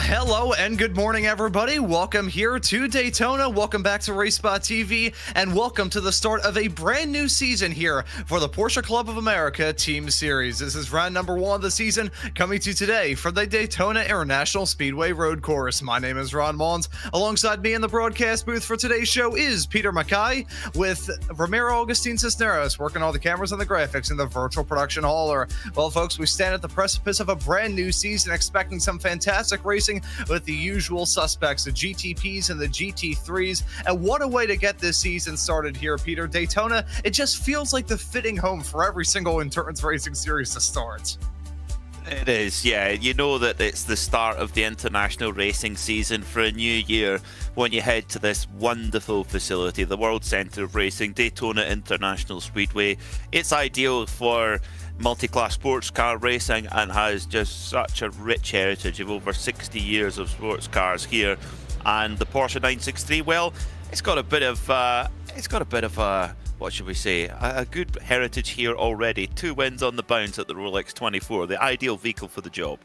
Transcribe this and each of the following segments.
Hello and good morning, everybody. Welcome here to Daytona. Welcome back to RaceSpotTV, and welcome to the start of a brand new season here for the Porsche Club of America Team Series. This is round number 1 of the season, coming to you today from the Daytona International Speedway Road Course. My name is Ron Mons. Alongside me in the broadcast booth for today's show is Peter Mackay, with Ramiro Agustin Cisneros working all the cameras and the graphics in the virtual production hauler. Well, folks, we stand at the precipice of a brand new season, expecting some fantastic racing with the usual suspects, the GTPs and the GT3s. And what a way to get this season started here, Peter. Daytona, it just feels like the fitting home for every single endurance racing series to start. It is, yeah. You know that it's the start of the international racing season for a new year when you head to this wonderful facility, the World Centre of Racing, Daytona International Speedway. It's ideal for multi-class sports car racing and has just such a rich heritage of over 60 years of sports cars here. And the Porsche 963, well, it's got a bit of what should we say, a good heritage here already. 2 wins on the bounce at the Rolex 24, the ideal vehicle for the job.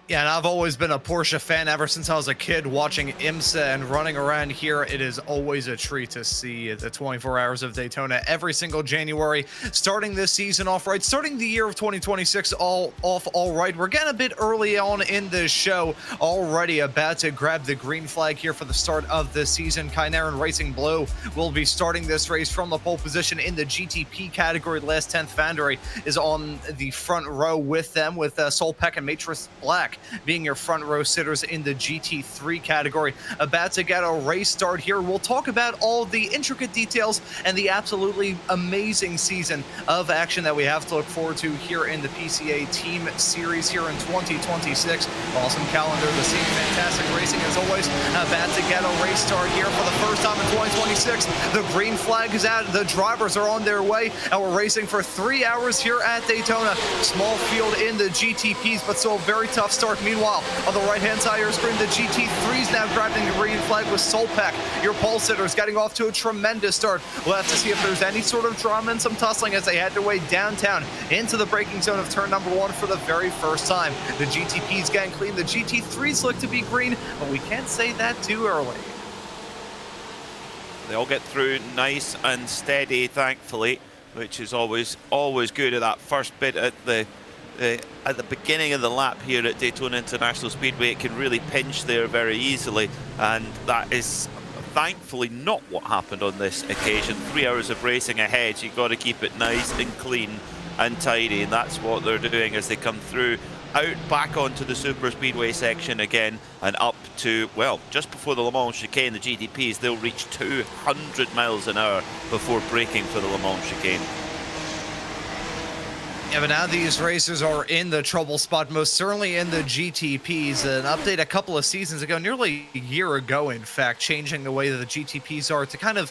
Yeah, and I've always been a Porsche fan ever since I was a kid, watching IMSA and running around here. It is always a treat to see the 24 Hours of Daytona every single January. Starting this season off right, starting the year of 2026 all right. We're getting a bit early on in this show, already about to grab the green flag here for the start of the season. Kynarin Racing Blue will be starting this race from the pole position in the GTP category. Last 10th Foundry is on the front row with them, with Solpeck and Matrix Black being your front row sitters in the GT3 category. About to get a race start here. We'll talk about all the intricate details and the absolutely amazing season of action that we have to look forward to here in the PCA Team Series here in 2026. Awesome calendar, the same fantastic racing as always. About to get a race start here for the first time in 2026. The green flag is out, the drivers are on their way, and we're racing for 3 hours here at Daytona. Small field in the GTPs, but still a very tough start. Meanwhile, on the right-hand side of your screen, the GT3's now grabbing the green flag with Solpeck. Your pole sitters getting off to a tremendous start. We'll have to see if there's any sort of drama and some tussling as they head their way downtown into the braking zone of turn number 1 for the very first time. The GTP's getting clean. The GT3's look to be green, but we can't say that too early. They all get through nice and steady, thankfully, which is always good at that first bit at the beginning of the lap here at Daytona International Speedway. It can really pinch there very easily, and that is thankfully not what happened on this occasion. 3 hours of racing ahead, you've got to keep it nice and clean and tidy, and that's what they're doing as they come through, out back onto the super speedway section again, and up to, well, just before the Le Mans chicane, the GTPs, they'll reach 200 miles an hour before braking for the Le Mans chicane. Yeah, but now these racers are in the trouble spot, most certainly in the GTPs. An update a couple of seasons ago, nearly a year ago, in fact, changing the way that the GTPs are to kind of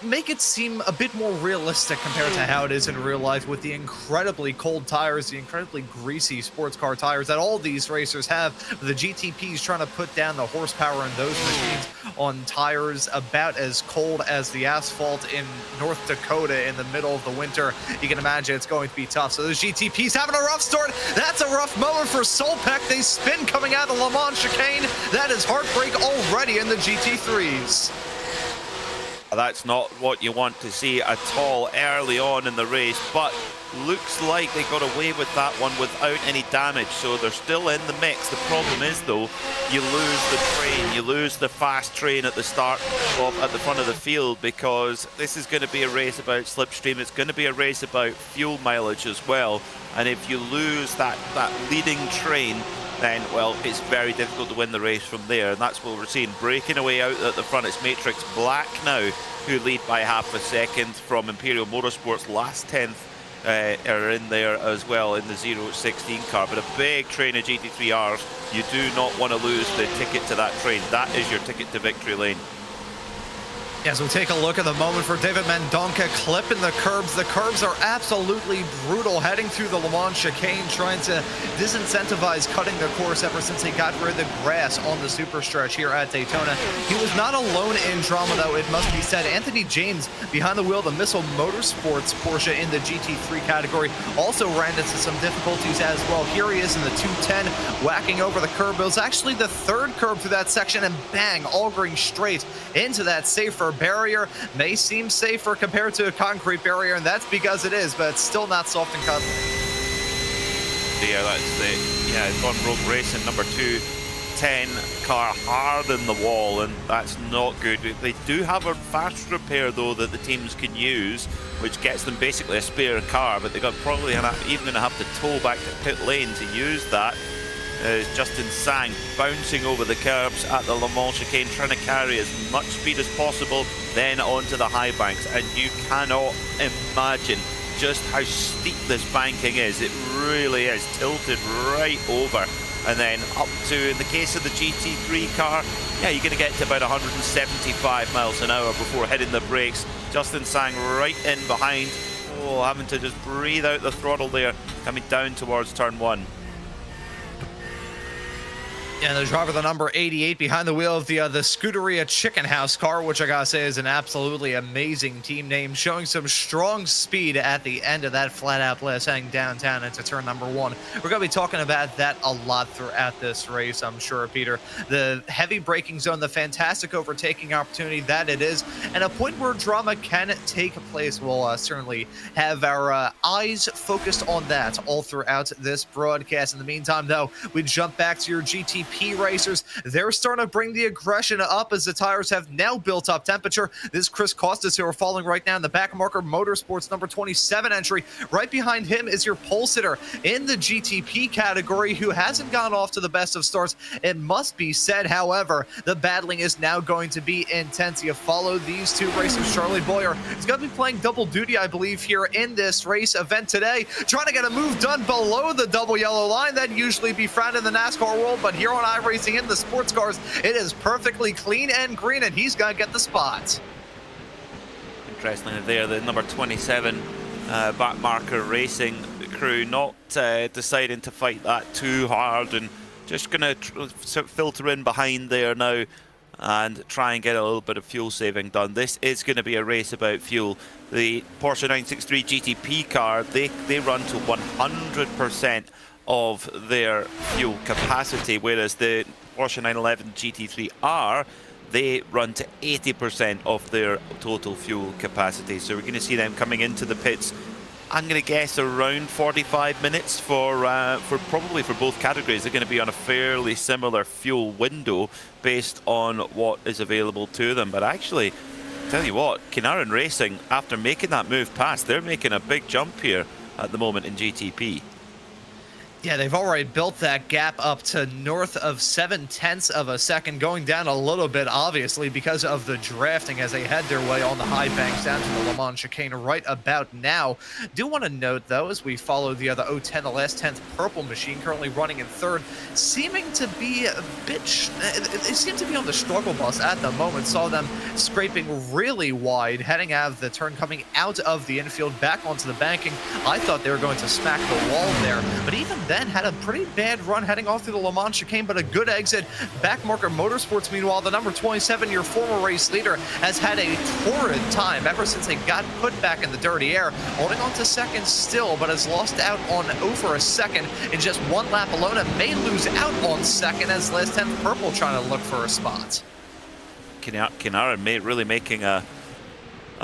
make it seem a bit more realistic compared to how it is in real life, with the incredibly cold tires, the incredibly greasy sports car tires that all these racers have. The GTPs trying to put down the horsepower in those machines on tires about as cold as the asphalt in North Dakota in the middle of the winter. You can imagine it's going to be tough. So those GTPs having a rough start. That's a rough moment for Solpeck. They spin coming out of the Le Mans chicane. That is heartbreak already in the GT3s. That's not what you want to see at all early on in the race, but looks like they got away with that one without any damage, so they're still in the mix. The problem is, though, you lose the train, you lose the fast train at the start at the front of the field, because this is going to be a race about slipstream. It's going to be a race about fuel mileage as well, and if you lose that leading train, then, well, it's very difficult to win the race from there, and that's what we're seeing. Breaking away out at the front, it's Matrix Black now, who lead by half a second from Imperial Motorsports. Last 10th are in there as well in the 016 car, but a big train of GT3Rs. You do not want to lose the ticket to that train. That is your ticket to victory lane. As we take a look at the moment for David Mendonca clipping the curbs are absolutely brutal, heading through the Le Mans chicane, trying to disincentivize cutting the course ever since they got rid of the grass on the super stretch here at Daytona. He was not alone in drama, though, it must be said. Anthony James, behind the wheel of the Missile Motorsports Porsche in the GT3 category, also ran into some difficulties as well. Here he is in the 210, whacking over the curb. It was actually the third curb through that section, and bang, auguring straight into that safer barrier. May seem safer compared to a concrete barrier, and that's because it is, but it's still not soft and cuddly. Yeah, that's the Gone Rogue Racing number 210 car hard in the wall, and that's not good. They do have a fast repair though that the teams can use, which gets them basically a spare car, but they're probably even going to have to tow back to pit lane to use that. Justin Sang bouncing over the curbs at the Le Mans chicane, trying to carry as much speed as possible, then onto the high banks, and you cannot imagine just how steep this banking is. It really is tilted right over, and then up to, in the case of the GT3 car, yeah, you're going to get to about 175 miles an hour before hitting the brakes. Justin Sang right in behind, having to just breathe out the throttle there, coming down towards turn 1. And the driver, the number 88, behind the wheel of the Scuderia Chicken House car, which I gotta say is an absolutely amazing team name, showing some strong speed at the end of that flat-out blast heading downtown into turn number 1. We're gonna be talking about that a lot throughout this race, I'm sure, Peter. The heavy braking zone, the fantastic overtaking opportunity that it is, and a point where drama can take place. We'll certainly have our eyes focused on that all throughout this broadcast. In the meantime, though, we jump back to your GTP racers. They're starting to bring the aggression up as the tires have now built up temperature. This is Chris Costas, who are falling right now in the back marker Motorsports number 27 entry. Right behind him is your pole sitter in the GTP category, who hasn't gone off to the best of starts. It must be said, however, the battling is now going to be intense. You follow these two racers. Charlie Boyer is going to be playing double duty, I believe, here in this race event today, trying to get a move done below the double yellow line. That'd usually be frowned in the NASCAR world, but here on iRacing in the sports cars, it is perfectly clean and green, and he's going to get the spot. Interestingly there, the number 27 back marker racing crew not deciding to fight that too hard, and just going to filter in behind there now and try and get a little bit of fuel saving done. This is going to be a race about fuel. The Porsche 963 GTP car, they run to 100% of their fuel capacity, whereas the Porsche 911 GT3R, they run to 80% of their total fuel capacity. So we're going to see them coming into the pits, I'm going to guess around 45 minutes for probably for both categories. They're going to be on a fairly similar fuel window based on what is available to them. But actually, tell you what, Kinaran Racing, after making that move past, they're making a big jump here at the moment in GTP. Yeah, they've already built that gap up to north of 0.7 of a second, going down a little bit, obviously, because of the drafting as they head their way on the high banks down to the Le Mans chicane right about now. Do want to note, though, as we follow the other 010, the last 10th purple machine, currently running in third, seeming to be a bit, they seem to be on the struggle bus at the moment. Saw them scraping really wide, heading out of the turn, coming out of the infield, back onto the banking. I thought they were going to smack the wall there, but even then had a pretty bad run heading off through the Le Mans chicane, but a good exit. Backmarker Motorsports, meanwhile, the number 27, your former race leader, has had a torrid time ever since they got put back in the dirty air, holding on to second still, but has lost out on over a second in just one lap alone, and may lose out on second as last 10th purple trying to look for a spot. Kinaran really making a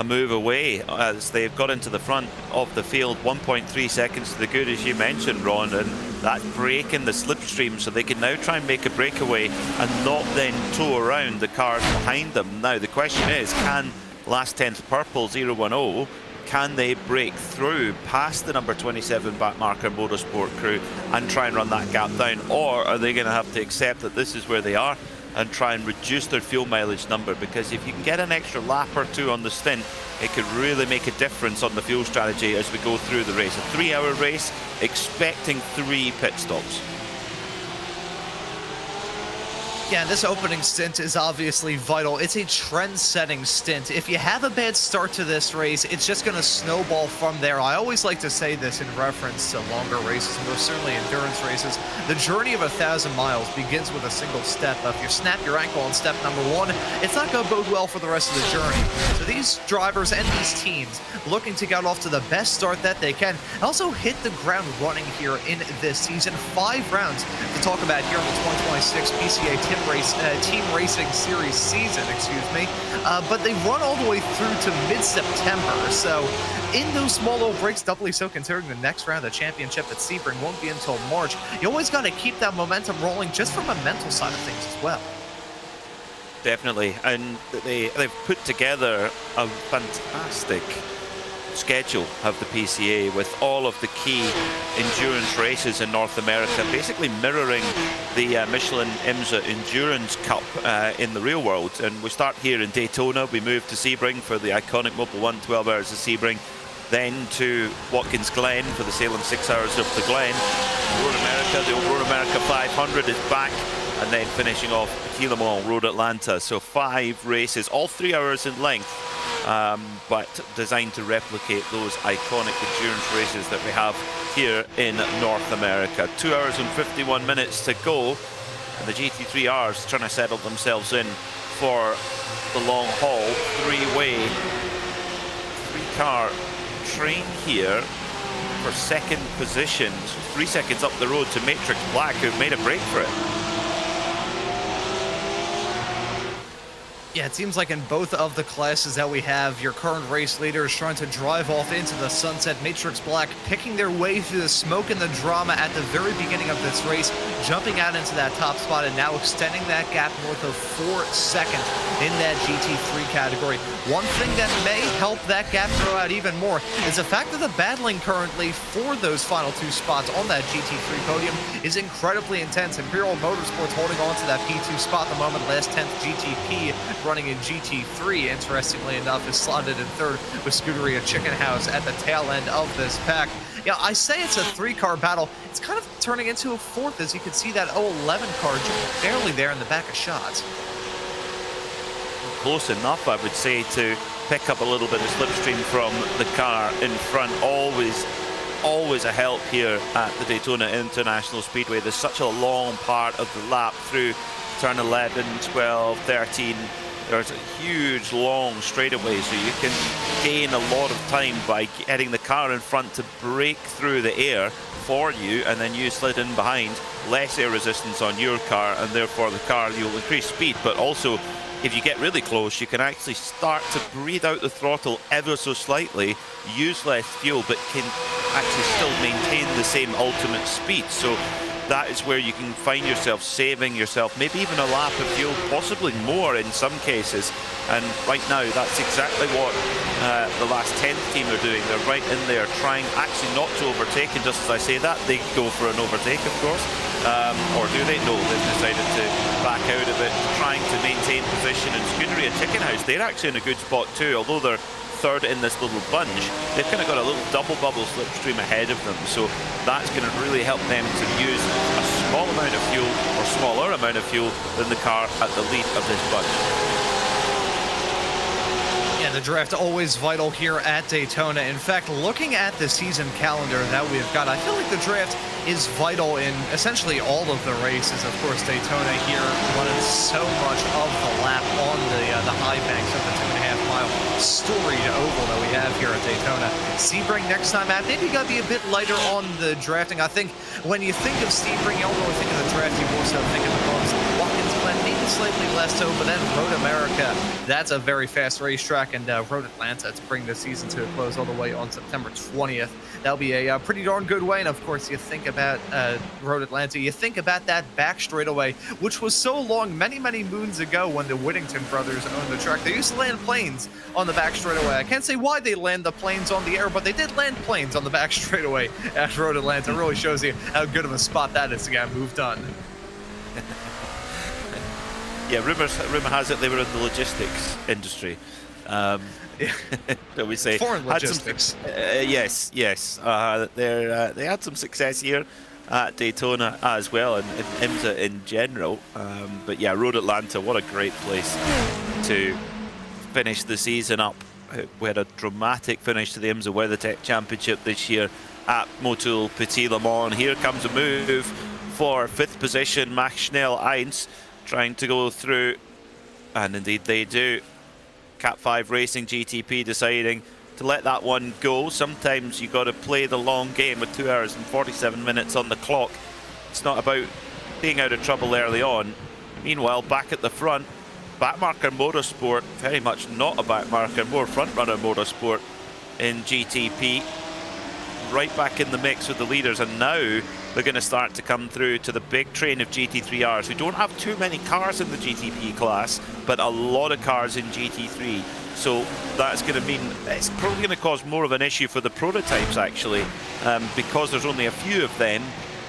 move away as they've got into the front of the field. 1.3 seconds to the good, as you mentioned, Ron, and that's breaking the slipstream, so they can now try and make a breakaway and not then tow around the cars behind them. Now the question is, can last 10th purple 010, can they break through past the number 27 backmarker Motorsport crew and try and run that gap down, or are they going to have to accept that this is where they are and try and reduce their fuel mileage number? Because if you can get an extra lap or two on the stint, it could really make a difference on the fuel strategy as we go through the race. A 3-hour race, expecting 3 pit stops. Yeah, this opening stint is obviously vital. It's a trend-setting stint. If you have a bad start to this race, it's just going to snowball from there. I always like to say this in reference to longer races, most certainly endurance races. The journey of 1,000 miles begins with a single step. If you snap your ankle on step number 1, it's not going to bode well for the rest of the journey. So these drivers and these teams looking to get off to the best start that they can, also hit the ground running here in this season. 5 rounds to talk about here in the 2026 PCA Team Racing Series season, but they run all the way through to mid-September. So in those small little breaks, doubly so considering the next round of the championship at Sebring won't be until March. You always got to keep that momentum rolling just from a mental side of things as well. Definitely, and they've put together a fantastic schedule of the PCA with all of the key endurance races in North America, basically mirroring the Michelin IMSA Endurance Cup in the real world. And we start here in Daytona, we move to Sebring for the iconic Mobil 1 12 Hours of Sebring, then to Watkins Glen for the Salem 6 Hours of the Glen. Road America, the old Road America 500 is back, and then finishing off Kilimall Road Atlanta. So 5 races, all 3 hours in length, but designed to replicate those iconic endurance races that we have here in North America. 2 hours and 51 minutes to go, and the GT3Rs trying to settle themselves in for the long haul. 3-way, 3-car train here for second position. 3 seconds up the road to Matrix Black, who've made a break for it. Yeah, it seems like in both of the classes that we have, your current race leaders trying to drive off into the sunset. Matrix Black picking their way through the smoke and the drama at the very beginning of this race, jumping out into that top spot and now extending that gap north of 4 seconds in that GT3 category. One thing that may help that gap grow out even more is the fact that the battling currently for those final 2 spots on that GT3 podium is incredibly intense. Imperial Motorsports holding on to that P2 spot at the moment. Last 10th GTP running in GT3, interestingly enough, is slotted in 3rd with Scuderia Chicken House at the tail end of this pack. Yeah, I say it's a 3-car battle. It's kind of turning into a 4th, as you can see that 011 car just barely there in the back of shots. Close enough, I would say, to pick up a little bit of slipstream from the car in front. Always a help here at the Daytona International Speedway. There's such a long part of the lap through turn 11, 12, 13. There's a huge long straightaway, so you can gain a lot of time by getting the car in front to break through the air for you, and then you slid in behind, less air resistance on your car, and therefore the car, you'll increase speed, but also if you get really close, you can actually start to breathe out the throttle ever so slightly, use less fuel, but can actually still maintain the same ultimate speed. So that is where you can find yourself saving yourself maybe even a lap of fuel, possibly more in some cases. And right now, that's exactly what the last 10th team are doing. They're right in there trying actually not to overtake, and just as I say that, they go for an overtake, of course. Or do they? No, they've decided to back out of it, trying to maintain position. And Scuderia Chicken House, they're actually in a good spot too, although they're 3rd in this little bunch. They've kind of got a little double bubble slipstream ahead of them, so that's going to really help them to use a small amount of fuel, or smaller amount of fuel, than the car at the lead of this bunch. Yeah, the draft always vital here at Daytona. In fact, looking at the season calendar that we've got, I feel like the draft is vital in essentially all of the races. Of course, Daytona here running so much of the lap on the high banks of the 2.5-mile storied oval that we have here at Daytona. Sebring next time out, maybe got to be a bit lighter on the drafting. I think when you think of Sebring, you don't really think of the draft, you more so think of the bumps. Watkins Glen, maybe slightly less so, but then Road America, that's a very fast racetrack, and Road Atlanta to bring the season to a close all the way on September 20th. That'll be a pretty darn good way. And of course, you think about Road Atlanta, you think about that back straightaway, which was so long many moons ago when the Whittington brothers owned the track. They used to land planes on the back straightaway. I can't say why they land the planes on the air, but they did land planes on the back straightaway at Road Atlanta. It really shows you how good of a spot that is to get moved on. Yeah, rumor has it they were in the logistics industry. Shall we say? Foreign logistics. Yes. They had some success here. at Daytona as well, and IMSA in general. But yeah, Road Atlanta, what a great place to finish the season up. We had a dramatic finish to the IMSA WeatherTech Championship this year at Motul Petit Le Mans. Here comes a move for 5th position, Max Schnell 1, trying to go through, and indeed they do. Cat 5 Racing GTP deciding to let that one go. Sometimes you got to play the long game with 2 hours and 47 minutes on the clock. It's not about being out of trouble early on. Meanwhile, back at the front, backmarker motorsport, very much not a backmarker, more front runner motorsport in GTP, right back in the mix with the leaders, and now they're going to start to come through to the big train of GT3Rs. We don't have too many cars in the GTP class, but a lot of cars in GT3. So that's going to mean it's probably going to cause more of an issue for the prototypes, actually, because there's only a few of them.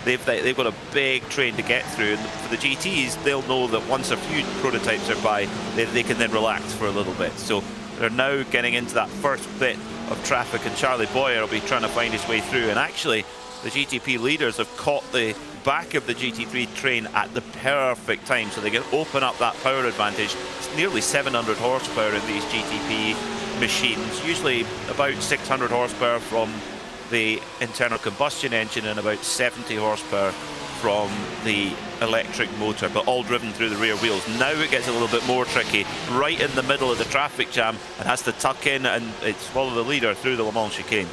They've got a big train to get through, and for the GTs, they'll know that once a few prototypes are by, they can then relax for a little bit. So they're now getting into that first bit of traffic, and Charlie Boyer will be trying to find his way through. And actually, the GTP leaders have caught the back of the GT3 train at the perfect time, so they can open up that power advantage. It's nearly 700 horsepower in these GTP machines, usually about 600 horsepower from the internal combustion engine and about 70 horsepower from the electric motor, but all driven through the rear wheels. Now it gets a little bit more tricky, right in the middle of the traffic jam, and has to tuck in and it's follow the leader through the Le Mans chicane.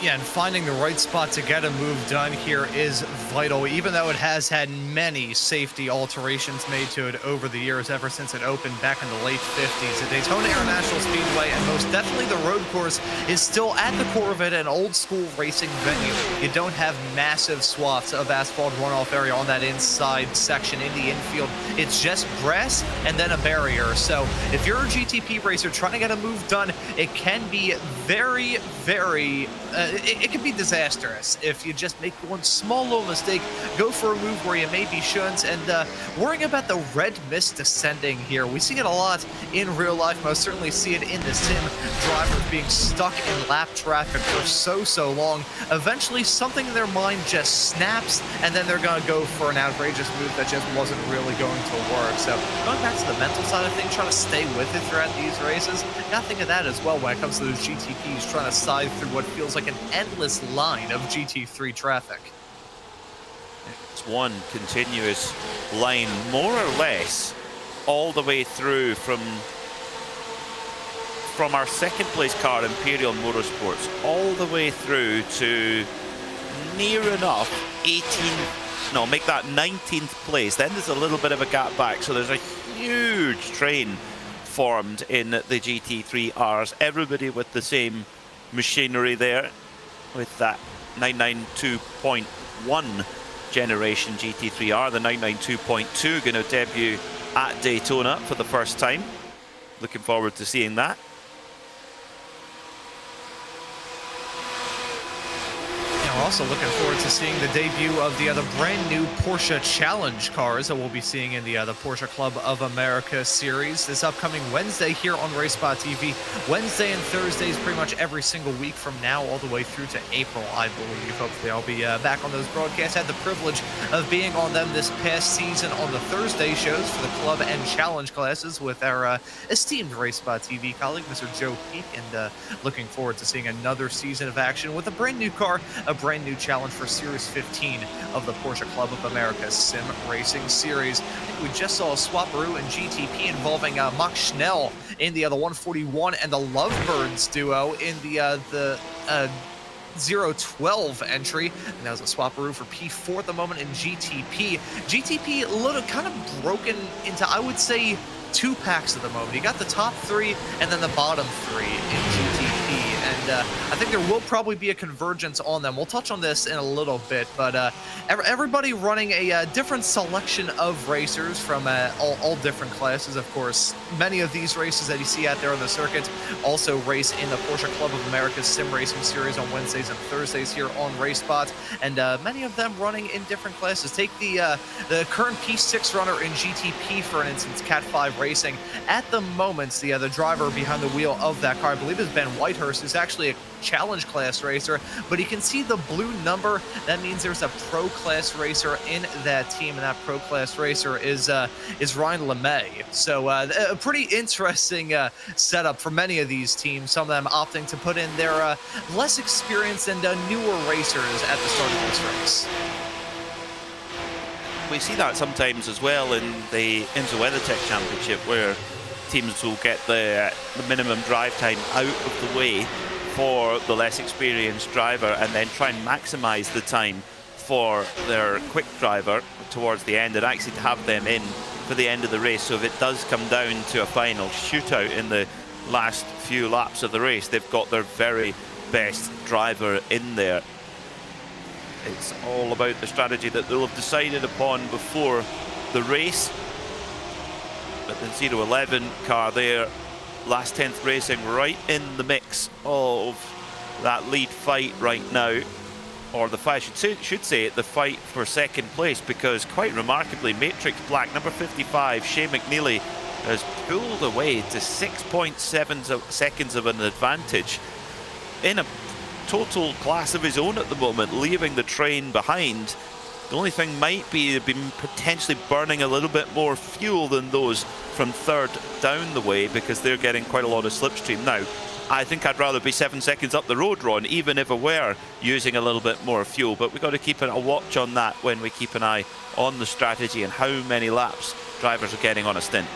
Yeah, and finding the right spot to get a move done here is vital, even though it has had many safety alterations made to it over the years, ever since it opened back in the late 50s. The Daytona International Speedway, and most definitely the road course, is still at the core of it an old-school racing venue. You don't have massive swaths of asphalt runoff area on that inside section in the infield. It's just grass and then a barrier. So if you're a GTP racer trying to get a move done, it can be very, very... it can be disastrous if you just make one small little mistake, go for a move where you maybe shouldn't, and worrying about the red mist descending here. We see it a lot in real life, most certainly see it in the sim. Drivers being stuck in lap traffic for so long. Eventually something in their mind just snaps, and then they're going to go for an outrageous move that just wasn't really going to work. So going back to the mental side of things, trying to stay with it throughout these races, gotta think of that as well when it comes to those GTPs, trying to side through what feels like an endless line of GT3 traffic. It's one continuous line, more or less, all the way through from our second place car, Imperial Motorsports, all the way through to near enough 18th, no, make that 19th place. Then there's a little bit of a gap back, so there's a huge train formed in the GT3Rs, everybody with the same machinery there, with that 992.1 generation GT3R. The 992.2 going to debut at Daytona for the first time. Looking forward to seeing that. We're also looking forward to seeing the debut of the brand new Porsche Challenge cars that we'll be seeing in the Porsche Club of America series this upcoming Wednesday here on RaceSpotTV. Wednesday and Thursdays pretty much every single week from now all the way through to April, I believe. Hopefully I'll be back on those broadcasts. I had the privilege of being on them this past season on the Thursday shows for the Club and Challenge classes with our esteemed RaceSpotTV colleague, Mr. Joe Peak, and looking forward to seeing another season of action with a brand new car, a brand new challenge for Series 15 of the Porsche Club of America Sim Racing Series. I think we just saw a swaparoo in GTP involving Max Schnell in the 141 and the Lovebirds duo in the 012 entry, and that was a swaparoo for P4 at the moment in GTP. GTP a little kind of broken into, I would say, two packs at the moment. You got the top three and then the bottom three in GTP, and I think there will probably be a convergence on them. We'll touch on this in a little bit, but everybody running a different selection of racers from all different classes, of course. Many of these races that you see out there on the circuit also race in the Porsche Club of America's Sim Racing Series on Wednesdays and Thursdays here on RaceSpot, and many of them running in different classes. Take the current P6 runner in GTP, for instance, Cat 5 Racing. At the moment, the driver behind the wheel of that car, I believe, is Ben Whitehurst, who's actually actually a challenge class racer, but you can see the blue number. That means there's a pro class racer in that team, and that pro class racer is Ryan LeMay. So a pretty interesting setup for many of these teams. Some of them opting to put in their less experienced and newer racers at the start of this race. We see that sometimes as well in the IMSA WeatherTech Championship, where teams will get the minimum drive time out of the way for the less experienced driver and then try and maximize the time for their quick driver towards the end, and actually to have them in for the end of the race. So if it does come down to a final shootout in the last few laps of the race, they've got their very best driver in there. It's all about the strategy that they'll have decided upon before the race. But the 011 car there, last 10th racing, right in the mix of that lead fight right now. Or the fight, I should say, the fight for second place, because quite remarkably, Matrix Black, number 55, Shea McNeely, has pulled away to 6.7 seconds of an advantage in a total class of his own at the moment, leaving the train behind. The only thing might be they've been potentially burning a little bit more fuel than those from third down the way, because they're getting quite a lot of slipstream. Now, I think I'd rather be 7 seconds up the road, Ron, even if I were using a little bit more fuel. But we've got to keep a watch on that when we keep an eye on the strategy and how many laps drivers are getting on a stint.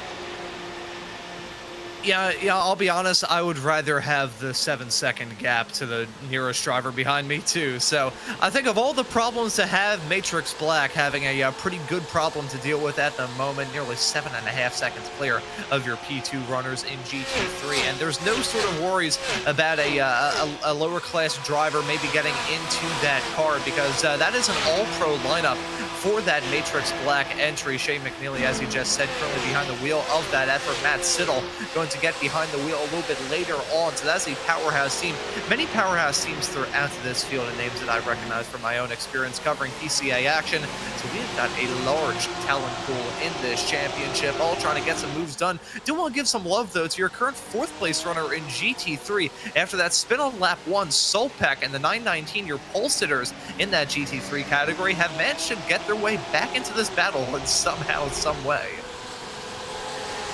Yeah, I'll be honest, I would rather have the 7-second gap to the nearest driver behind me too. So I think of all the problems to have, Matrix Black having a pretty good problem to deal with at the moment, nearly 7.5 seconds clear of your P2 runners in GT3. And there's no sort of worries about a lower class driver maybe getting into that car, because that is an all-pro lineup for that Matrix Black entry. Shea McNeely, as you just said, currently behind the wheel of that effort. Matt Siddle going to get behind the wheel a little bit later on. So that's a powerhouse team. Many powerhouse teams throughout this field, and names that I recognize from my own experience covering PCA action. So we've got a large talent pool in this championship, all trying to get some moves done. Do want to give some love, though, to your current 4th place runner in GT3. After that spin on lap 1, Solpek and the 919, your pole sitters in that GT3 category, have managed to get their way back into this battle in somehow, some way.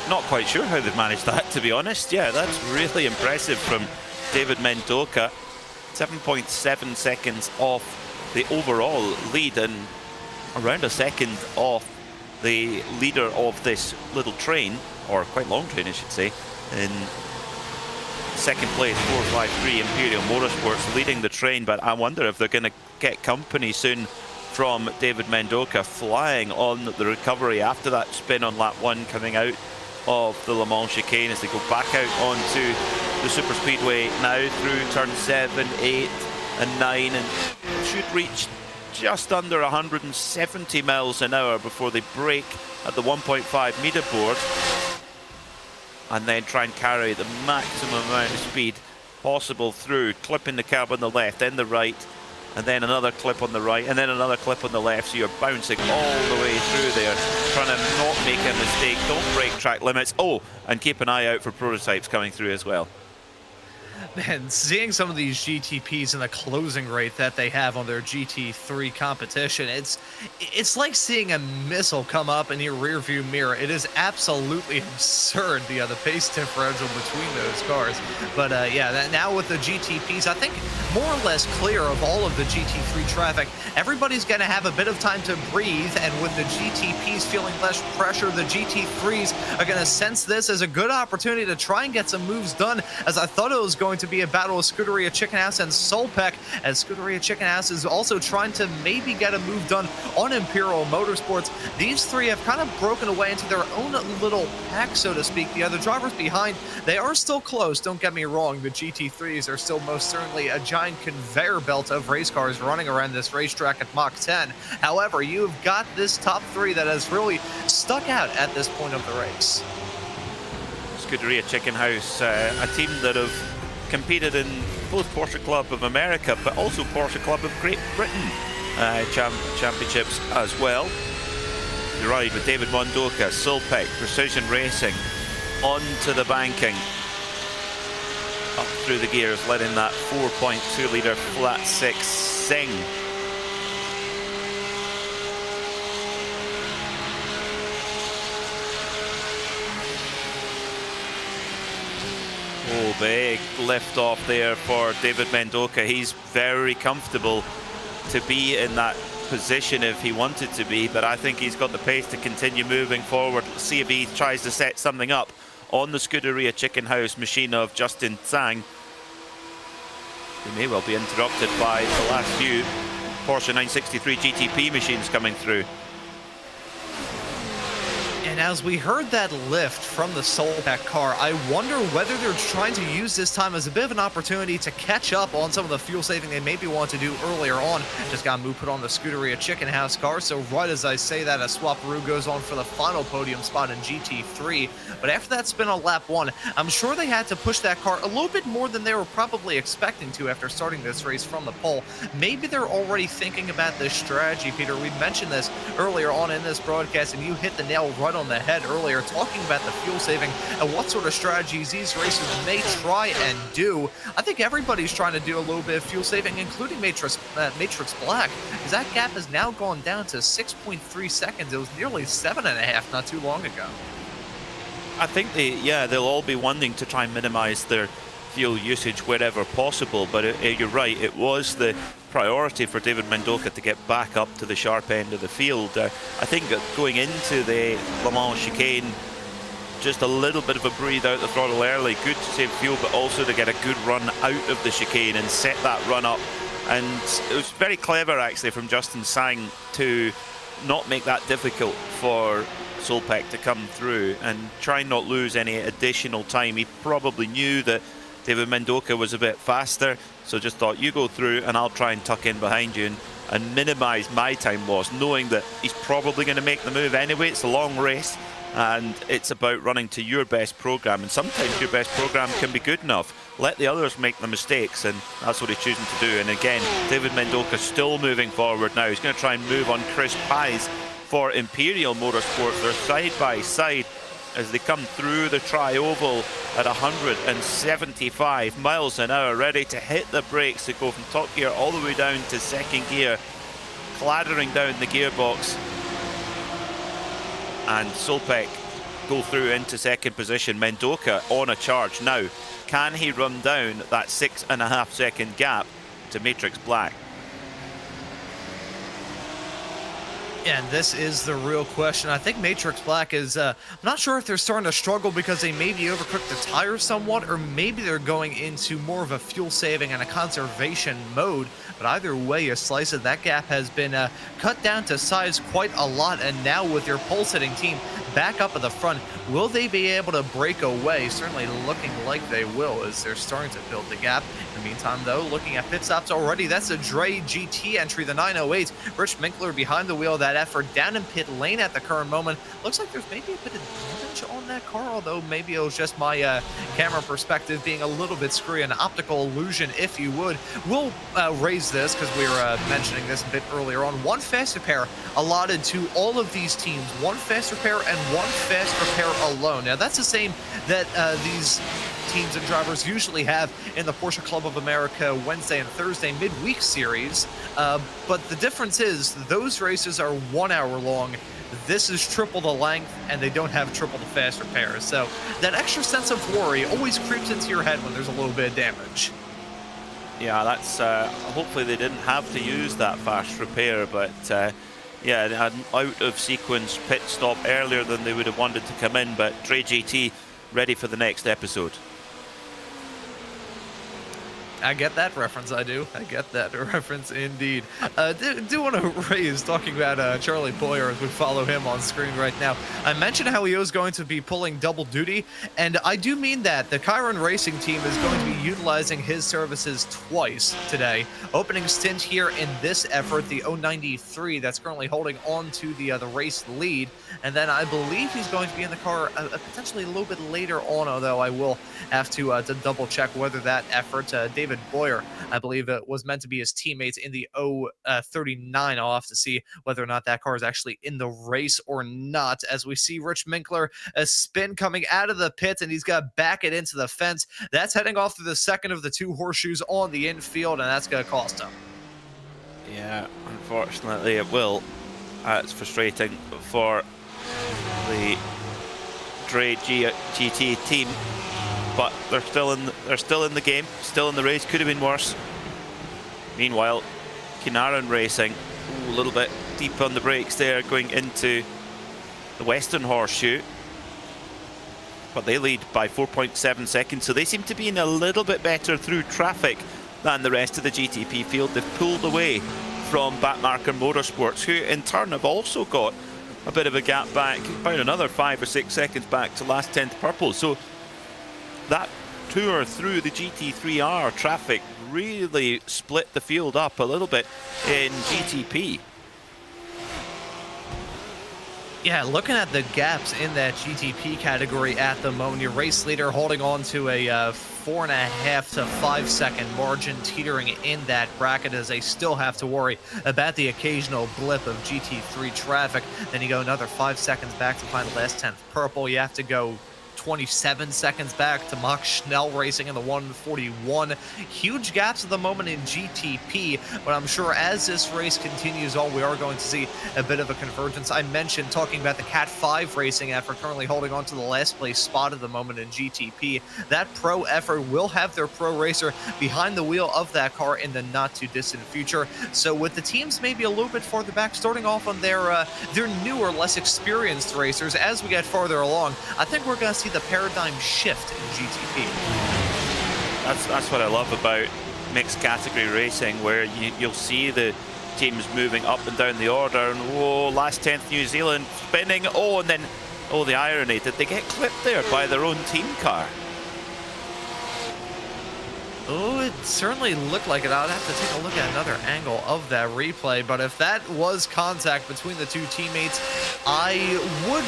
Not quite sure how they've managed that, to be honest. Yeah, that's really impressive from David Mendoca. 7.7 seconds off the overall lead, and around a second off the leader of this little train, or quite long train I should say, in second place, 453 Imperial Motorsports leading the train. But I wonder if they're going to get company soon from David Mendoca, flying on the recovery after that spin on lap 1, coming out of the Le Mans chicane as they go back out onto the super speedway now through turn 7, 8 and 9, and should reach just under 170 miles an hour before they brake at the 1.5 meter board and then try and carry the maximum amount of speed possible through, clipping the curb on the left, then the right, and then another clip on the right, and then another clip on the left. So you're bouncing all the way through there, trying to not make a mistake. Don't break track limits. Oh, and keep an eye out for prototypes coming through as well. Man, seeing some of these GTPs and the closing rate that they have on their GT3 competition, it's like seeing a missile come up in your rearview mirror. It is absolutely absurd, the pace differential between those cars. But yeah, now with the GTPs, I think more or less clear of all of the GT3 traffic, everybody's going to have a bit of time to breathe, and with the GTPs feeling less pressure, the GT3s are going to sense this as a good opportunity to try and get some moves done, as I thought it was going to be a battle of Scuderia Chickenhouse and Solpek, as Scuderia Chickenhouse is also trying to maybe get a move done on Imperial Motorsports. These three have kind of broken away into their own little pack, so to speak. The other drivers behind, they are still close, don't get me wrong. The GT3s are still most certainly a giant conveyor belt of race cars running around this racetrack at Mach 10. However, you've got this top three that has really stuck out at this point of the race. Scuderia Chickenhouse, a team that have competed in both Porsche Club of America but also Porsche Club of Great Britain championships as well. You ride with David Mondoka, Solpek, Precision Racing onto the banking. up through the gears, letting that 4.2 litre flat six sing. Oh, big lift off there for David Mendoka. He's very comfortable to be in that position if he wanted to be, but I think he's got the pace to continue moving forward. Let's see if he tries to set something up on the Scuderia Chicken House machine of Justin Tsang. He may well be interrupted by the last few Porsche 963 GTP machines coming through. And as we heard that lift from the Soltec car, I wonder whether they're trying to use this time as a bit of an opportunity to catch up on some of the fuel saving they maybe want to do earlier on. Just got Moo put on the Scuderia Chicken House car, so right as I say that, a Swaparoo goes on for the final podium spot in GT3. But after that spin on lap 1, I'm sure they had to push that car a little bit more than they were probably expecting to after starting this race from the pole. Maybe they're already thinking about this strategy, Peter. We mentioned this earlier on in this broadcast, and you hit the nail right on the head earlier, talking about the fuel saving and what sort of strategies these racers may try and do. I think everybody's trying to do a little bit of fuel saving, including Matrix Black, because that gap has now gone down to 6.3 seconds. It was nearly 7.5 not too long ago. I think they'll all be wanting to try and minimize their fuel usage wherever possible, but you're right, it was the priority for David Mendoka to get back up to the sharp end of the field. I think going into the Le Mans chicane, just a little bit of a breathe out the throttle early, good to save fuel, but also to get a good run out of the chicane and set that run up. And it was very clever actually from Justin Tsang to not make that difficult for Solpec to come through and try and not lose any additional time. He probably knew that David Mendoka was a bit faster, so just thought, you go through and I'll try and tuck in behind you and minimise my time loss, knowing that he's probably going to make the move anyway. It's a long race and it's about running to your best programme, and sometimes your best programme can be good enough. Let the others make the mistakes, and that's what he's choosing to do. And again, David Mendoka still moving forward now. He's going to try and move on Chris Pies for Imperial Motorsports. They're side by side as they come through the tri-oval at 175 miles an hour, ready to hit the brakes to go from top gear all the way down to second gear, clattering down the gearbox. And Solpec go through into second position. Mendoka on a charge now. Can he run down that 6.5 second gap to Matrix Black? And this is the real question. I think Matrix Black is, I'm not sure if they're starting to struggle because they maybe overcooked the tires somewhat, or maybe they're going into more of a fuel saving and a conservation mode. But either way you slice it, that gap has been cut down to size quite a lot. And now with your pole-sitting team back up at the front, will they be able to break away? Certainly looking like they will, as they're starting to build the gap. In the meantime, though, looking at pit stops already, that's a Dre GT entry, the 908. Rich Minkler behind the wheel of that effort, down in pit lane at the current moment. Looks like there's maybe a bit of damage on that car, although maybe it was just my camera perspective being a little bit screwy, an optical illusion, if you would. We'll raise this because we were mentioning this a bit earlier on. One fast repair allotted to all of these teams, one fast repair and one fast repair alone. Now that's the same that these teams and drivers usually have in the Porsche Club of America Wednesday and Thursday midweek series, but the difference is those races are 1 hour long. This is triple the length, and they don't have triple the fast repairs. So that extra sense of worry always creeps into your head when there's a little bit of damage. Yeah, that's hopefully they didn't have to use that fast repair, but yeah, an out of sequence pit stop earlier than they would have wanted to come in. But Dre GT ready for the next episode. I get that reference, I do. I get that reference indeed. Do want to raise, talking about Charlie Boyer as we follow him on screen right now. I mentioned how he was going to be pulling double duty, and I do mean that. The Chiron Racing team is going to be utilizing his services twice today. Opening stint here in this effort, the 093 that's currently holding on to the race lead, and then I believe he's going to be in the car potentially a little bit later on, although I will have to double check whether that effort, David David Boyer. I believe it was meant to be his teammates in the 039. I'll have to see whether or not that car is actually in the race or not, as we see Rich Minkler a spin coming out of the pits, and he's got to back it into the fence. That's heading off through the second of the two horseshoes on the infield, and that's going to cost him. Yeah, unfortunately it will. It's frustrating for the Dre GT team, but they're still in the game, still in the race. Could have been worse. Meanwhile, Kinaran Racing, a little bit deep on the brakes there, going into the Western Horseshoe, but they lead by 4.7 seconds, so they seem to be in a little bit better through traffic than the rest of the GTP field. They've pulled away from Backmarker Motorsports, who in turn have also got a bit of a gap back, about another 5 or 6 seconds back to last 10th purple. So that tour through the GT3R traffic really split the field up a little bit in GTP. Yeah, looking at the gaps in that GTP category at the moment, your race leader holding on to a 4.5 to 5 second margin, teetering in that bracket as they still have to worry about the occasional blip of GT3 traffic. Then you go another 5 seconds back to find the last 10th purple. You have to go 27 seconds back to Max Schnell Racing in the 141. Huge gaps at the moment in GTP, but I'm sure as this race continues on, we are going to see a bit of a convergence. I mentioned talking about the Cat 5 racing effort currently holding on to the last place spot at the moment in GTP. That pro effort will have their pro racer behind the wheel of that car in the not too distant future. So with the teams maybe a little bit farther back, starting off on their newer, less experienced racers, as we get farther along, I think we're going to see the paradigm shift in GTP. That's what I love about mixed category racing, where you'll see the teams moving up and down the order, and last 10th New Zealand spinning, and then the irony, did they get clipped there by their own team car? Oh, it certainly looked like it. I'd have to take a look at another angle of that replay, but if that was contact between the two teammates, I would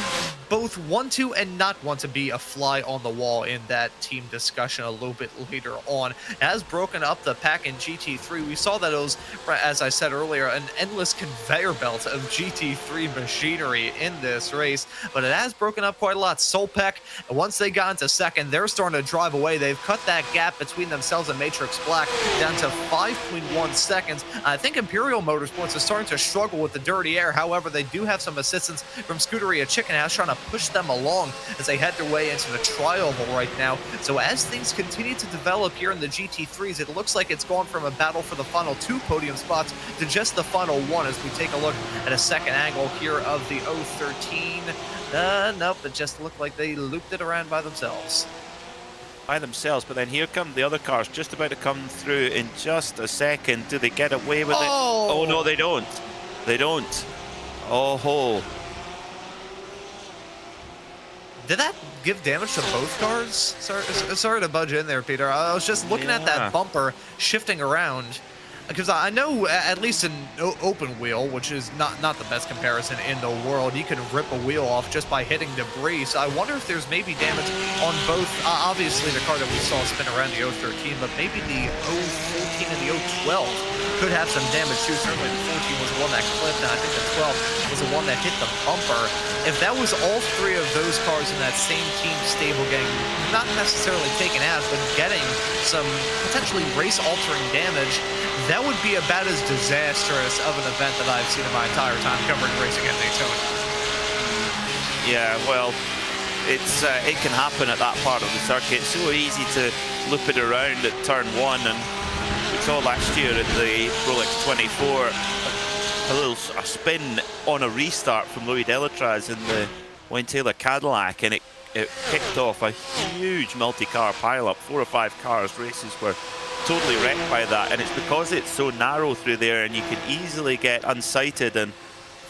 both want to and not want to be a fly on the wall in that team discussion a little bit later on. It has broken up the pack in GT3. We saw that it was, as I said earlier, an endless conveyor belt of GT3 machinery in this race, but it has broken up quite a lot. Solpec, once they got into second, they're starting to drive away. They've cut that gap between themselves and Matrix Black down to 5.1 seconds. I think Imperial Motorsports is starting to struggle with the dirty air. However, they do have some assistance from Scuderia Chicken House trying to push them along as they head their way into the tri-oval right now. So as things continue to develop here in the GT3s, it looks like it's gone from a battle for the final 2 podium spots to just the final 1 as we take a look at a second angle here of the 013. Nope, it just looked like they looped it around by themselves. But then here come the other cars, just about to come through in just a second. Do they get away with it? Oh no, they don't. They don't. Oh. Did that give damage to both cars? Sorry to budge in there, Peter. I was just looking at that bumper shifting around, because I know at least an open wheel, which is not the best comparison in the world, you can rip a wheel off just by hitting debris. So I wonder if there's maybe damage on both, obviously the car that we saw spin around the 013, but maybe the 014 and the 012 could have some damage too. Certainly the 14 was the one that clipped, and I think the 12 was the one that hit the bumper. If that was all 3 of those cars in that same team stable getting not necessarily taken out, but getting some potentially race-altering damage, that would be about as disastrous of an event that I've seen in my entire time covering racing at Daytona. Yeah, well, it can happen at that part of the circuit. It's so easy to loop it around at turn 1, and we saw last year at the Rolex 24 a spin on a restart from Louis Delatraz in the Wayne Taylor Cadillac, and it kicked off a huge multi-car pileup. 4 or 5 cars. Races were totally wrecked by that, and it's because it's so narrow through there, and you can easily get unsighted and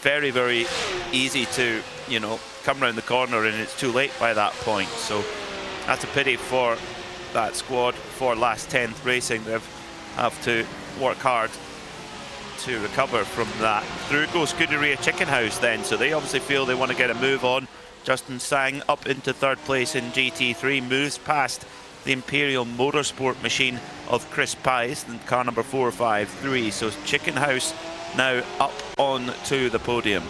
very, very easy to, come around the corner, and it's too late by that point. So that's a pity for that squad for last 10th racing. They have to work hard to recover from that. Through goes Scuderia Chicken House then, so they obviously feel they want to get a move on. Justin Sang up into 3rd place in GT3, moves past the Imperial Motorsport machine of Chris Pies, car number 453. So Chicken House now up on to the podium.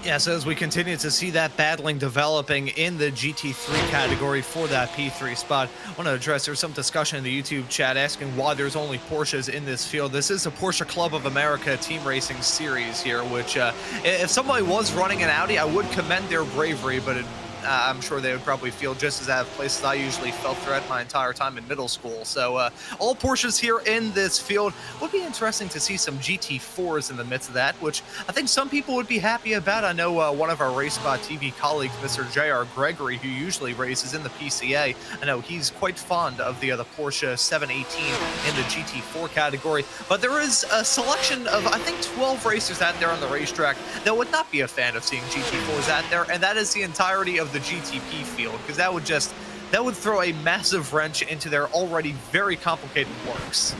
Yeah, so as we continue to see that battling developing in the GT3 category for that P3 spot, I want to address, there's some discussion in the YouTube chat asking why there's only Porsches in this field. This is a Porsche Club of America team racing series here, which if somebody was running an Audi, I would commend their bravery, but I'm sure they would probably feel just as out of place as I usually felt throughout my entire time in middle school. So all Porsches here in this field. Would be interesting to see some GT4s in the midst of that, which I think some people would be happy about. I know one of our RaceSpotTV colleagues, Mr. J.R. Gregory, who usually races in the PCA, I know he's quite fond of the Porsche 718 in the GT4 category. But there is a selection of, I think, 12 racers out there on the racetrack that would not be a fan of seeing GT4s out there, and that is the entirety of the GTP field, because that would throw a massive wrench into their already very complicated works.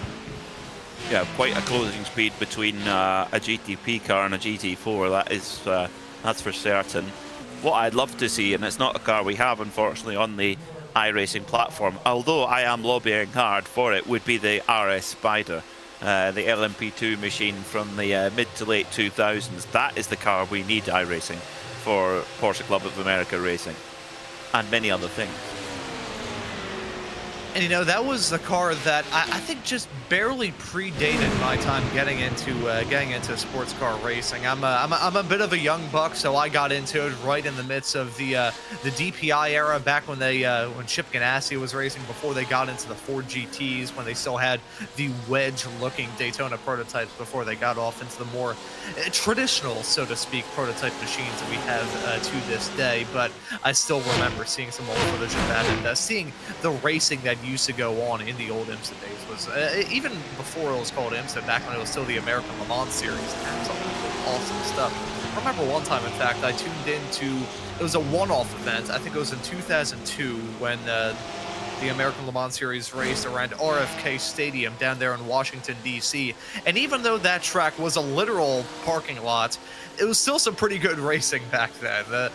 Yeah, quite a closing speed between a GTP car and a GT4. That is, that's for certain. What I'd love to see, and it's not a car we have unfortunately on the iRacing platform, although I am lobbying hard for it, would be the RS Spider, the LMP2 machine from the mid to late 2000s. That is the car we need iRacing for Porsche Club of America racing, and many other things. And you know, that was the car that I think just barely predated my time getting into sports car racing. I'm a bit of a young buck, so I got into it right in the midst of the DPI era, back when when Chip Ganassi was racing, before they got into the Ford GTs, when they still had the wedge-looking Daytona prototypes before they got off into the more traditional, so to speak, prototype machines that we have to this day. But I still remember seeing some old footage of that, and seeing the racing that used to go on in the old IMSA days was, even before it was called IMSA, back when it was still the American Le Mans series, absolutely awesome stuff. I remember one time, in fact, I tuned into, it was a one-off event, I think it was in 2002, when the American Le Mans series raced around RFK Stadium down there in Washington, D.C. And even though that track was a literal parking lot, it was still some pretty good racing back then.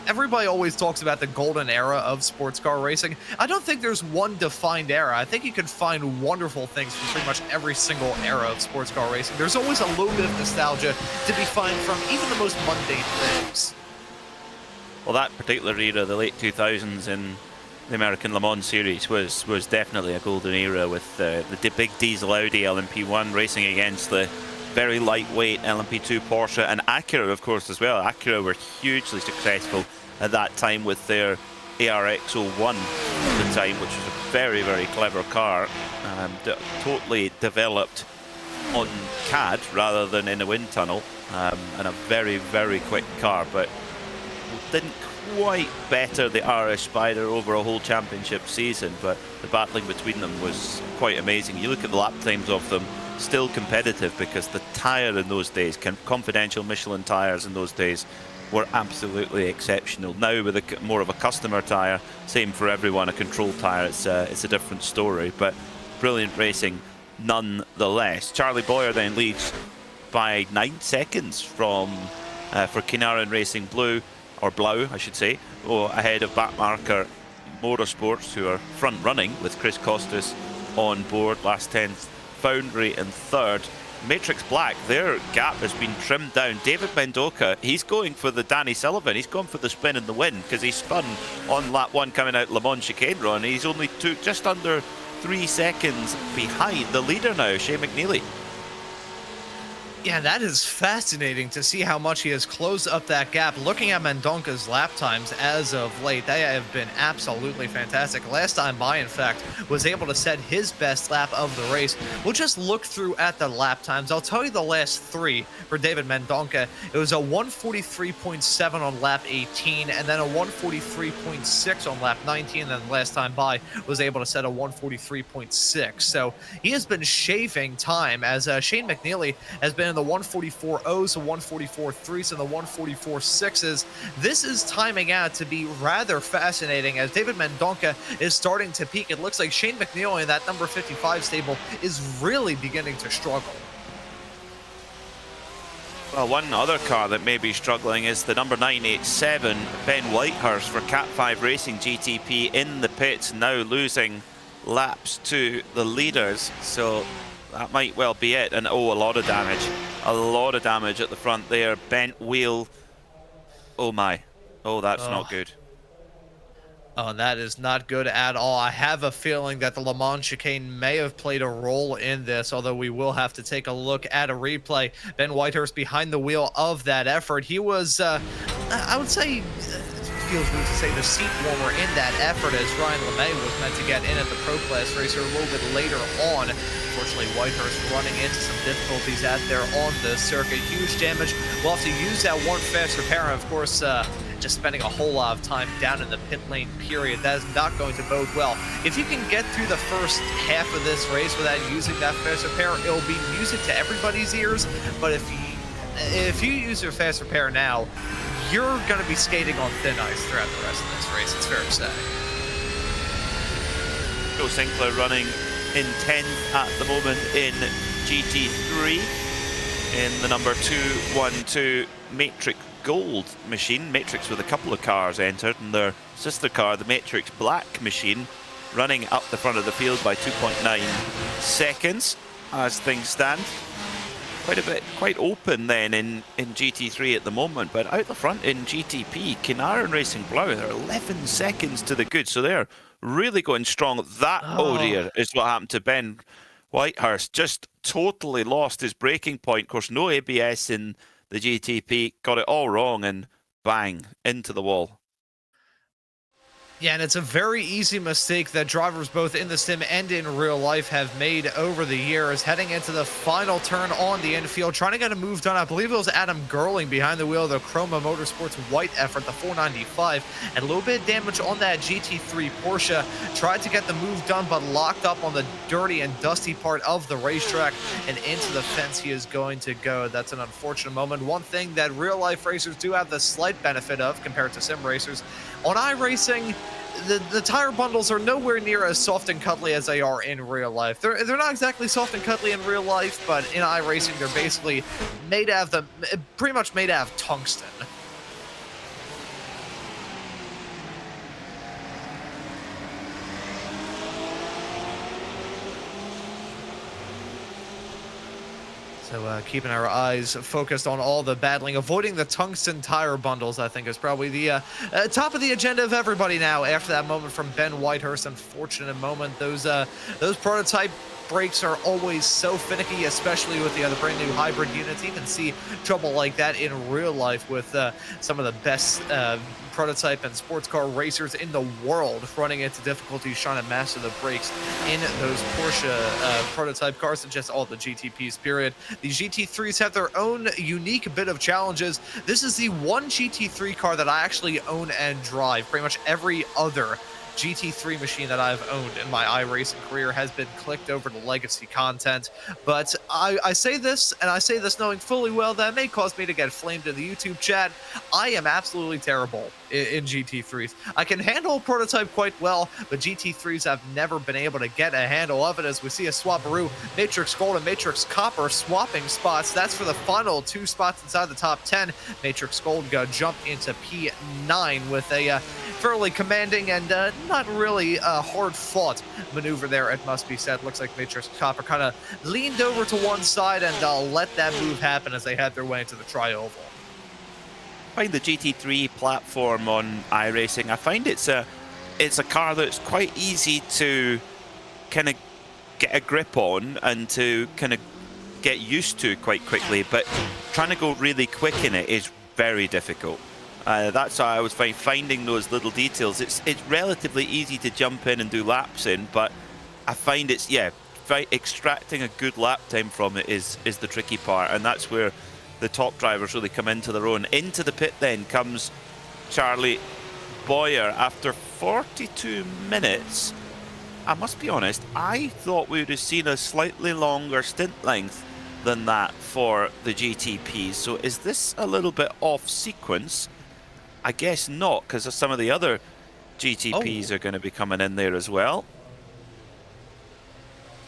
Everybody always talks about the golden era of sports car racing. I don't think there's one defined era. I think you can find wonderful things from pretty much every single era of sports car racing. There's always a little bit of nostalgia to be found from even the most mundane things. Well, that particular era, the late 2000s in the American Le Mans series, was definitely a golden era, with the big diesel Audi LMP1 racing against the very lightweight LMP2 Porsche, and Acura, of course, as well. Acura were hugely successful at that time with their ARX-01 at the time, which was a very, very clever car, totally developed on CAD rather than in a wind tunnel, and a very, very quick car, but didn't quite better the RS Spider over a whole championship season. But the battling between them was quite amazing. You look at the lap times of them, still competitive, because the tyre in those days, confidential Michelin tyres in those days, were absolutely exceptional. Now with more of a customer tyre, same for everyone, a control tyre, it's a different story, but brilliant racing nonetheless. Charlie Boyer then leads by 9 seconds from for Kinaran Racing Blue, or Blau I should say, ahead of Backmarker Motorsports, who are front running with Chris Costas on board. Last 10th Foundry in third. Matrix Black, their gap has been trimmed down. David Mendoca, he's going for the Danny Sullivan. He's gone for the spin and the win, because he spun on lap 1 coming out Le Mans chicane run. He's only just under 3 seconds behind the leader now, Shane McNeely. Yeah, that is fascinating to see how much he has closed up that gap. Looking at Mendonca's lap times as of late, they have been absolutely fantastic. Last time by, in fact, was able to set his best lap of the race. We'll just look through at the lap times. I'll tell you the last 3 for David Mendonca. It was a 143.7 on lap 18, and then a 143.6 on lap 19, and then last time by was able to set a 143.6. So he has been shaving time, as Shane McNeely has been in the 144.0s, the 144.3s, and the 144.6s. This is timing out to be rather fascinating, as David Mendonca is starting to peak. It looks like Shane McNeely in that number 55 stable is really beginning to struggle. Well, one other car that may be struggling is the number 987, Ben Whitehurst for Cat 5 Racing GTP in the pits, now losing laps to the leaders. So that might well be it. And oh, a lot of damage. A lot of damage at the front there. Bent wheel. Oh my. Oh, that's not good. Oh, that is not good at all. I have a feeling that the Le Mans chicane may have played a role in this, although we will have to take a look at a replay. Ben Whitehurst behind the wheel of that effort. He was, I would say, feels weird to say the seat warmer in that effort, as Ryan LeMay was meant to get in at the Pro Class racer a little bit later on. Unfortunately, Whitehurst running into some difficulties out there on the circuit. Huge damage. We'll have to use that one fast repair, and of course, just spending a whole lot of time down in the pit lane period. That is not going to bode well. If you can get through the first half of this race without using that fast repair, it'll be music to everybody's ears. But if you use your fast repair now, you're going to be skating on thin ice throughout the rest of this race. It's fair to say. Joe Sinclair running in 10th at the moment in GT3 in the number 212 Matrix Gold machine. Matrix with a couple of cars entered, and their sister car, the Matrix Black machine, running up the front of the field by 2.9 seconds as things stand. Quite open then in GT3 at the moment, but out the front in GTP, Kinara and Racing Blau, they're 11 seconds to the good, so they're really going strong. That, oh dear, is what happened to Ben Whitehurst. Just totally lost his braking point. Of course, no ABS in the GTP, got it all wrong, and bang, into the wall. Yeah, and it's a very easy mistake that drivers both in the sim and in real life have made over the years. Heading into the final turn on the infield, trying to get a move done. I believe it was Adam Gerling behind the wheel of the Chroma Motorsports white effort, the 495, and a little bit of damage on that GT3 Porsche. Tried to get the move done, but locked up on the dirty and dusty part of the racetrack, and into the fence he is going to go. That's an unfortunate moment. One thing that real life racers do have the slight benefit of compared to sim racers, on iRacing, the tire bundles are nowhere near as soft and cuddly as they are in real life. They're not exactly soft and cuddly in real life, but in iRacing they're basically made out of pretty much made out of tungsten. So keeping our eyes focused on all the battling, avoiding the tungsten tire bundles, I think is probably the top of the agenda of everybody now after that moment from Ben Whitehurst. Unfortunate moment. Those prototype brakes are always so finicky, especially with the other brand new hybrid units. You can see trouble like that in real life with some of the best prototype and sports car racers in the world running into difficulties trying to master the brakes in those Porsche prototype cars, and just all the GTPs, period. The GT3s have their own unique bit of challenges. This is the one GT3 car that I actually own and drive. Pretty much every other GT3 machine that I've owned in my iRacing career has been clicked over to legacy content. But I say this, and I say this knowing fully well that it may cause me to get flamed in the YouTube chat. I am absolutely terrible in GT3s. I can handle a prototype quite well, but GT3s have never been able to get a handle of it, as we see a swaparoo, Matrix Gold and Matrix Copper swapping spots. That's for the final 2 spots inside the top 10. Matrix Gold go jump into P9 with a fairly commanding and not really hard-fought maneuver there, it must be said. Looks like Matrix Copper kind of leaned over to one side and let that move happen as they had their way into the tri-oval. I find the GT3 platform on iRacing, I find it's a car that's quite easy to kind of get a grip on and to kind of get used to quite quickly, but trying to go really quick in it is very difficult. That's how I was finding those little details. It's relatively easy to jump in and do laps in, but I find it's, extracting a good lap time from it is the tricky part, and that's where the top drivers really come into their own. Into the pit then comes Charlie Boyer after 42 minutes. I must be honest, I thought we would have seen a slightly longer stint length than that for the GTP. So is this a little bit off sequence? I guess not, because some of the other GTPs are going to be coming in there as well.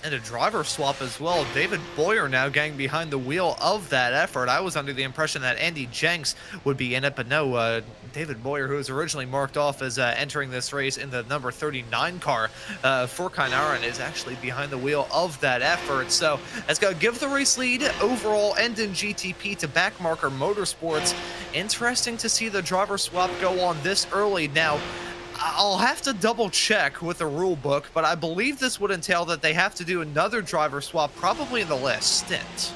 And a driver swap as well. David Boyer now getting behind the wheel of that effort. I was under the impression that Andy Jenks would be in it, but no, David Boyer, who was originally marked off as entering this race in the number 39 car for Kynarin, is actually behind the wheel of that effort. So that's going to give the race lead overall and in GTP to Backmarker Motorsports. Interesting to see the driver swap go on this early. Now, I'll have to double check with the rule book, but I believe this would entail that they have to do another driver swap probably in the last stint.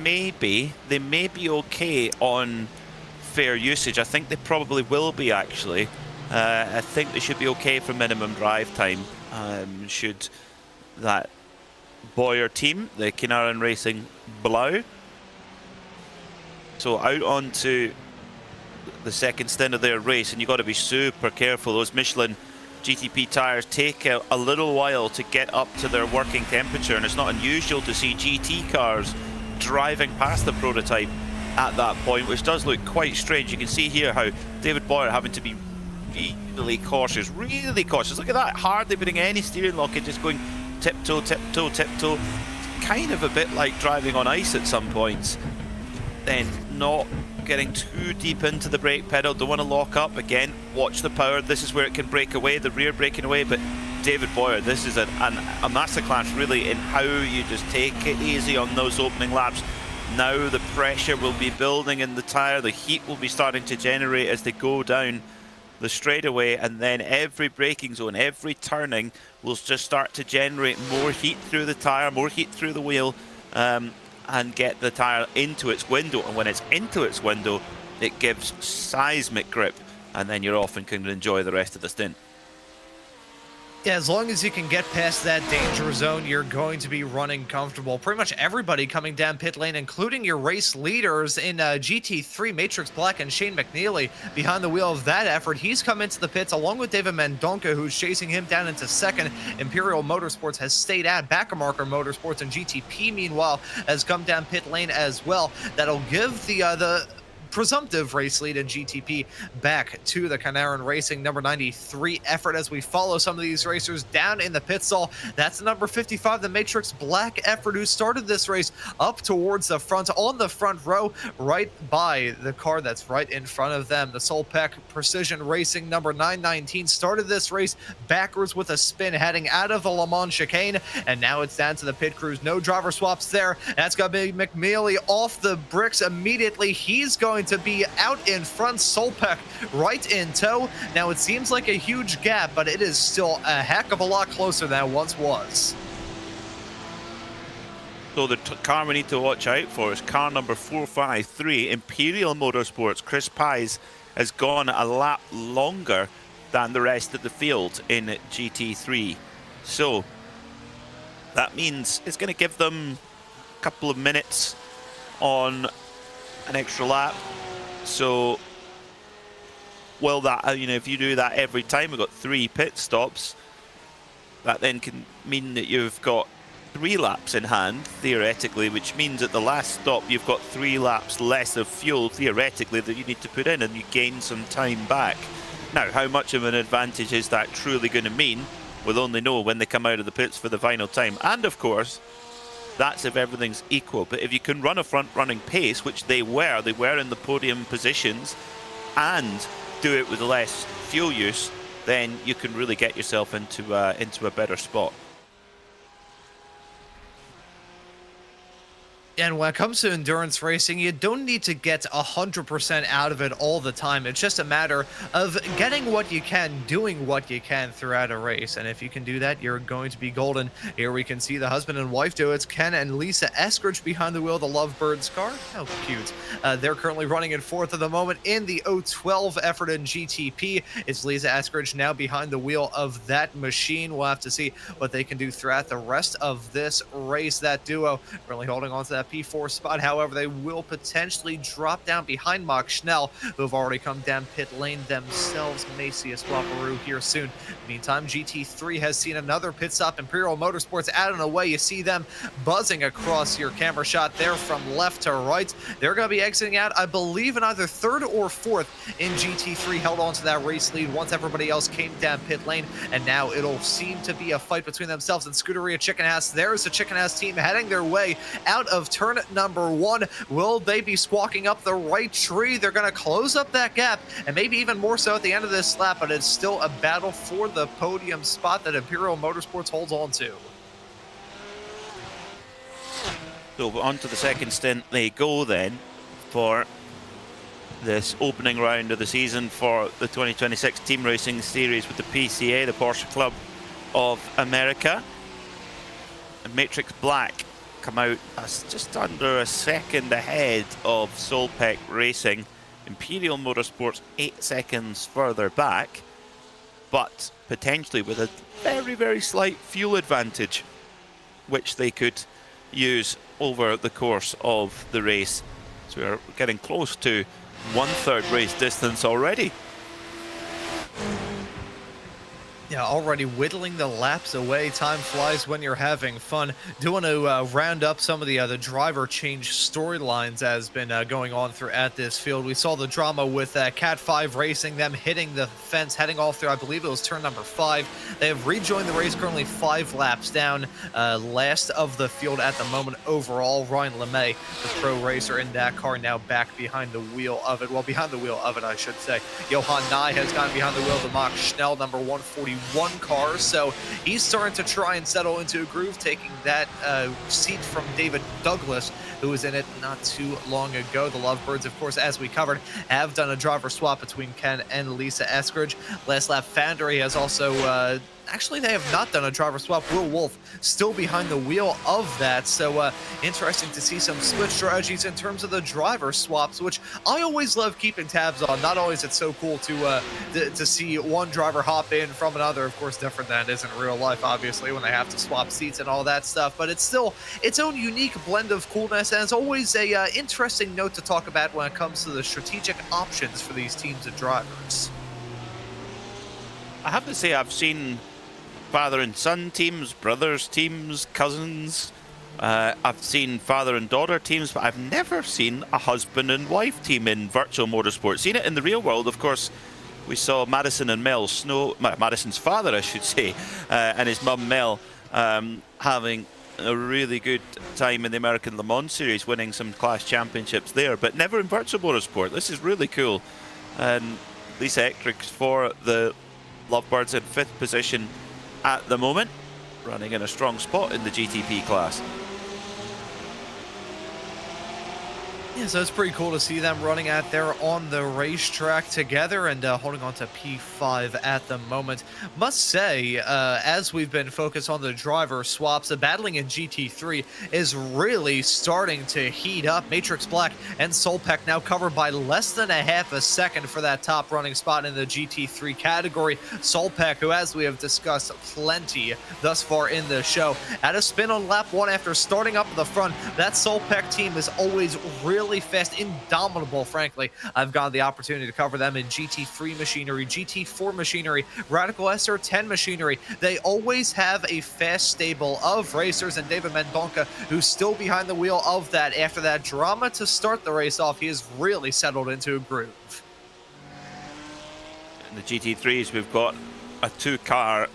Maybe. They may be okay on fair usage. I think they probably will be, actually. I think they should be okay for minimum drive time. Should that Boyer team, the Kynarin Racing Blau. So out onto the second stint of their race, and you've got to be super careful. Those Michelin GTP tires take a little while to get up to their working temperature, and it's not unusual to see GT cars driving past the prototype at that point, which does look quite strange. You can see here how David Boyer having to be really cautious, really cautious. Look at that, hardly putting any steering lock in, just going tiptoe, tiptoe, tiptoe. Kind of a bit like driving on ice at some points. Then not getting too deep into the brake pedal. Don't want to lock up. Again, watch the power. This is where it can break away, the rear breaking away. But David Boyer, this is a masterclass really in how you just take it easy on those opening laps. Now the pressure will be building in the tire. The heat will be starting to generate as they go down the straightaway, and then every braking zone, every turning will just start to generate more heat through the tire, more heat through the wheel, and get the tire into its window. And when it's into its window, it gives seismic grip, and then you're off and can enjoy the rest of the stint. Yeah, as long as you can get past that danger zone, you're going to be running comfortable. Pretty much everybody coming down pit lane, including your race leaders in GT3, Matrix Black and Shane McNeely behind the wheel of that effort. He's come into the pits along with David Mendonca, who's chasing him down into second. Imperial Motorsports has stayed at Backmarker Motorsports, and GTP, meanwhile, has come down pit lane as well. That'll give the presumptive race lead in GTP back to the Kynarin Racing number 93 effort as we follow some of these racers down in the pit stall. That's the number 55, the Matrix Black effort, who started this race up towards the front on the front row, right by the car that's right in front of them. The Solpec Precision Racing number 919 started this race backwards with a spin heading out of the Le Mans chicane, and now it's down to the pit crews. No driver swaps there. That's got to be McNeely off the bricks immediately. He's going to be out in front, Solpec right in tow. Now it seems like a huge gap, but it is still a heck of a lot closer than it once was. So the car we need to watch out for is car number 453, Imperial Motorsports. Chris Pies has gone a lap longer than the rest of the field in GT3. So that means it's going to give them a couple of minutes on an extra lap. So, well, that, you know, if you do that every time, we've got 3 pit stops, that then can mean that you've got 3 laps in hand, theoretically, which means at the last stop you've got 3 laps less of fuel, theoretically, that you need to put in, and you gain some time back. Now, how much of an advantage is that truly going to mean? We'll only know when they come out of the pits for the final time. And, of course, that's if everything's equal. But if you can run a front-running pace, which they were in the podium positions, and do it with less fuel use, then you can really get yourself into a better spot. And when it comes to endurance racing, you don't need to get 100% out of it all the time. It's just a matter of getting what you can, doing what you can throughout a race. And if you can do that, you're going to be golden. Here we can see the husband and wife do it. It's Ken and Lisa Eskridge behind the wheel of the Lovebirds car. How cute. They're currently running in 4th at the moment in the 012 effort in GTP. It's Lisa Eskridge now behind the wheel of that machine. We'll have to see what they can do throughout the rest of this race. That duo really holding on to that P4 spot. However, they will potentially drop down behind Max Schnell, who have already come down pit lane themselves. May see a swapperoo here soon. Meantime, GT3 has seen another pit stop. Imperial Motorsports out and away. You see them buzzing across your camera shot there from left to right. They're going to be exiting out, I believe, in either third or fourth. In GT3 held on to that race lead once everybody else came down pit lane, and now it'll seem to be a fight between themselves and Scuderia Chicken House. There's the Chicken House team heading their way out of turn number 1. Will they be squawking up the right tree? They're going to close up that gap, and maybe even more so at the end of this lap, but it's still a battle for the podium spot that Imperial Motorsports holds on to. So on to the second stint they go then for this opening round of the season for the 2026 Team Racing Series with the PCA, the Porsche Club of America. And Matrix Black come out as just under a second ahead of Solpec Racing. Imperial Motorsports 8 seconds further back, but potentially with a very, very slight fuel advantage, which they could use over the course of the race. So we're getting close to 1/3 race distance already. Yeah, already whittling the laps away. Time flies when you're having fun. Do want to round up some of the driver change storylines as been going on throughout this field. We saw the drama with Cat 5 Racing, them hitting the fence, heading off through, I believe it was turn number 5. They have rejoined the race, currently 5 laps down, last of the field at the moment overall. Ryan LeMay, the pro racer in that car, now back behind the wheel of it. Well, behind the wheel of it, I should say. Johan Nye has gone behind the wheel of the Max Schnell, number 141 car, so he's starting to try and settle into a groove, taking that seat from David Douglas, who was in it not too long ago. The Lovebirds, of course, as we covered, have done a driver swap between Ken and Lisa Eskridge. Last lap, Foundry has also actually, they have not done a driver swap. Will Wolf still behind the wheel of that. So interesting to see some switch strategies in terms of the driver swaps, which I always love keeping tabs on. Not only is it so cool to see one driver hop in from another, of course, different than it is in real life, obviously, when they have to swap seats and all that stuff. But it's still its own unique blend of coolness, and it's always a interesting note to talk about when it comes to the strategic options for these teams of drivers. I have to say, I've seen father and son teams, brothers teams, cousins. I've seen father and daughter teams, but I've never seen a husband and wife team in virtual motorsport. Seen it in the real world, of course. We saw Madison and Mel Snow, Madison's father, I should say, and his mum Mel having a really good time in the American Le Mans Series, winning some class championships there, but never in virtual motorsport. This is really cool. And Lisa Eckrich for the Lovebirds in 5th position at the moment, running in a strong spot in the GTP class. Yeah, so it's pretty cool to see them running out there on the racetrack together and holding on to P5 at the moment. Must say, as we've been focused on the driver swaps, the battling in GT3 is really starting to heat up. Matrix Black and Solpec now covered by less than a half a second for that top running spot in the GT3 category. Solpec, who, as we have discussed plenty thus far in the show, had a spin on lap 1 after starting up at the front. That Solpec team is always really fast, indomitable, frankly. I've got the opportunity to cover them in GT3 machinery, GT4 machinery, Radical SR10 machinery. They always have a fast stable of racers, and David Mendonca, who's still behind the wheel of that. After that drama to start the race off, he has really settled into a groove. In the GT3s, we've got a 2-car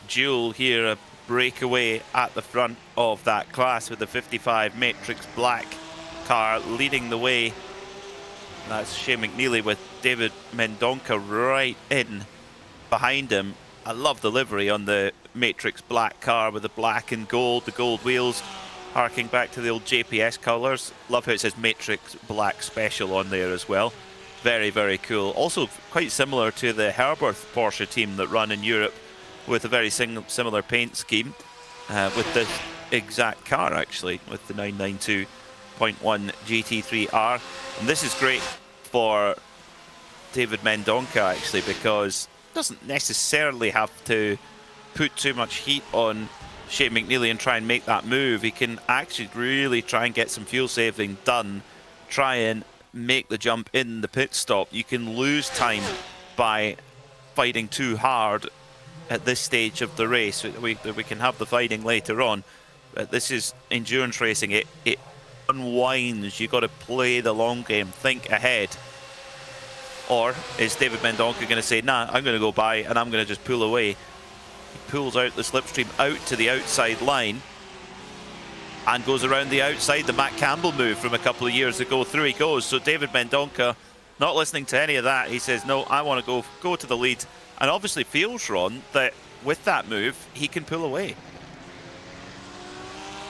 duel here, a breakaway at the front of that class with the 55 Matrix Black car leading the way. That's Shane McNeely with David Mendonca right in behind him. I love the livery on the Matrix Black car with the black and gold, the gold wheels, harking back to the old JPS colours. Love how it says Matrix Black Special on there as well. Very, very cool. Also quite similar to the Herberth Porsche team that run in Europe, with a very similar paint scheme, with this exact car actually, with the 992.1 GT3R. And this is great for David Mendonca actually, because it doesn't necessarily have to put too much heat on Shane McNeely and try and make that move, he can actually really try and get some fuel saving done, try and make the jump in the pit stop. You can lose time by fighting too hard at this stage of the race. We can have the fighting later on, but this is endurance racing. It unwinds. You got to play the long game, think ahead. Or is David Mendonca going to say, nah, I'm going to go by and I'm going to just pull away? He pulls out the slipstream out to the outside line and goes around the outside, the Matt Campbell move from a couple of years ago. Through he goes. So David Mendonca not listening to any of that. He says, no, I want to go to the lead, and obviously feels, Ron, that with that move he can pull away.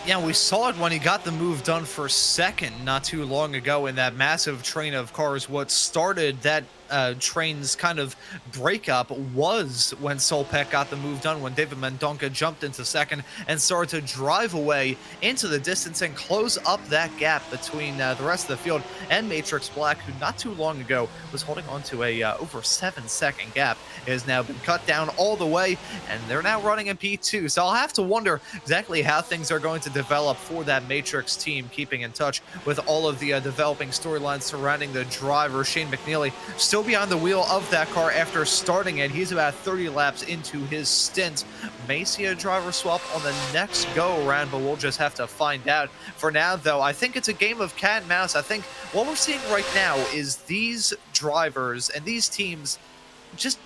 Yeah, we saw it when he got the move done for second not too long ago in that massive train of cars. What started that train's kind of breakup was when Solpeck got the move done, when David Mendonca jumped into second and started to drive away into the distance and close up that gap between the rest of the field and Matrix Black, who not too long ago was holding on to a over 7-second gap. It has now been cut down all the way, and they're now running in P2. So I'll have to wonder exactly how things are going to develop for that Matrix team, keeping in touch with all of the developing storylines surrounding the driver. Shane McNeely still behind the wheel of that car after starting it. He's about 30 laps into his stint. May see a driver swap on the next go around, but we'll just have to find out. For now, though, I think it's a game of cat and mouse. I think what we're seeing right now is these drivers and these teams just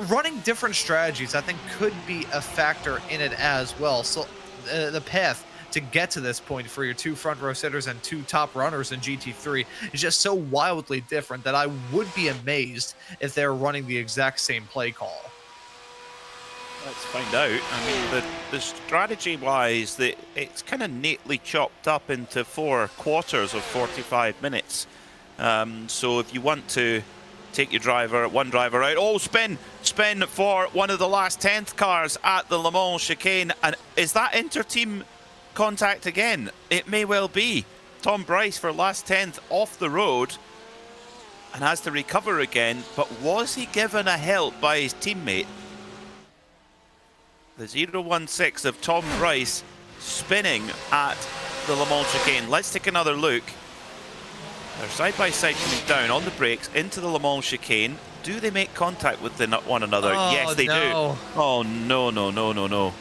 running different strategies. I think could be a factor in it as well. So the path to get to this point for your two front row sitters and two top runners in GT3 is just so wildly different that I would be amazed if they're running the exact same play call. Let's find out. I mean, the strategy-wise, it's kind of neatly chopped up into 4 quarters of 45 minutes. So if you want to take your one driver out, oh, spin for one of the last 10th cars at the Le Mans chicane, and is that inter-team contact again? It may well be. Tom Bryce for last 10th off the road and has to recover again, but was he given a help by his teammate? The 016 of Tom Bryce spinning at the Le Mans chicane. Let's take another look. They're side by side coming down on the brakes into the Le Mans chicane. Do they make contact with one another? Oh, yes, they no. do. Oh, no.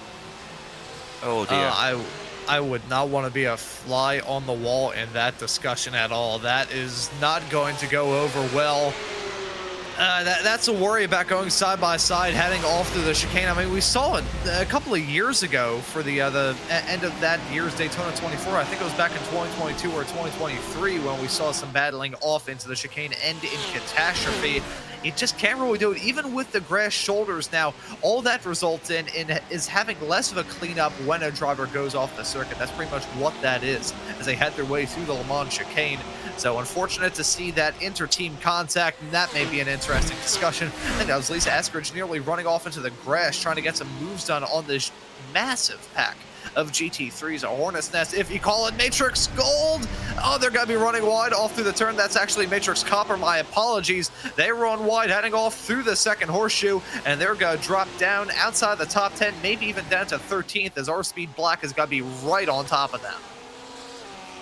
Oh, dear. I would not want to be a fly on the wall in that discussion at all. That is not going to go over well. That's a worry about going side by side, heading off through the chicane. I mean, we saw it a couple of years ago for the end of that year's Daytona 24. I think it was back in 2022 or 2023 when we saw some battling off into the chicane and in catastrophe. You just can't really do it, even with the grass shoulders now. All that results in is having less of a cleanup when a driver goes off the circuit. That's pretty much what that is as they head their way through the Le Mans chicane. So unfortunate to see that inter-team contact, and that may be an interesting discussion. I think that was Lisa Eskridge nearly running off into the grass, trying to get some moves done on this massive pack of GT3s, a Hornet's Nest, if you call it. Matrix Gold. Oh, they're going to be running wide off through the turn. That's actually Matrix Copper. My apologies. They run wide, heading off through the second horseshoe, and they're going to drop down outside the top 10, maybe even down to 13th, as R-Speed Black is going to be right on top of them.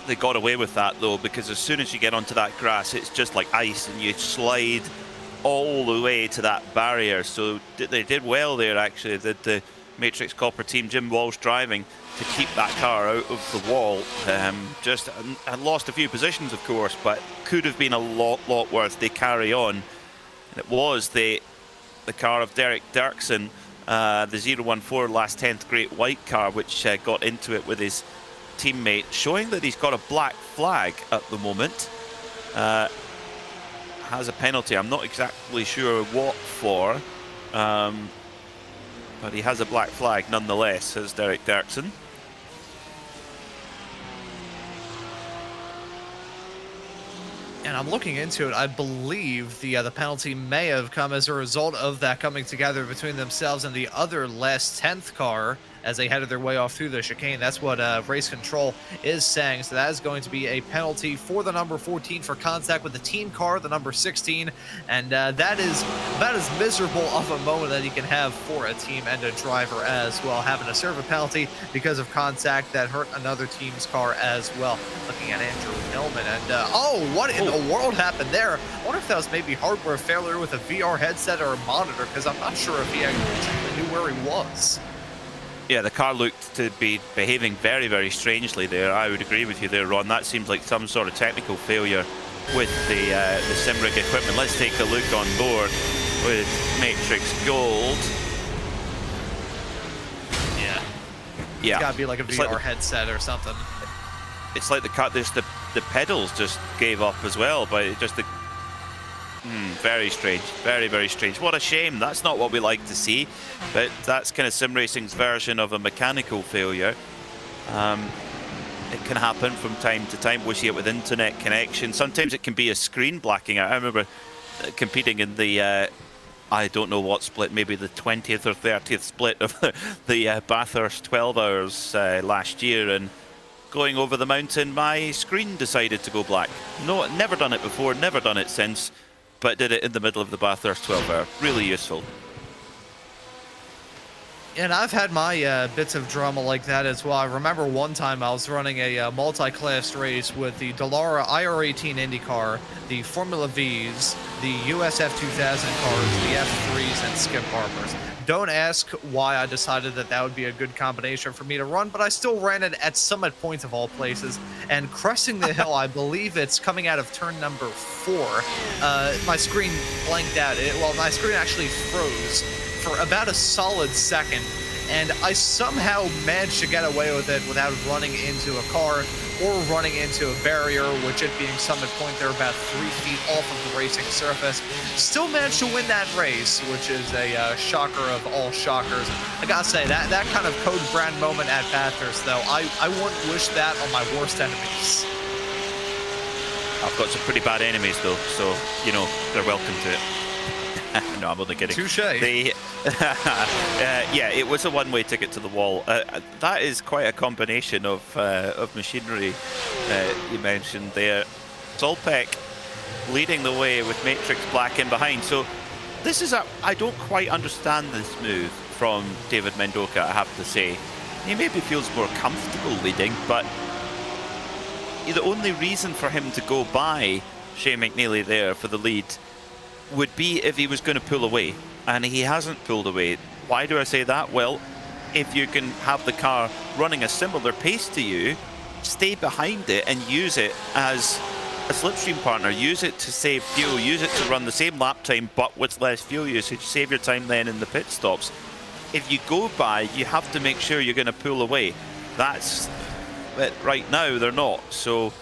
They got away with that, though, because as soon as you get onto that grass, it's just like ice, and you slide all the way to that barrier. So they did well there, actually, the Matrix Copper team. Jim Walsh driving to keep that car out of the wall. Just lost a few positions, of course, but could have been a lot worse. They carry on. And it was the car of Derek Dirksen, the 014 last 10th Great White car, which got into it with his teammate, showing that he's got a black flag at the moment. Has a penalty. I'm not exactly sure what for. But he has a black flag nonetheless, says Derek Dirksen. And I'm looking into it. I believe the penalty may have come as a result of that coming together between themselves and the other last 10th car as they headed their way off through the chicane. That's what race control is saying. So that is going to be a penalty for the number 14 for contact with the team car, the number 16. And that is about as miserable of a moment that you can have for a team and a driver as well, having to serve a penalty because of contact that hurt another team's car as well. Looking at Andrew Millman, and oh, what in the world happened there? I wonder if that was maybe hardware failure with a VR headset or a monitor, because I'm not sure if he actually knew where he was. Yeah, the car looked to be behaving very, very strangely there. I would agree with you there, Ron. That seems like some sort of technical failure with the SimRig equipment. Let's take a look on board with Matrix Gold. Yeah. Yeah. It's got to be like a VR headset or something. It's like the pedals just gave up as well, but just the very strange, very, very strange. What a shame. That's not what we like to see, but that's kind of sim racing's version of a mechanical failure. It can happen from time to time. We see it with internet connection. Sometimes it can be a screen blacking out. I remember competing in the I don't know what split, maybe the 20th or 30th split of the Bathurst 12 hours last year, and going over the mountain, my screen decided to go black. No, never done it before, never done it since, but did it in the middle of the Bathurst 12 hour. Really useful. And I've had my bits of drama like that as well. I remember one time I was running a multi-class race with the Dallara IR18 IndyCar, the Formula Vs, the USF 2000 cars, the F3s, and Skip Harpers. Don't ask why I decided that that would be a good combination for me to run, but I still ran it at Summit Point of all places. And cresting the hill, I believe it's coming out of turn number 4. My screen blanked out. My screen actually froze for about a solid second, and I somehow managed to get away with it without running into a car or running into a barrier, which it being Summit Point, they're about 3 feet off of the racing surface. Still managed to win that race, which is a shocker of all shockers. I gotta say, that kind of Code Brand moment at Bathurst, though, I wouldn't wish that on my worst enemies. I've got some pretty bad enemies, though, so, you know, they're welcome to it. No, I'm only kidding. Touche. Yeah, it was a one-way ticket to the wall. That is quite a combination of machinery you mentioned there. Solpec leading the way with Matrix Black in behind. So this is I don't quite understand this move from David Mendoka, I have to say. He maybe feels more comfortable leading, but the only reason for him to go by Shane McNeely there for the lead would be if he was going to pull away, and he hasn't pulled away. Why do I say that? Well, if you can have the car running a similar pace to you, stay behind it and use it as a slipstream partner. Use it to save fuel, use it to run the same lap time but with less fuel usage. Save your time then in the pit stops. If you go by, you have to make sure you're going to pull away. That's but right now they're not. So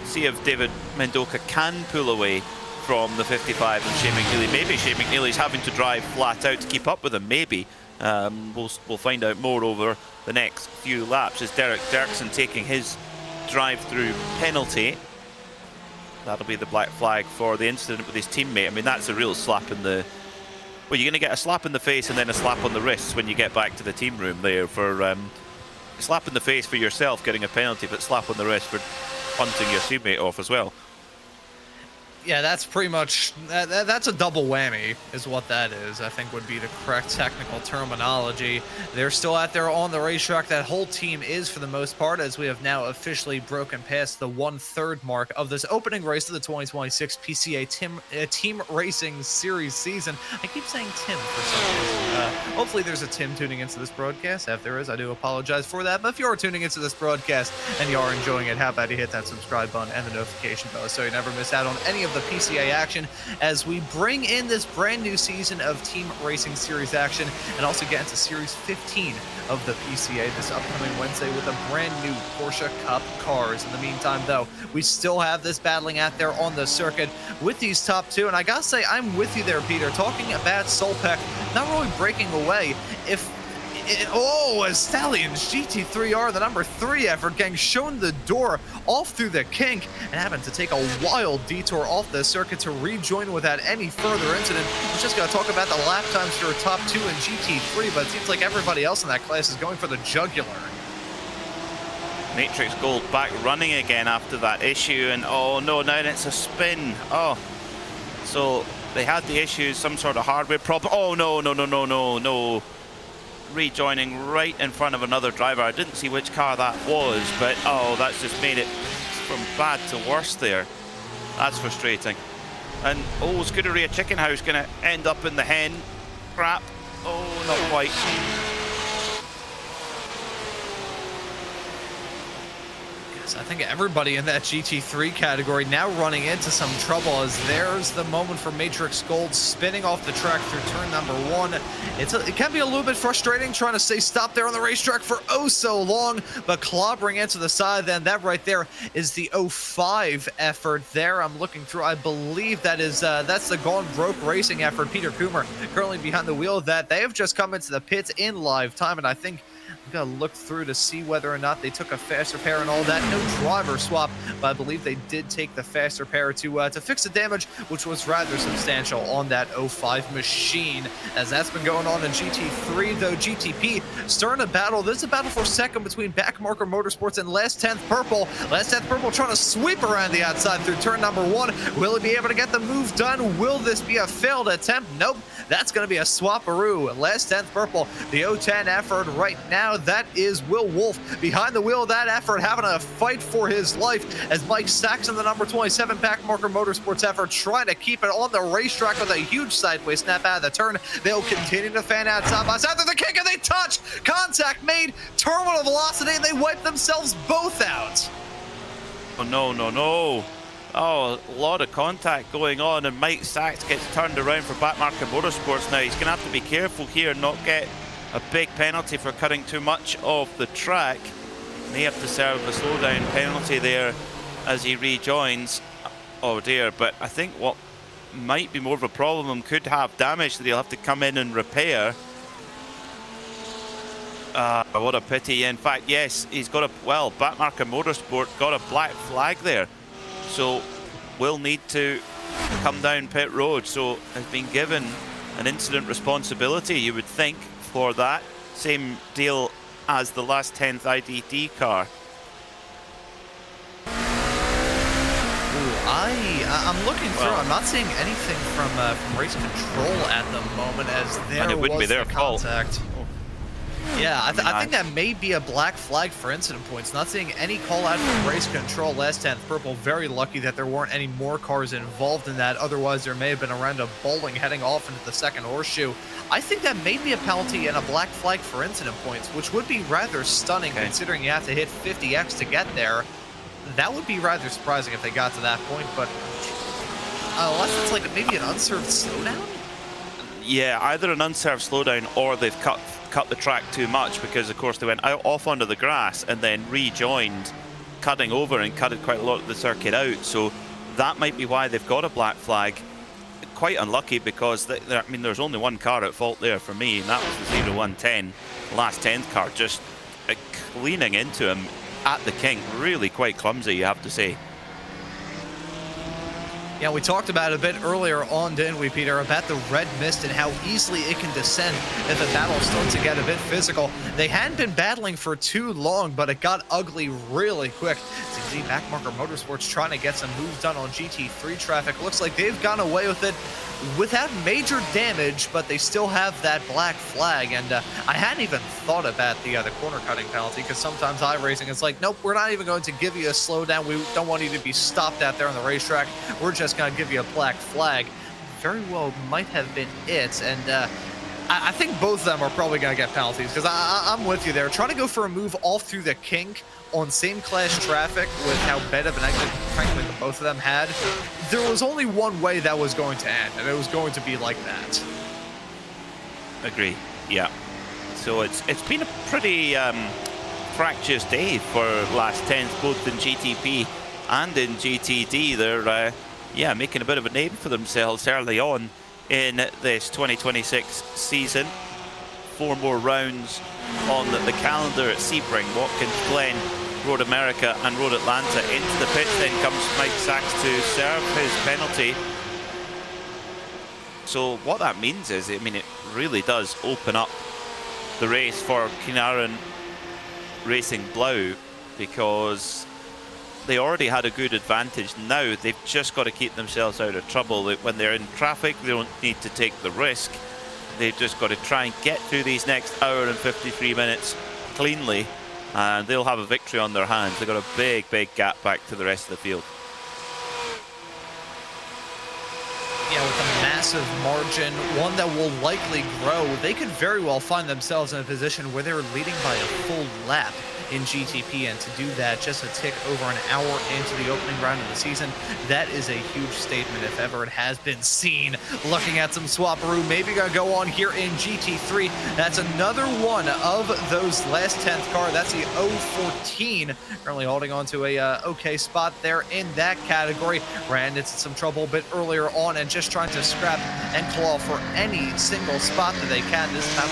see if David Mendoka can pull away from the 55 and Shane McNeely. Maybe Shane McNeely's having to drive flat out to keep up with him. Maybe. We'll find out more over the next few laps. Is Derek Dirksen taking his drive-through penalty? That'll be the black flag for the incident with his teammate. I mean, that's a real slap in the... Well, you're going to get a slap in the face and then a slap on the wrists when you get back to the team room there for... a slap in the face for yourself getting a penalty, but slap on the wrist for punting your teammate off as well. Yeah, that's pretty much, that's a double whammy is what that is, I think would be the correct technical terminology. They're still out there on the racetrack. That whole team is, for the most part, as we have now officially broken past the 1/3 mark of this opening race of the 2026 PCA Team Racing Series season. I keep saying Tim for some reason. Hopefully there's a Tim tuning into this broadcast. If there is, I do apologize for that. But if you are tuning into this broadcast and you are enjoying it, how about you hit that subscribe button and the notification bell so you never miss out on any of the PCA action as we bring in this brand new season of Team Racing Series action and also get into Series 15 of the PCA this upcoming Wednesday with a brand new Porsche Cup cars. In the meantime, though, we still have this battling out there on the circuit with these top two, and I gotta say, I'm with you there, Peter, talking about Solpec not really breaking away. Oh, as Stallion's GT3R, the number 3 effort, getting shown the door off through the kink and having to take a wild detour off the circuit to rejoin without any further incident. We're just going to talk about the lap times for top 2 in GT3, but it seems like everybody else in that class is going for the jugular. Matrix Gold back running again after that issue, and oh no, now it's a spin. Oh, so they had the issue, some sort of hardware problem. Oh no. Rejoining right in front of another driver. I didn't see which car that was, but oh, that's just made it from bad to worse there. That's frustrating. And oh, Scuderia Chicken House gonna end up in the hen. Crap. Oh, not quite. I think everybody in that GT3 category now running into some trouble, as there's the moment for Matrix Gold spinning off the track through turn number 1. It can be a little bit frustrating trying to stay stopped there on the racetrack for oh so long, but clobbering into the side, then that right there is the 05 effort there. I'm looking through, I believe that is that's the Gone Broke Racing effort. Peter Coomer currently behind the wheel of that. They have just come into the pits in live time, and I think I'm gonna look through to see whether or not they took a faster pair and all that. No driver swap, but I believe they did take the faster pair to fix the damage, which was rather substantial on that 05 machine. As that's been going on in GT3, though, GTP starting a battle. This is a battle for second between Backmarker Motorsports and Last 10th Purple. Last 10th Purple trying to sweep around the outside through turn number 1. Will he be able to get the move done? Will this be a failed attempt? Nope. That's going to be a swaparoo. Last 10th Purple, the 010 effort right now. That is Will Wolf behind the wheel of that effort, having a fight for his life as Mike Saxon, the number 27 Backmarker Motorsports effort, trying to keep it on the racetrack with a huge sideways snap out of the turn. They'll continue to fan out side by side. After the kick, and they touch. Contact made. Terminal velocity, and they wipe themselves both out. Oh, no. Oh, a lot of contact going on, and Mike Sachs gets turned around for Backmarker Motorsports now. He's going to have to be careful here and not get a big penalty for cutting too much of the track. May have to serve a slowdown penalty there as he rejoins. Oh dear, but I think what might be more of a problem, could have damage that he'll have to come in and repair. What a pity. In fact, yes, he's got a, well, Backmarker Motorsport got a black flag there. So will need to come down pit road. So has been given an incident responsibility, you would think, for that. Same deal as the last 10th IDD car. Ooh, I'm looking through. I'm not seeing anything from race control at the moment, as there it wouldn't be their contact. fault. Yeah, I think that may be a black flag for incident points. Not seeing any call out from race control. Last 10th Purple, very lucky that there weren't any more cars involved in that. Otherwise, there may have been a round of bowling heading off into the second horseshoe. I think that may be a penalty and a black flag for incident points, which would be rather stunning considering you have to hit 50x to get there. That would be rather surprising if they got to that point, but unless it's like maybe an unserved slowdown? Yeah, either an unserved slowdown or they've cut the track too much, because of course they went out off onto the grass and then rejoined, cutting over and cutted quite a lot of the circuit out. So that might be why they've got a black flag. Quite unlucky, because I mean, there's only one car at fault there for me, and that was the 0110 last 10th car, just cleaning into him at the kink. Really quite clumsy, you have to say. Yeah, we talked about it a bit earlier on, didn't we, Peter, about the red mist and how easily it can descend if the battle starts to get a bit physical. They hadn't been battling for too long, but it got ugly really quick. So you see Backmarker Motorsports trying to get some moves done on GT3 traffic. Looks like they've gone away with it without major damage, but they still have that black flag. And I hadn't even thought about the corner cutting penalty, because sometimes iRacing is like, nope, we're not even going to give you a slowdown. We don't want you to be stopped out there on the racetrack. We're just going to give you a black flag. Very well might have been it. And I think both of them are probably going to get penalties, because I'm with you there. Trying to go for a move off through the kink on same class traffic with how bad of an exit, frankly, both of them had, there was only one way that was going to end, and it was going to be like that. Agree, yeah. So it's been a pretty fractious day for last 10s, both in GTP and in GTD. They're yeah, making a bit of a name for themselves early on in this 2026 season. 4 more rounds on the calendar at Sebring. Watkins Glen, Road America and Road Atlanta. Into the pits then comes Mike Sachs to serve his penalty. So what that means is, I mean, it really does open up the race for Kinaran Racing Blau, because they already had a good advantage. Now they've just got to keep themselves out of trouble. When they're in traffic, they don't need to take the risk. They've just got to try and get through these next hour and 53 minutes cleanly, and they'll have a victory on their hands. They've got a big gap back to the rest of the field. Yeah, with a massive margin, one that will likely grow, they could very well find themselves in a position where they're leading by a full lap in GTP, and to do that just a tick over an hour into the opening round of the season, that is a huge statement if ever it has been seen. Looking at some swapperoo, maybe gonna go on here in GT3. That's another one of those last 10th car. That's the 014, currently holding on to a okay spot there in that category. Ran into some trouble a bit earlier on and just trying to scrap and claw for any single spot that they can. This time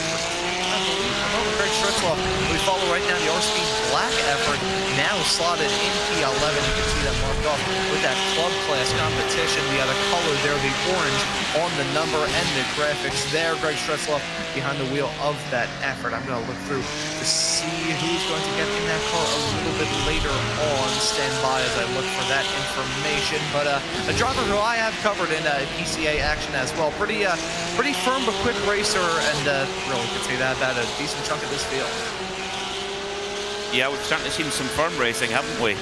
Greg Stritzloff, we follow right now the R-Speed Black effort, now slotted in P11. You can see that marked off with that club class competition. The other color there, the orange on the number and the graphics there. Greg Stritzloff behind the wheel of that effort. I'm going to look through to see who's going to get in that car a little bit later on. Stand by as I look for that information. But a driver who I have covered in PCA action as well. Pretty firm but quick racer, and really could say that about a decent chunk of this field. Yeah, we've certainly seen some firm racing, haven't we,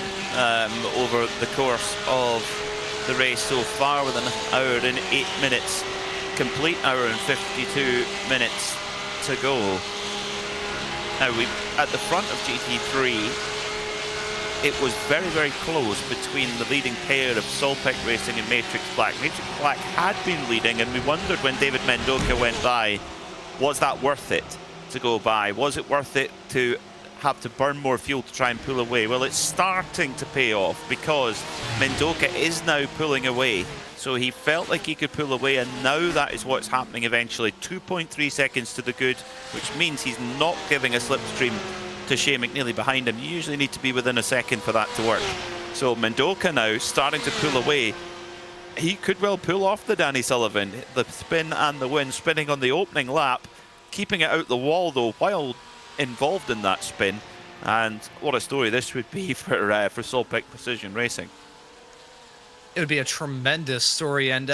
over the course of the race so far, with an hour and 8 minutes, complete hour and 52 minutes to go. Now, at the front of GT3, it was very close between the leading pair of Solpec Racing and Matrix Black. Matrix Black had been leading, and we wondered when David Mendoca went by, was that worth it to go by? Was it worth it to have to burn more fuel to try and pull away? Well, it's starting to pay off, because Mendoca is now pulling away. So he felt like he could pull away, and now that is what's happening eventually. 2.3 seconds to the good, which means he's not giving a slipstream to Shea McNeely behind him. You usually need to be within a second for that to work. So Mendoca now starting to pull away. He could well pull off the Danny Sullivan. The spin and the win, spinning on the opening lap, keeping it out the wall though while involved in that spin. And what a story this would be for Solpec Precision Racing. It would be a tremendous story, and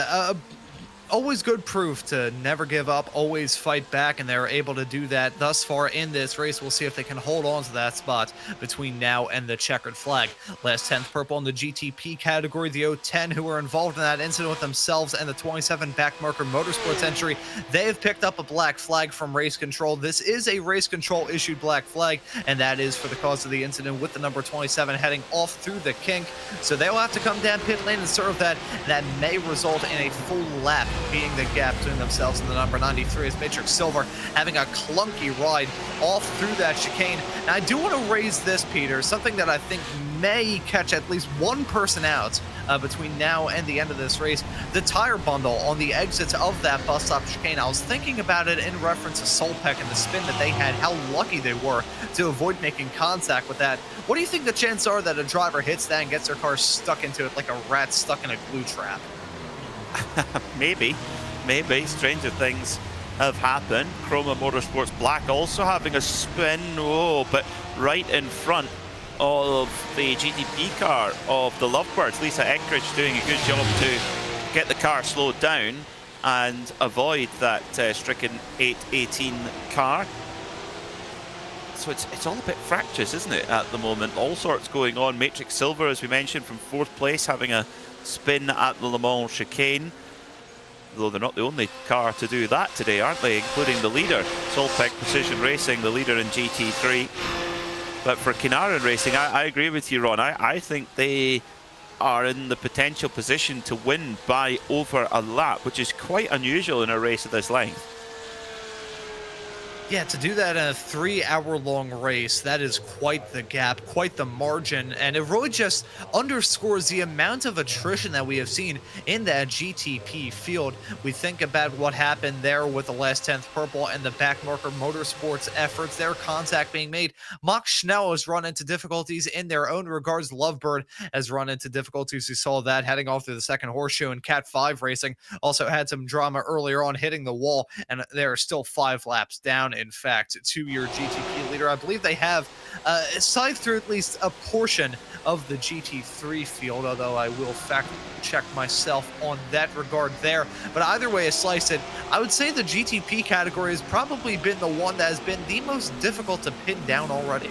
always good proof to never give up, always fight back, and they're able to do that thus far in this race. We'll see if they can hold on to that spot between now and the checkered flag. Last 10th purple in the GTP category, the 010 who were involved in that incident with themselves and the 27 backmarker Motorsports entry. They have picked up a black flag from Race Control. This is a Race Control issued black flag, and that is for the cause of the incident with the number 27 heading off through the kink. So they will have to come down pit lane and serve that. That may result in a full lap being the gap between themselves and the number 93, as Matrix Silver having a clunky ride off through that chicane. Now, I do want to raise this, Peter, something that I think may catch at least one person out between now and the end of this race. The tire bundle on the exits of that bus stop chicane. I was thinking about it in reference to Solpec and the spin that they had, how lucky they were to avoid making contact with that. What do you think the chances are that a driver hits that and gets their car stuck into it like a rat stuck in a glue trap? Maybe. Stranger things have happened. Chroma Motorsports Black also having a spin, but right in front of the GTP car of the Lovebirds. Lisa Eckridge doing a good job to get the car slowed down and avoid that stricken 818 car. So it's all a bit fractious, isn't it, at the moment? All sorts going on. Matrix Silver, as we mentioned, from 4th place, having a spin at the Le Mans chicane. Though they're not the only car to do that today, aren't they? Including the leader, Solpec Precision Racing, the leader in GT3. But for Kinaran Racing, I agree with you, Ron. I think they are in the potential position to win by over a lap, which is quite unusual in a race of this length. Yeah, to do that in a 3-hour-long race, that is quite the gap, quite the margin, and it really just underscores the amount of attrition that we have seen in that GTP field. We think about what happened there with the last 10th Purple and the Backmarker Motorsports efforts, their contact being made. Mock Schnell has run into difficulties in their own regards. Lovebird has run into difficulties. We saw that heading off through the second horseshoe, and Cat 5 Racing also had some drama earlier on hitting the wall, and they're still 5 laps down, in fact, to your GTP leader. I believe they have scythed through at least a portion of the GT3 field, although I will fact check myself on that regard there. But either way I slice it, I would say the GTP category has probably been the one that has been the most difficult to pin down already.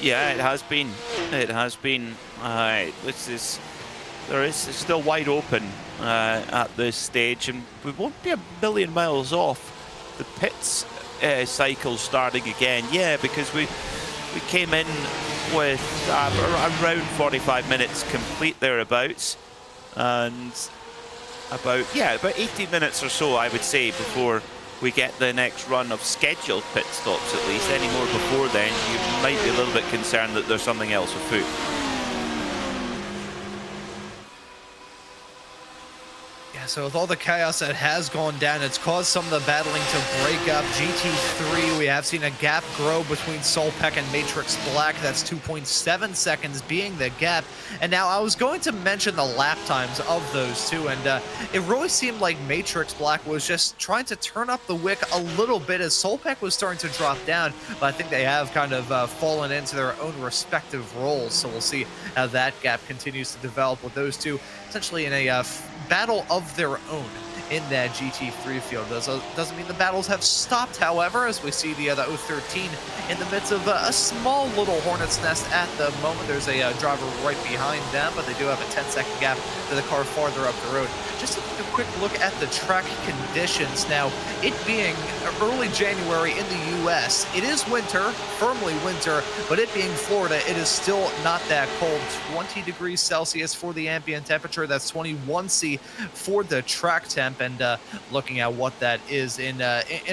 Yeah, it has been. It has been. There is still wide open at this stage, and we won't be a million miles off the pits cycle starting again. Yeah, because we came in with around 45 minutes complete thereabouts, and about 18 minutes or so, I would say, before we get the next run of scheduled pit stops. At least any more before then, you might be a little bit concerned that there's something else afoot. So with all the chaos that has gone down, it's caused some of the battling to break up. GT3, we have seen a gap grow between Solpec and Matrix Black. That's 2.7 seconds being the gap. And now I was going to mention the lap times of those two, and it really seemed like Matrix Black was just trying to turn up the wick a little bit as Solpec was starting to drop down, but I think they have kind of fallen into their own respective roles. So we'll see how that gap continues to develop with those two essentially in a battle of their own in that GT3 field. Doesn't mean the battles have stopped, however, as we see the 013 in the midst of a small little hornet's nest at the moment. There's a driver right behind them, but they do have a 10-second gap to the car farther up the road. Just taking a quick look at the track conditions now. It being early January in the US, it is winter, firmly winter, but it being Florida, it is still not that cold. 20 degrees Celsius for the ambient temperature. That's 21 C for the track temp. And looking at what that is in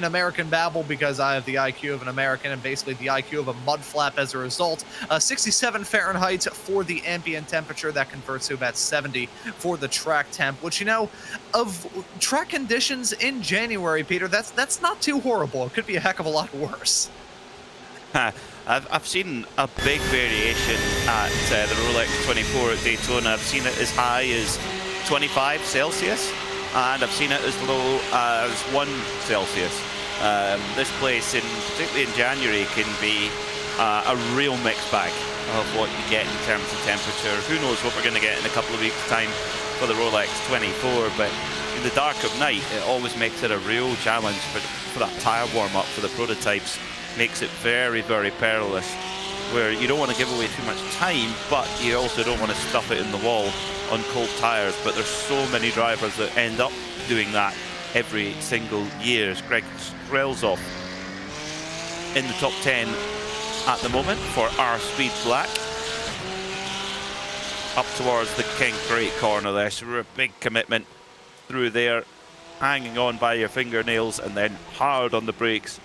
American babble, because I have the IQ of an American and basically the IQ of a mud flap as a result. 67 Fahrenheit for the ambient temperature. That converts to about 70 for the track temp, which, you know, of track conditions in January, Peter, that's not too horrible. It could be a heck of a lot worse. I've seen a big variation at the Rolex 24 at Daytona. I've seen it as high as 25 Celsius. And I've seen it as low as 1 Celsius. This place, particularly in January, can be a real mixed bag of what you get in terms of temperature. Who knows what we're going to get in a couple of weeks' time for the Rolex 24, but in the dark of night, it always makes it a real challenge for that tyre warm-up for the prototypes. Makes it very, very perilous, where you don't want to give away too much time, but you also don't want to stuff it in the wall on cold tires. But there's so many drivers that end up doing that every single year. As Greg Strelzoff in the top 10 at the moment for R Speed Black, up towards the King Crate corner there. So a big commitment through there, hanging on by your fingernails and then hard on the brakes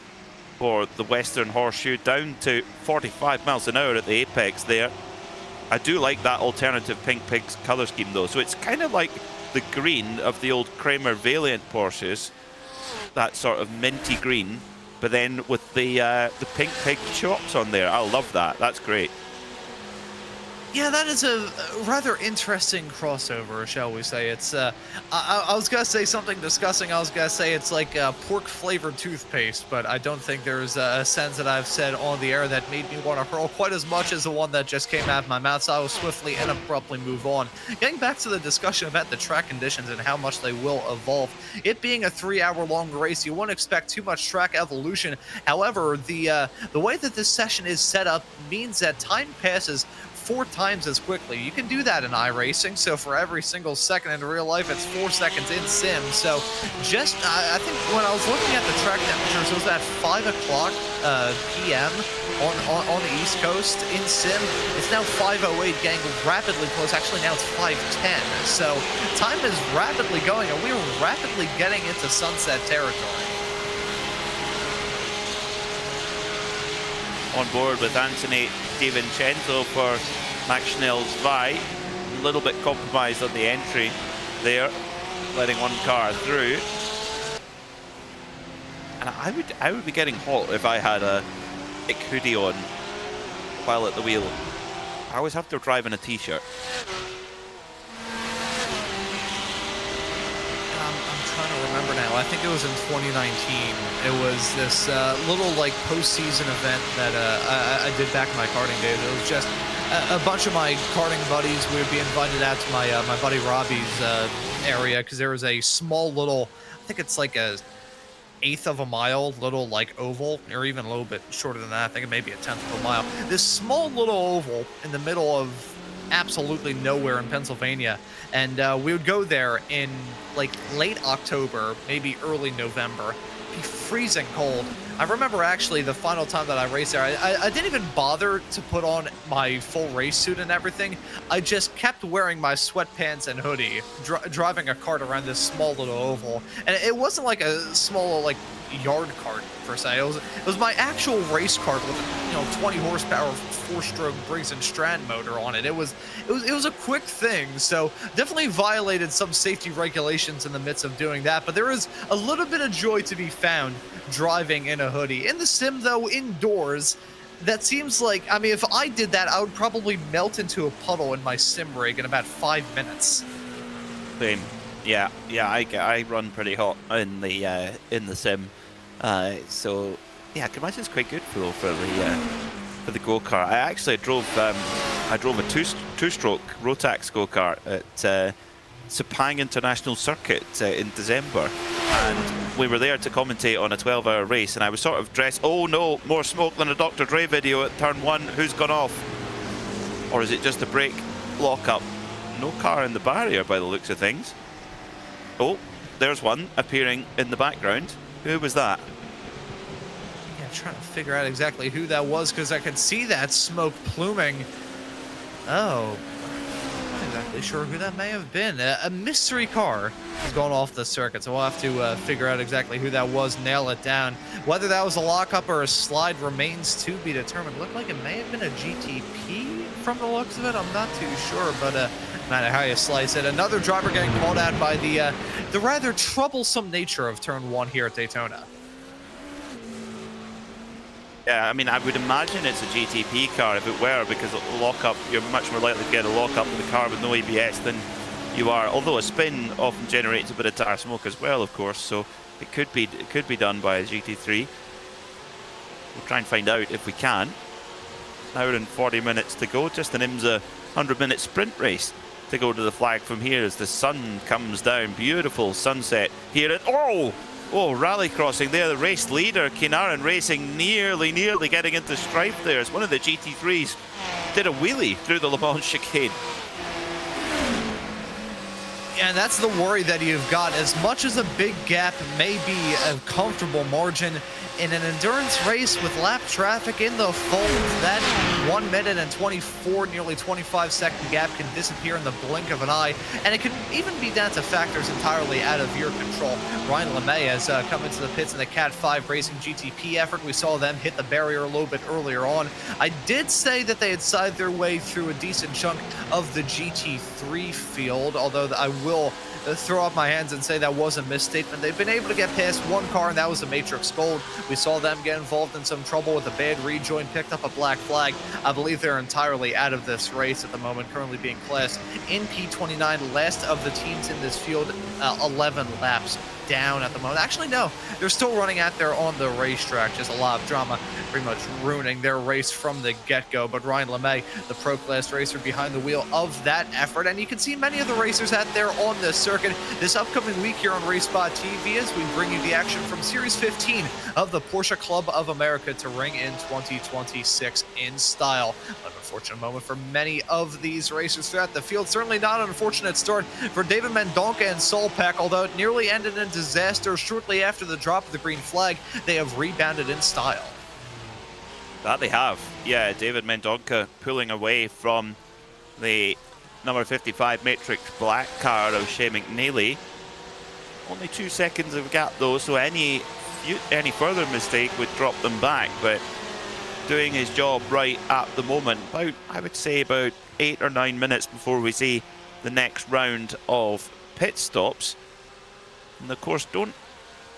for the Western Horseshoe, down to 45 miles an hour at the apex there. I do like that alternative pink pigs color scheme though, so it's kind of like the green of the old Kramer Valiant Porsches, that sort of minty green, but then with the pink pig chops on there. I love that. That's great. Yeah, that is a rather interesting crossover, shall we say. It's, I was going to say something disgusting. I was going to say it's like pork-flavored toothpaste, but I don't think there's a sense that I've said on the air that made me want to hurl quite as much as the one that just came out of my mouth, so I will swiftly and abruptly move on. Getting back to the discussion about the track conditions and how much they will evolve. It being a 3-hour-long race, you won't expect too much track evolution. However, the way that this session is set up means that time passes 4 times as quickly. You can do that in iRacing, so for every single second in real life, it's 4 seconds in sim. So just, I think when I was looking at the track temperatures, it was at 5 o'clock p.m. on the East Coast in sim. It's now 5:08, getting rapidly close. Actually, now it's 5:10. So time is rapidly going, and we are rapidly getting into sunset territory. on board with Anthony DiVincenzo for Max Schnell's Vi. A little bit compromised on the entry there, letting one car through. And I would be getting hot if I had a thick hoodie on while at the wheel. I always have to drive in a t-shirt. I'm trying to remember now. I think it was in 2019. It was this little like postseason event that I did back in my karting days. It was just a bunch of my karting buddies. We would be invited out to my my buddy Robbie's area because there was a small little, I think it's like a 1/8 of a mile little like oval, or even a little bit shorter than that. I think it may be a 1/10 of a mile. This small little oval in the middle of absolutely nowhere in Pennsylvania, and we would go there in like late October, maybe early November. Be freezing cold. I remember actually the final time that I raced there, I didn't even bother to put on my full race suit and everything. I just kept wearing my sweatpants and hoodie, driving a kart around this small little oval. And it wasn't like a small like yard kart per se. It was my actual race kart with a 20 horsepower 4-stroke Briggs & Stratton motor on it. It was a quick thing, so definitely violated some safety regulations in the midst of doing that. But there is a little bit of joy to be found driving in a hoodie. In the sim though, indoors, that seems like, I mean, if I did that, I would probably melt into a puddle in my sim rig in about 5 minutes. Same. Yeah, I run pretty hot in the sim. So yeah, I can imagine it's quite good for the go-kart. I actually drove a two-stroke Rotax go-kart at Sepang International Circuit in December, and we were there to commentate on a 12-hour race, and I was sort of dressed, oh no, more smoke than a Dr. Dre video at turn 1, who's gone off? Or is it just a brake lock-up? No car in the barrier by the looks of things. Oh, there's one appearing in the background. Who was that? Yeah, I'm trying to figure out exactly who that was because I could see that smoke pluming. Oh, I'm not exactly sure who that may have been. A mystery car has gone off the circuit, so we'll have to figure out exactly who that was, nail it down. Whether that was a lockup or a slide remains to be determined. Looked like it may have been a GTP from the looks of it. I'm not too sure, but no matter how you slice it, another driver getting called out by the rather troublesome nature of turn 1 here at Daytona. Yeah, I mean, I would imagine it's a GTP car if it were, because a lockup, you're much more likely to get a lockup with a car with no ABS than you are. Although a spin often generates a bit of tire smoke as well, of course, so it could be done by a GT3. We'll try and find out if we can. An hour and 40 minutes to go, just an IMSA 100-minute sprint race to go to the flag from here as the sun comes down. Beautiful sunset here at rally crossing there. The race leader, Kinaran Racing, nearly getting into strife there as one of the GT3s did a wheelie through the Le Mans chicane. Yeah, and that's the worry that you've got. As much as a big gap may be a comfortable margin, in an endurance race with lap traffic in the fold, that 1 minute and 24, nearly 25-second gap can disappear in the blink of an eye, and it could even be down to factors entirely out of your control. Ryan LeMay has come into the pits in the Cat 5 Racing GTP effort. We saw them hit the barrier a little bit earlier on. I did say that they had sided their way through a decent chunk of the GT3 field, although I will throw up my hands and say that was a misstatement. They've been able to get past one car, and that was the Matrix Gold. We saw them get involved in some trouble with a bad rejoin, picked up a black flag. I believe they're entirely out of this race at the moment, currently being classed in P29. Last of the teams in this field, 11 laps down at the moment. Actually, no, they're still running out there on the racetrack. Just a lot of drama, pretty much ruining their race from the get-go. But Ryan LeMay, the pro class racer behind the wheel of that effort, and you can see many of the racers out there on the circuit this upcoming week here on RaceSpotTV as we bring you the action from Series 15 of the Porsche Club of America to ring in 2026 in style. An unfortunate moment for many of these racers throughout the field. Certainly not an unfortunate start for David Mendonca and Sol Peck, although it nearly ended in disaster shortly after the drop of the green flag. They have rebounded in style. That they have. Yeah, David Mendonca pulling away from the number 55 Matrix Black car of Shea McNeely. Only 2 seconds of gap though, so any further mistake would drop them back, but doing his job right at the moment. About, I would say, about 8 or 9 minutes before we see the next round of pit stops. And of course, don't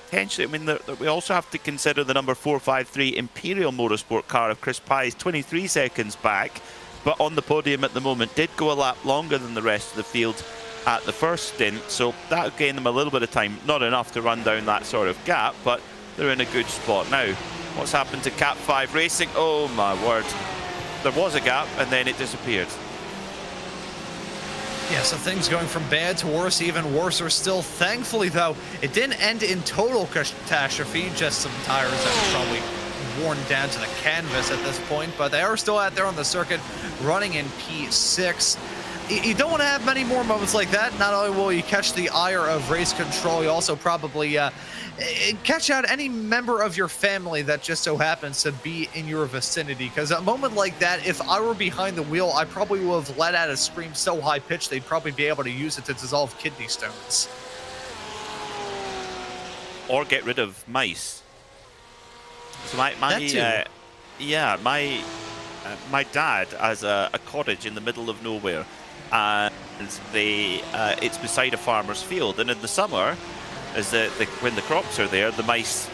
potentially, I mean, we also have to consider the number 453 Imperial Motorsport car of Chris Pye's 23 seconds back, but on the podium at the moment, did go a lap longer than the rest of the field at the first stint, so that'll gain them a little bit of time. Not enough to run down that sort of gap, but they're in a good spot. Now, what's happened to Cap 5 Racing? Oh my word. There was a gap and then it disappeared. Yeah, so things going from bad to worse, even worse still. Thankfully, though, it didn't end in total catastrophe, just some tires that were probably worn down to the canvas at this point, but they are still out there on the circuit running in P6. You don't want to have many more moments like that. Not only will you catch the ire of race control, you also probably catch out any member of your family that just so happens to be in your vicinity. Because a moment like that, if I were behind the wheel, I probably would have let out a scream so high-pitched they'd probably be able to use it to dissolve kidney stones. Or get rid of mice. So my dad has a cottage in the middle of nowhere, and it's beside a farmer's field. And in the summer, when the crops are there, the mice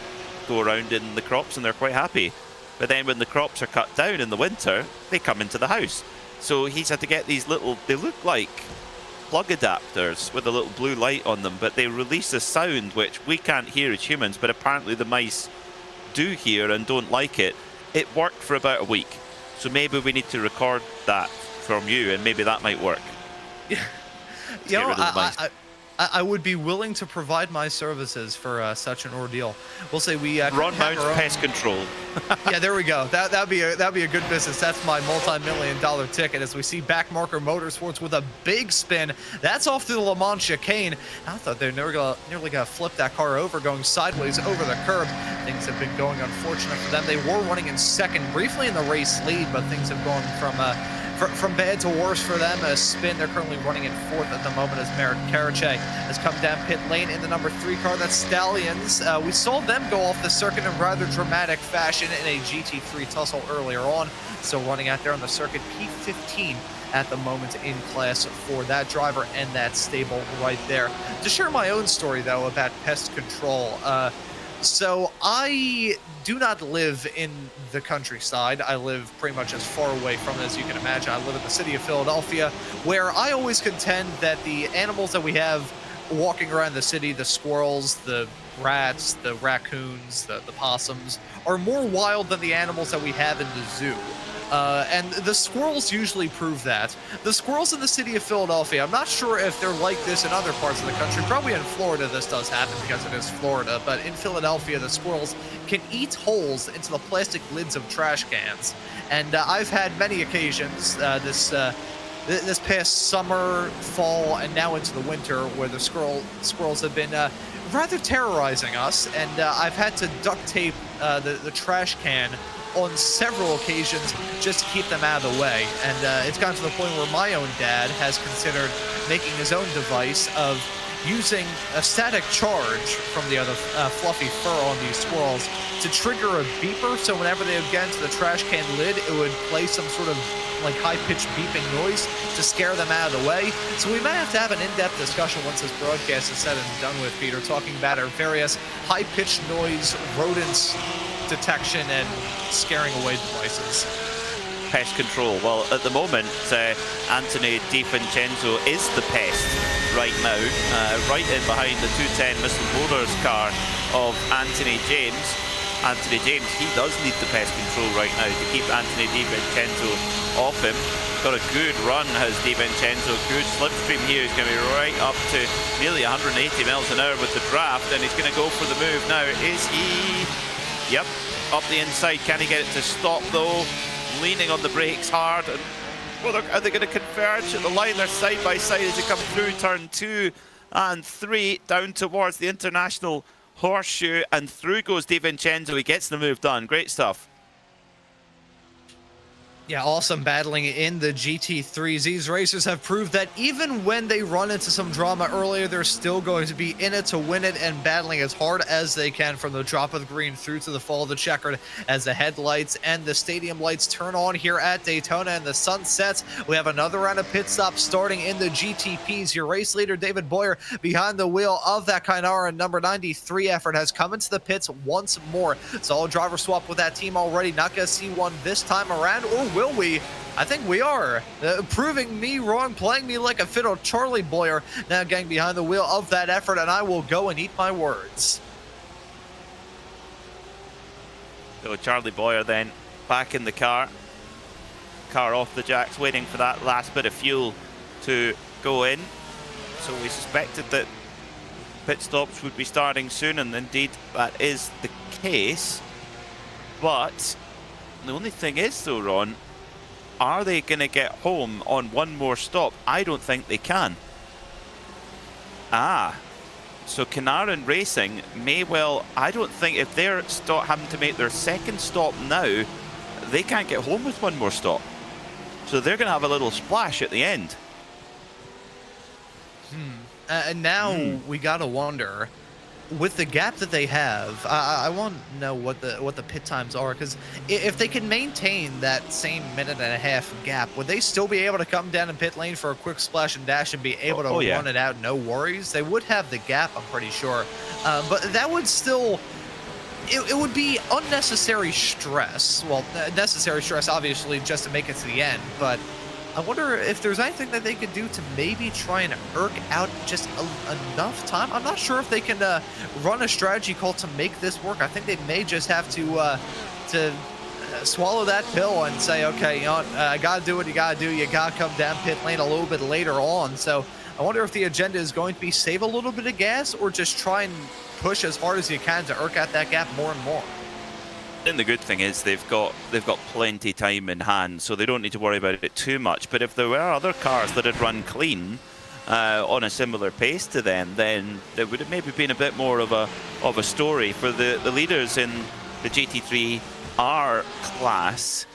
go around in the crops and they're quite happy. But then when the crops are cut down in the winter, they come into the house. So he's had to get these little, they look like plug adapters with a little blue light on them, but they release a sound which we can't hear as humans, but apparently the mice do hear and don't like it. It worked for about a week. So maybe we need to record that from you, and maybe that might work. Yeah, you know, I would be willing to provide my services for such an ordeal. We'll say we Ron Mount's pest control. Yeah, there we go. That'd be a good business. That's my multi-million-dollar ticket. As we see Backmarker Motorsports with a big spin, that's off to the Le Mans chicane. I thought they were nearly gonna flip that car over, going sideways over the curb. Things have been going unfortunate for them. They were running in second, briefly in the race lead, but things have gone from bad to worse for them. A spin, they're currently running in fourth at the moment as Merritt Karache has come down pit lane in the number 3 car. That's Stallions. We saw them go off the circuit in rather dramatic fashion in a GT3 tussle earlier on. Still running out there on the circuit, P15 at the moment in class for that driver and that stable right there. To share my own story, though, about pest control. So I do not live in the countryside. I live pretty much as far away from it as you can imagine. I live in the city of Philadelphia, where I always contend that the animals that we have walking around the city, the squirrels, the rats, the raccoons, the possums, are more wild than the animals that we have in the zoo. And the squirrels usually prove that. The squirrels in the city of Philadelphia, I'm not sure if they're like this in other parts of the country. Probably in Florida this does happen because it is Florida, but in Philadelphia the squirrels can eat holes into the plastic lids of trash cans. And I've had many occasions this past summer, fall, and now into the winter where the squirrels have been rather terrorizing us, and I've had to duct tape the trash can on several occasions just to keep them out of the way. And it's gotten to the point where my own dad has considered making his own device of using a static charge from the other fluffy fur on these squirrels to trigger a beeper, so whenever they would get into the trash can lid, it would play some sort of like high-pitched beeping noise to scare them out of the way. So we might have to have an in-depth discussion once this broadcast is said and done with, Peter, talking about our various high-pitched noise, rodents detection, and scaring away devices. Pest control. Well, at the moment, Anthony Di Vincenzo is the pest right now, right in behind the 210 Missile Motors car of Anthony James. Anthony James, he does need the pest control right now to keep Anthony Di Vincenzo off him. Got a good run, has Di Vincenzo. Good slipstream here. He's going to be right up to nearly 180 miles an hour with the draft, and he's going to go for the move now. Is he? Yep, up the inside. Can he get it to stop though? Leaning on the brakes hard. And well, are they going to converge at the line? They're side by side as they come through turn 2 and 3 down towards the International Horseshoe, and through goes Di Vincenzo. He gets the move done. Great stuff. Yeah, awesome battling in the GT3s. These racers have proved that even when they run into some drama earlier, they're still going to be in it to win it and battling as hard as they can from the drop of the green through to the fall of the checkered as the headlights and the stadium lights turn on here at Daytona and the sun sets. We have another round of pit stops starting in the GTPs. Your race leader, David Boyer, behind the wheel of that Kainara number 93 effort, has come into the pits once more. Solid driver swap with that team already. Not going to see one this time around, or will we? I think we are. Proving me wrong, playing me like a fiddle. Charlie Boyer now getting behind the wheel of that effort, and I will go and eat my words. So Charlie Boyer then back in the car. Car off the jacks, waiting for that last bit of fuel to go in. So we suspected that pit stops would be starting soon, and indeed that is the case. But the only thing is though, Ron, are they going to get home on one more stop? I don't think they can. So Kanaran Racing may well, I don't think if they're having to make their second stop now, they can't get home with one more stop. So they're going to have a little splash at the end. And now we got to wonder, with the gap that they have, I want to know what the pit times are, because if they can maintain that same minute-and-a-half gap, would they still be able to come down in pit lane for a quick splash and dash and be able to run it out, no worries? They would have the gap, I'm pretty sure, but that would still, it would be unnecessary stress. Well, necessary stress, obviously, just to make it to the end, but I wonder if there's anything that they could do to maybe try and irk out just enough time. I'm not sure if they can run a strategy call to make this work. I think they may just have to swallow that pill and say, okay, you know, I got to do what you got to do. You got to come down pit lane a little bit later on. So I wonder if the agenda is going to be save a little bit of gas or just try and push as hard as you can to irk out that gap more and more. And the good thing is they've got plenty time in hand, so they don't need to worry about it too much. But if there were other cars that had run clean on a similar pace to them, then there would have maybe been a bit more of a story for the leaders in the GT3R class.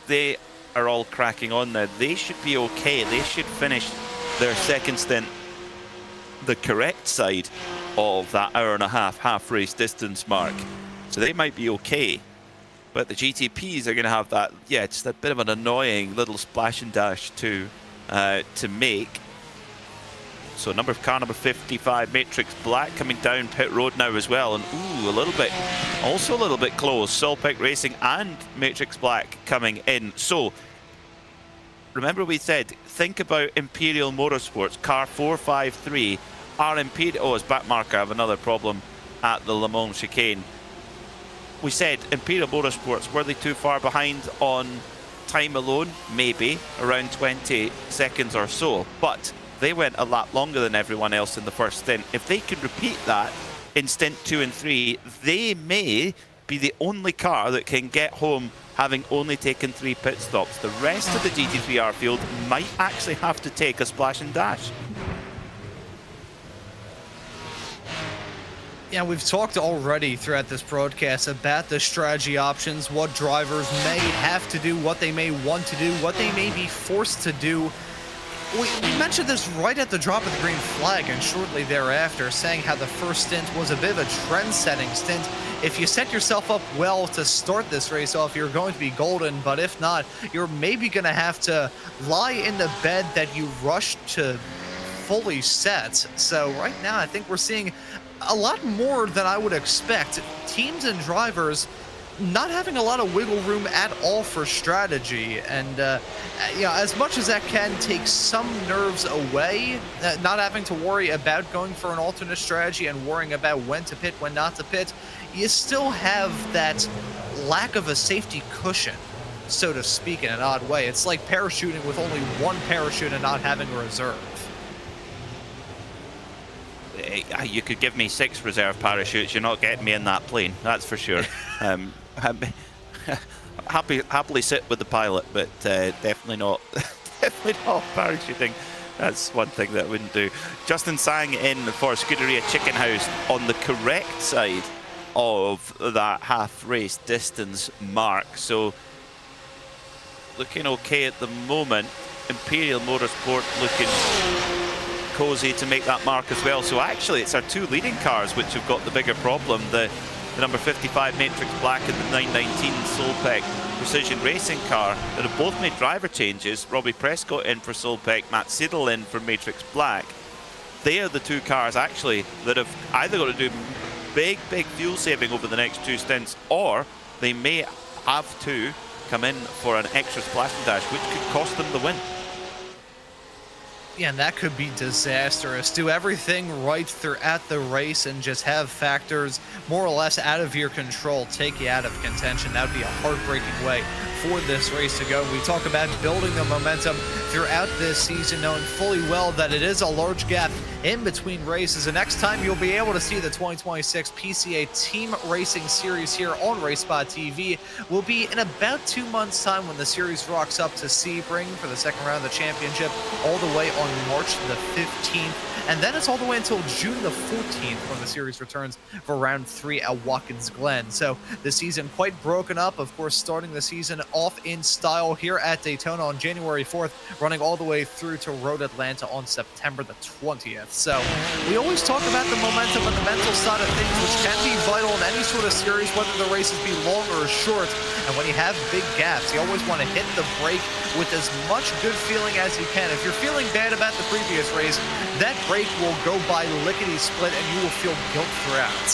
They are all cracking on now. They should be okay. They should finish their second stint the correct side of that hour-and-a-half half race distance mark, so they might be okay. But the GTPs are going to have that, just a bit of an annoying little splash and dash to make. So car number 55, Matrix Black, coming down pit road now as well. And ooh, also a little bit close. Solpic Racing and Matrix Black coming in. So remember we said, think about Imperial Motorsports, car 453. Our Imperial, oh, it's back marker, I have another problem at the Le Mans chicane. We said Imperial Motorsports, were they too far behind on time alone? Maybe, around 20 seconds or so. But they went a lot longer than everyone else in the first stint. If they can repeat that in stint 2 and 3, they may be the only car that can get home having only taken 3 pit stops. The rest of the GT3R field might actually have to take a splash and dash. Yeah, we've talked already throughout this broadcast about the strategy options, what drivers may have to do, what they may want to do, what they may be forced to do. We mentioned this right at the drop of the green flag and shortly thereafter, saying how the first stint was a bit of a trend-setting stint. If you set yourself up well to start this race off, you're going to be golden, but if not, you're maybe going to have to lie in the bed that you rushed to fully set. So right now, I think we're seeing a lot more than I would expect. Teams and drivers not having a lot of wiggle room at all for strategy, and as much as that can take some nerves away, not having to worry about going for an alternate strategy and worrying about when to pit, when not to pit, you still have that lack of a safety cushion, so to speak, in an odd way. It's like parachuting with only one parachute and not having a reserve. You could give me 6 reserve parachutes, you're not getting me in that plane, that's for sure. Happily sit with the pilot, but definitely not parachuting. That's one thing that I wouldn't do. Justin Sang in for Scuderia Chicken House on the correct side of that half race distance mark. So looking okay at the moment. Imperial Motorsport looking cozy to make that mark as well. So actually it's our two leading cars which have got the bigger problem. The number 55 Matrix Black and the 919 Solpec Precision Racing car that have both made driver changes. Robbie Prescott in for Solpec, Matt Siddle in for Matrix Black. They are the two cars actually that have either got to do big fuel saving over the next two stints, or they may have to come in for an extra splash and dash, which could cost them the win. Yeah, and that could be disastrous. Do everything right throughout the race and just have factors more or less out of your control take you out of contention. That would be a heartbreaking way for this race to go. We talk about building the momentum throughout this season, knowing fully well that it is a large gap in between races. The next time you'll be able to see the 2026 PCA Team Racing Series here on RaceSpotTV will be in about 2 months' time, when the series rocks up to Sebring for the second round of the championship, all the way on March the 15th. And then it's all the way until June the 14th when the series returns for round 3 at Watkins Glen. So the season quite broken up, of course, starting the season off in style here at Daytona on January 4th, running all the way through to Road Atlanta on September the 20th. So we always talk about the momentum and the mental side of things, which can be vital in any sort of series, whether the races be long or short. And when you have big gaps, you always want to hit the brake with as much good feeling as you can. If you're feeling bad about the previous race, that brake will go by lickety-split and you will feel guilt throughout.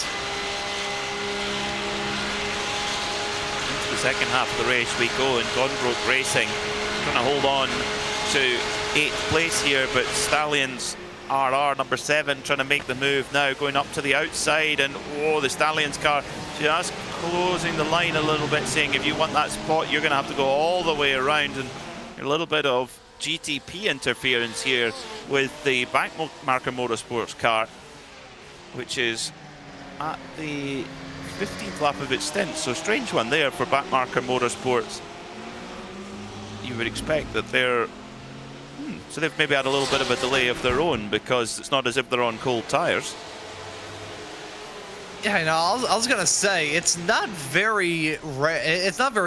Into the second half of the race we go, and Gonbrook Racing trying to hold on to 8th place here, but Stallions RR number 7 trying to make the move now, going up to the outside, and the Stallions car just closing the line a little bit, saying if you want that spot you're going to have to go all the way around. And a little bit of GTP interference here with the Backmarker Motorsports car, which is at the 15th lap of its stint. So strange one there for Backmarker Motorsports. You would expect that they're so they've maybe had a little bit of a delay of their own, because it's not as if they're on cold tires. Yeah, I know. I was gonna say it's not very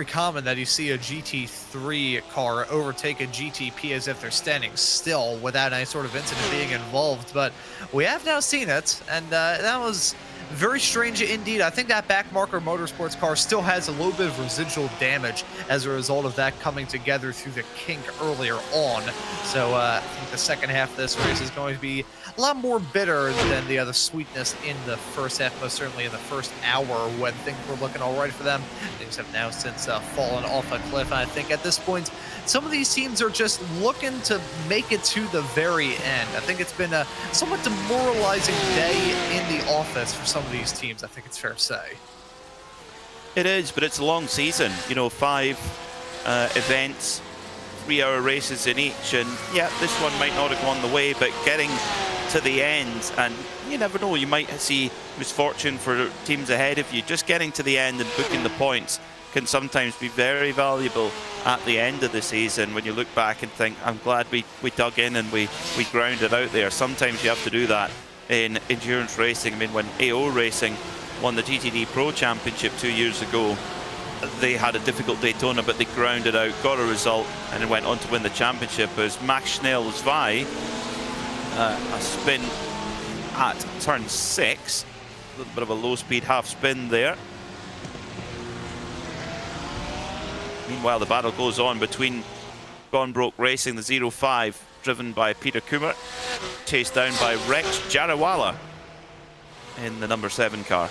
common that you see a GT3 car overtake a GTP as if they're standing still without any sort of incident being involved. But we have now seen it, and that was very strange indeed. I think that Backmarker Motorsports car still has a little bit of residual damage as a result of that coming together through the kink earlier on. So I think the second half of this race is going to be a lot more bitter than the other sweetness in the first half, most certainly in the first hour when things were looking all right for them. Things have now since fallen off a cliff, and I think at this point some of these teams are just looking to make it to the very end. I think it's been a somewhat demoralizing day in the office for some of these teams, I think it's fair to say. It is, but it's a long season, you know, 5 events, 3-hour races in each, and yeah, this one might not have gone the way, but getting to the end, and you never know, you might see misfortune for teams ahead of you. Just getting to the end and booking the points can sometimes be very valuable at the end of the season, when you look back and think, I'm glad we dug in and we grounded out there. Sometimes you have to do that in endurance racing. I mean, when AO Racing won the GTD Pro Championship 2 years ago, they had a difficult Daytona, but they grounded out, got a result, and then went on to win the championship. As Max Schnell Zwei, a spin at turn 6, a little bit of a low-speed half spin there. Meanwhile, the battle goes on between Gonbrook Racing, the 05, driven by Peter Kummer, chased down by Rex Jariwala in the number 7 car.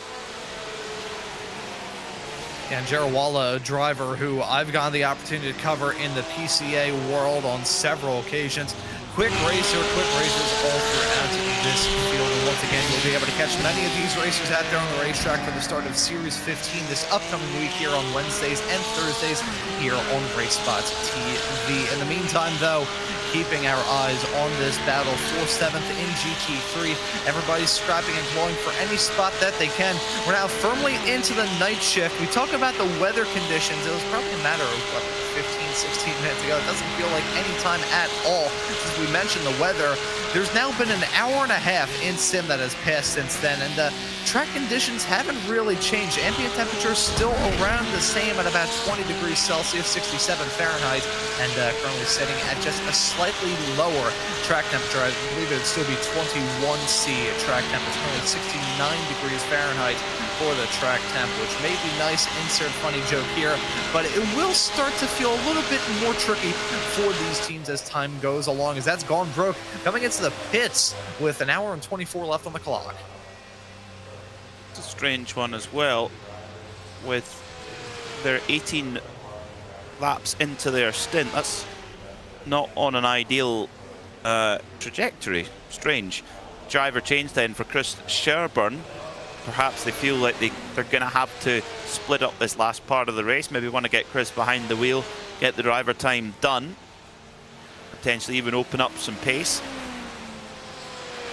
And Jariwala, a driver who I've gotten the opportunity to cover in the PCA world on several occasions. Quick racers all throughout this field. And once again, you'll be able to catch many of these racers out there on the racetrack for the start of Series 15 this upcoming week here on Wednesdays and Thursdays here on RaceSpotTV. In the meantime, though, keeping our eyes on this battle for 7th in GT3. Everybody's scrapping and clawing for any spot that they can. We're now firmly into the night shift. We talk about the weather conditions. It was probably a matter of, 15, 16 minutes ago. It doesn't feel like any time at all. As we mentioned, the weather There's now been an hour and a half in sim that has passed since then, and track conditions haven't really changed. Ambient temperatures still around the same at about 20 degrees Celsius, 67 Fahrenheit, and currently sitting at just a slightly lower track temperature. I believe it would still be 21 C track temperature, currently 69 degrees Fahrenheit for the track temp, which may be nice. Insert funny joke here, but it will start to feel a little bit more tricky for these teams as time goes along, as that's gone broke coming into the pits with an hour and 24 left on the clock. It's a strange one as well, with their 18 laps into their stint. That's not on an ideal trajectory. Strange. Driver change then for Chris Sherburne. Perhaps they feel like they're going to have to split up this last part of the race. Maybe want to get Chris behind the wheel, get the driver time done, potentially even open up some pace.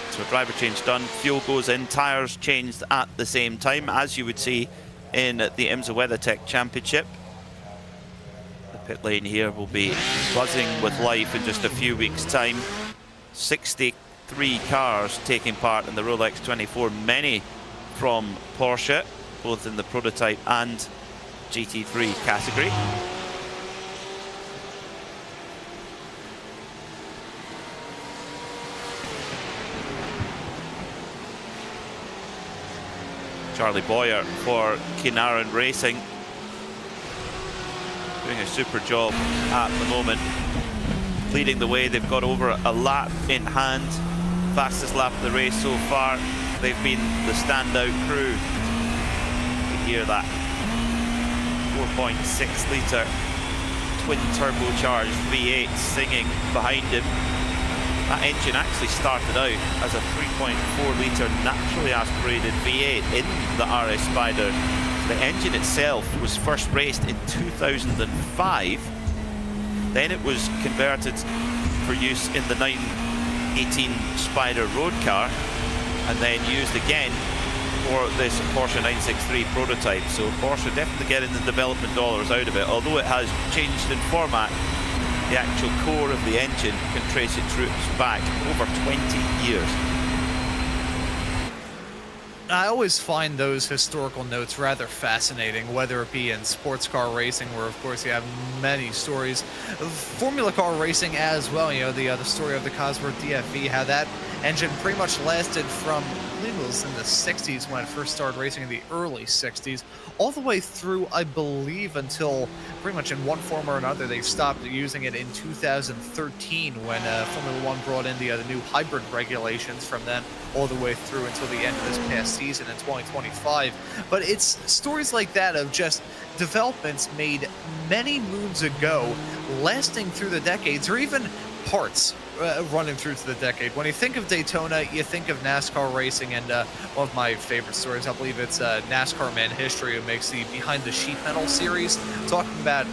So driver change done, fuel goes in, tyres changed at the same time, as you would see in the IMSA WeatherTech Championship. The pit lane here will be buzzing with life in just a few weeks' time. 63 cars taking part in the Rolex 24, many from Porsche, both in the prototype and GT3 category. Charlie Boyer for Kinaran Racing, doing a super job at the moment, leading the way. They've got over a lap in hand, fastest lap of the race so far. They've been the standout crew. You hear that 4.6 litre twin turbocharged V8 singing behind him. That engine actually started out as a 3.4 litre naturally aspirated V8 in the RS Spider. The engine itself was first raced in 2005. Then it was converted for use in the 918 Spider road car, and then used again for this Porsche 963 prototype. So Porsche definitely getting the development dollars out of it. Although it has changed in format, the actual core of the engine can trace its roots back over 20 years. I always find those historical notes rather fascinating, whether it be in sports car racing, where of course you have many stories of Formula car racing as well. You know, the story of the Cosworth DFV, how that engine pretty much lasted from, I believe it was in the 60s when it first started racing, in the early 60s, all the way through, I believe, until pretty much in one form or another they stopped using it in 2013 when Formula One brought in the new hybrid regulations. From then all the way through until the end of this past season in 2025. But it's stories like that of just developments made many moons ago, lasting through the decades, or even parts running through to the decade. When you think of Daytona, you think of NASCAR racing, and one of my favorite stories, I believe it's NASCAR Man History, who makes the Behind the Sheet Metal series, talking about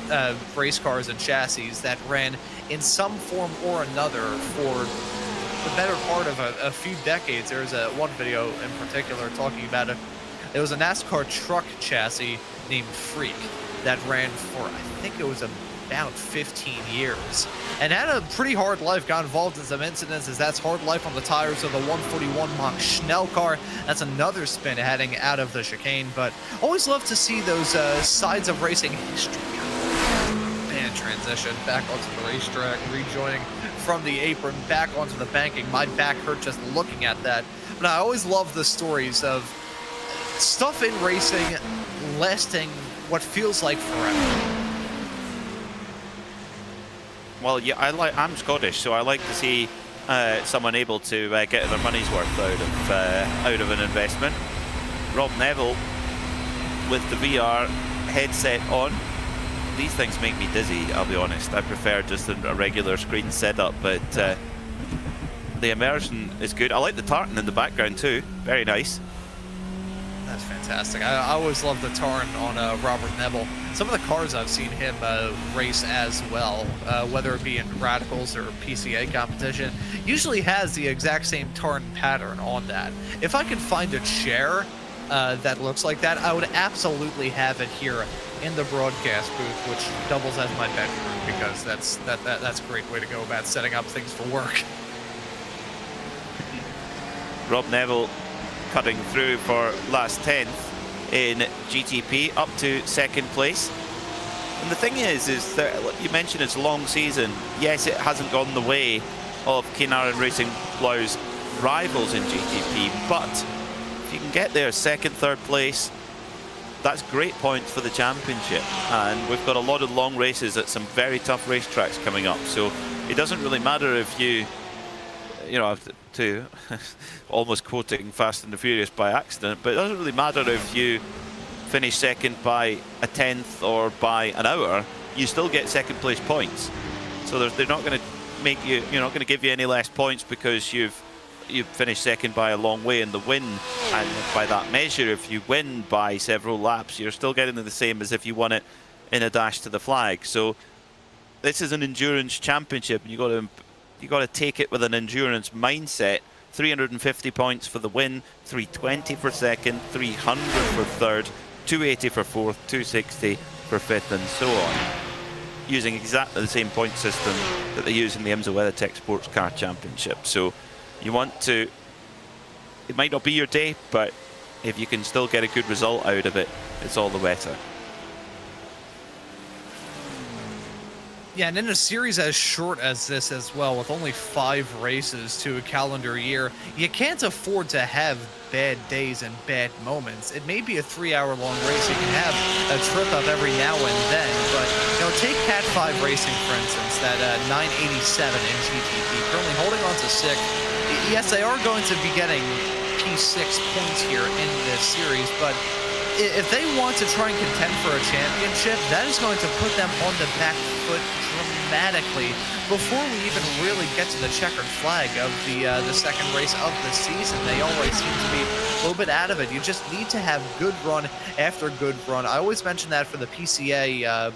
race cars and chassis that ran in some form or another for the better part of a few decades. There's one video in particular talking about it was a NASCAR truck chassis named Freak that ran for, I think it was about 15 years, and had a pretty hard life. Got involved in some incidents, as that's hard life on the tires of the 141 Mach Schnell car. That's another spin heading out of the chicane. But always love to see those sides of racing history. And transition back onto the racetrack, rejoining from the apron back onto the banking. My back hurt just looking at that. But I always love the stories of stuff in racing lasting what feels like forever. Well, yeah, I'm Scottish, so I like to see someone able to get their money's worth out of an investment. Rob Neville with the VR headset on. These things make me dizzy, I'll be honest. I prefer just a regular screen setup, but the immersion is good. I like the tartan in the background too, very nice. That's fantastic. I always love the tarn on Robert Neville. Some of the cars I've seen him race as well, whether it be in Radicals or PCA competition, usually has the exact same tarn pattern on that. If I could find a chair that looks like that, I would absolutely have it here in the broadcast booth, which doubles as my bedroom, because that's a great way to go about setting up things for work. Rob Neville cutting through for last 10th in GTP, up to 2nd place. And the thing is that you mentioned it's a long season. Yes, it hasn't gone the way of Keenaren Racing Blau's rivals in GTP, but if you can get there 2nd, 3rd place, that's great points for the championship. And we've got a lot of long races at some very tough racetracks coming up, so it doesn't really matter if you know, to almost quoting Fast and the Furious by accident, but it doesn't really matter if you finish 2nd by a 10th or by an hour, you still get 2nd place points. So they're not going to make you, you're not going to give you any less points because you've finished 2nd by a long way in the win, and by that measure, if you win by several laps, you're still getting the same as if you won it in a dash to the flag. So this is an endurance championship, and you got to take it with an endurance mindset. 350 points for the win, 320 for 2nd, 300 for 3rd, 280 for 4th, 260 for 5th, and so on, using exactly the same point system that they use in the IMSA WeatherTech Sports Car Championship. So you want to, it might not be your day, but if you can still get a good result out of it, it's all the better. Yeah, and in a series as short as this as well, with only 5 races to a calendar year, you can't afford to have bad days and bad moments. It may be a 3-hour-long race. You can have a trip up every now and then, but you know, take Cat 5 Racing, for instance, that 987 in GTP, currently holding on to 6th. Yes, they are going to be getting P6 points here in this series, but if they want to try and contend for a championship, that is going to put them on the back foot dramatically before we even really get to the checkered flag of the second race of the season. They always seem to be a little bit out of it. You just need to have good run after good run. I always mention that for the PCA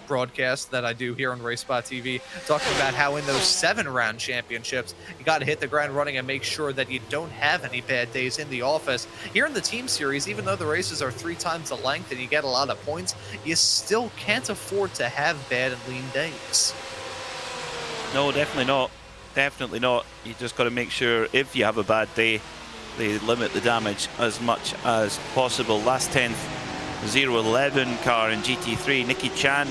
broadcast that I do here on RaceSpotTV, talking about how in those 7-round championships, you got to hit the ground running and make sure that you don't have any bad days in the office. Here in the team series, even though the races are 3 times the length and you get a lot of points, you still can't afford to have bad and lean days. No, definitely not. Definitely not. You just got to make sure if you have a bad day, they limit the damage as much as possible. Last 10th, 011 car in GT3, Nikki Chan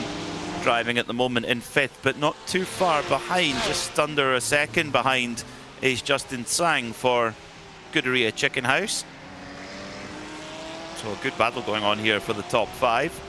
driving at the moment in 5th, but not too far behind, just under a second behind is Justin Tsang for Scuderia Chicken House. So a good battle going on here for the top 5.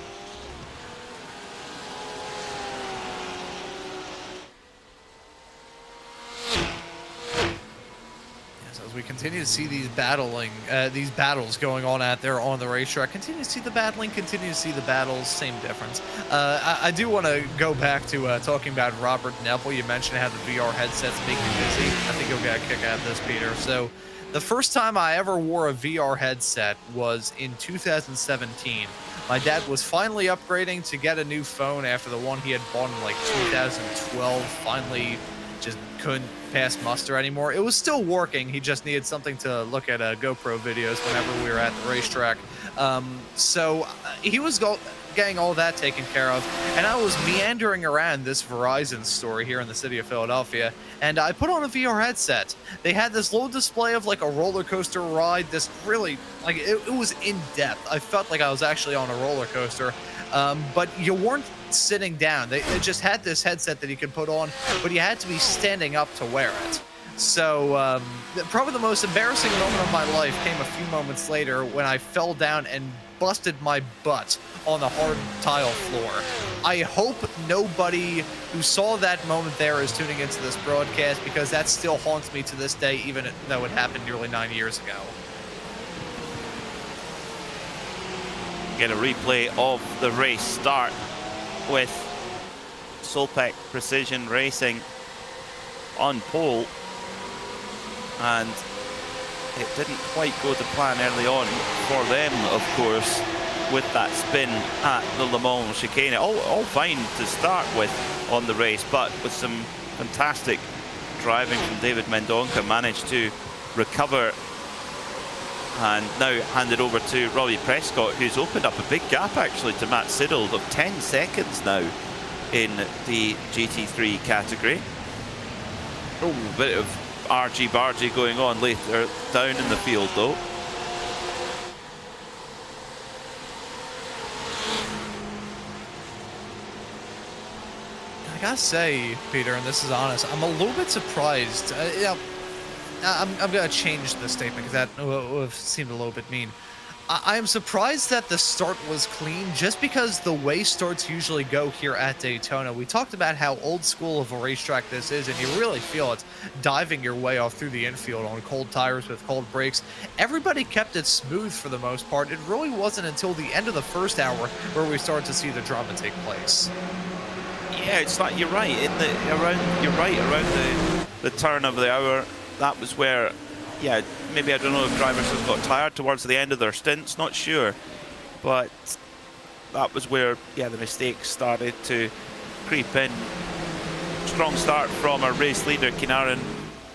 As we continue to see these battles going on out there on the racetrack, continue to see the battling, continue to see the battles, same difference. I do want to go back to talking about Robert Neville. You mentioned how the VR headsets make you busy. I think you'll get a kick out of this, Peter. So the first time I ever wore a VR headset was in 2017. My dad was finally upgrading to get a new phone after the one he had bought in like 2012 finally just couldn't pass muster anymore. It was still working. He just needed something to look at GoPro videos whenever we were at the racetrack. So he was getting all that taken care of, and I was meandering around this Verizon store here in the city of Philadelphia, and I put on a VR headset. They had this little display of like a roller coaster ride, this really, like, it was in depth. I felt like I was actually on a roller coaster, but you weren't sitting down. They just had this headset that you could put on, but you had to be standing up to wear it. So probably the most embarrassing moment of my life came a few moments later when I fell down and busted my butt on the hard tile floor. I hope nobody who saw that moment there is tuning into this broadcast, because that still haunts me to this day, even though it happened nearly 9 years ago. Get a replay of the race start with Solpec Precision Racing on pole, and it didn't quite go to plan early on for them, of course, with that spin at the Le Mans chicane. All fine to start with on the race, but with some fantastic driving from David Mendonca, managed to recover and now handed over to Robbie Prescott, who's opened up a big gap actually to Matt Siddle of 10 seconds now in the GT3 category. Oh, bit of argy-bargy going on later down in the field, though. I gotta say, Peter, and this is honest, I'm a little bit surprised. Yeah, I'm gonna change the statement because that would have seemed a little bit mean. I am surprised that the start was clean, just because the way starts usually go here at Daytona. We talked about how old school of a racetrack this is, and you really feel it diving your way off through the infield on cold tires with cold brakes. Everybody kept it smooth for the most part. It really wasn't until the end of the first hour where we started to see the drama take place. Yeah, it's like you're right around the turn of the hour. That was where, yeah, maybe I don't know if drivers have got tired towards the end of their stints, not sure, but that was where, yeah, the mistakes started to creep in. Strong start from our race leader, Kinaran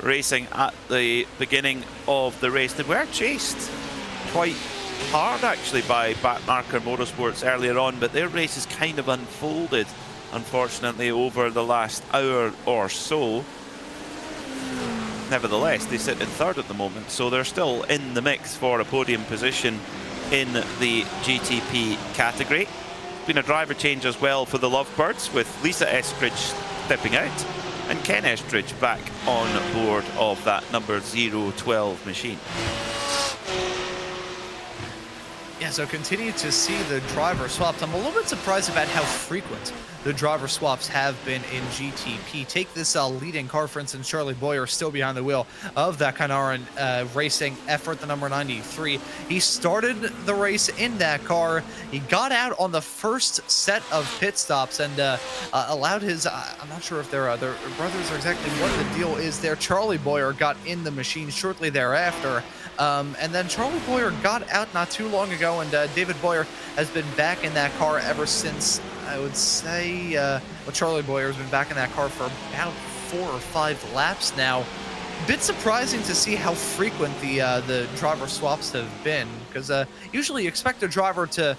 Racing, at the beginning of the race. They were chased quite hard actually by Backmarker Motorsports earlier on, but their race has kind of unfolded, unfortunately, over the last hour or so. Nevertheless, they sit in third at the moment, so they're still in the mix for a podium position in the GTP category. Been a driver change as well for the Lovebirds, with Lisa Estridge stepping out and Ken Estridge back on board of that number 012 machine. Yeah, so continue to see the driver swaps. I'm a little bit surprised about how frequent the driver swaps have been in GTP. Take this leading car, for instance, Charlie Boyer, still behind the wheel of that Kinaran Racing effort, the number 93. He started the race in that car. He got out on the first set of pit stops and allowed his, I'm not sure if they're brothers or exactly what the deal is there. Charlie Boyer got in the machine shortly thereafter. And then Charlie Boyer got out not too long ago, and David Boyer has been back in that car ever since, I would say, Charlie Boyer has been back in that car for about 4 or 5 laps now. Bit surprising to see how frequent the driver swaps have been, because usually you expect a driver to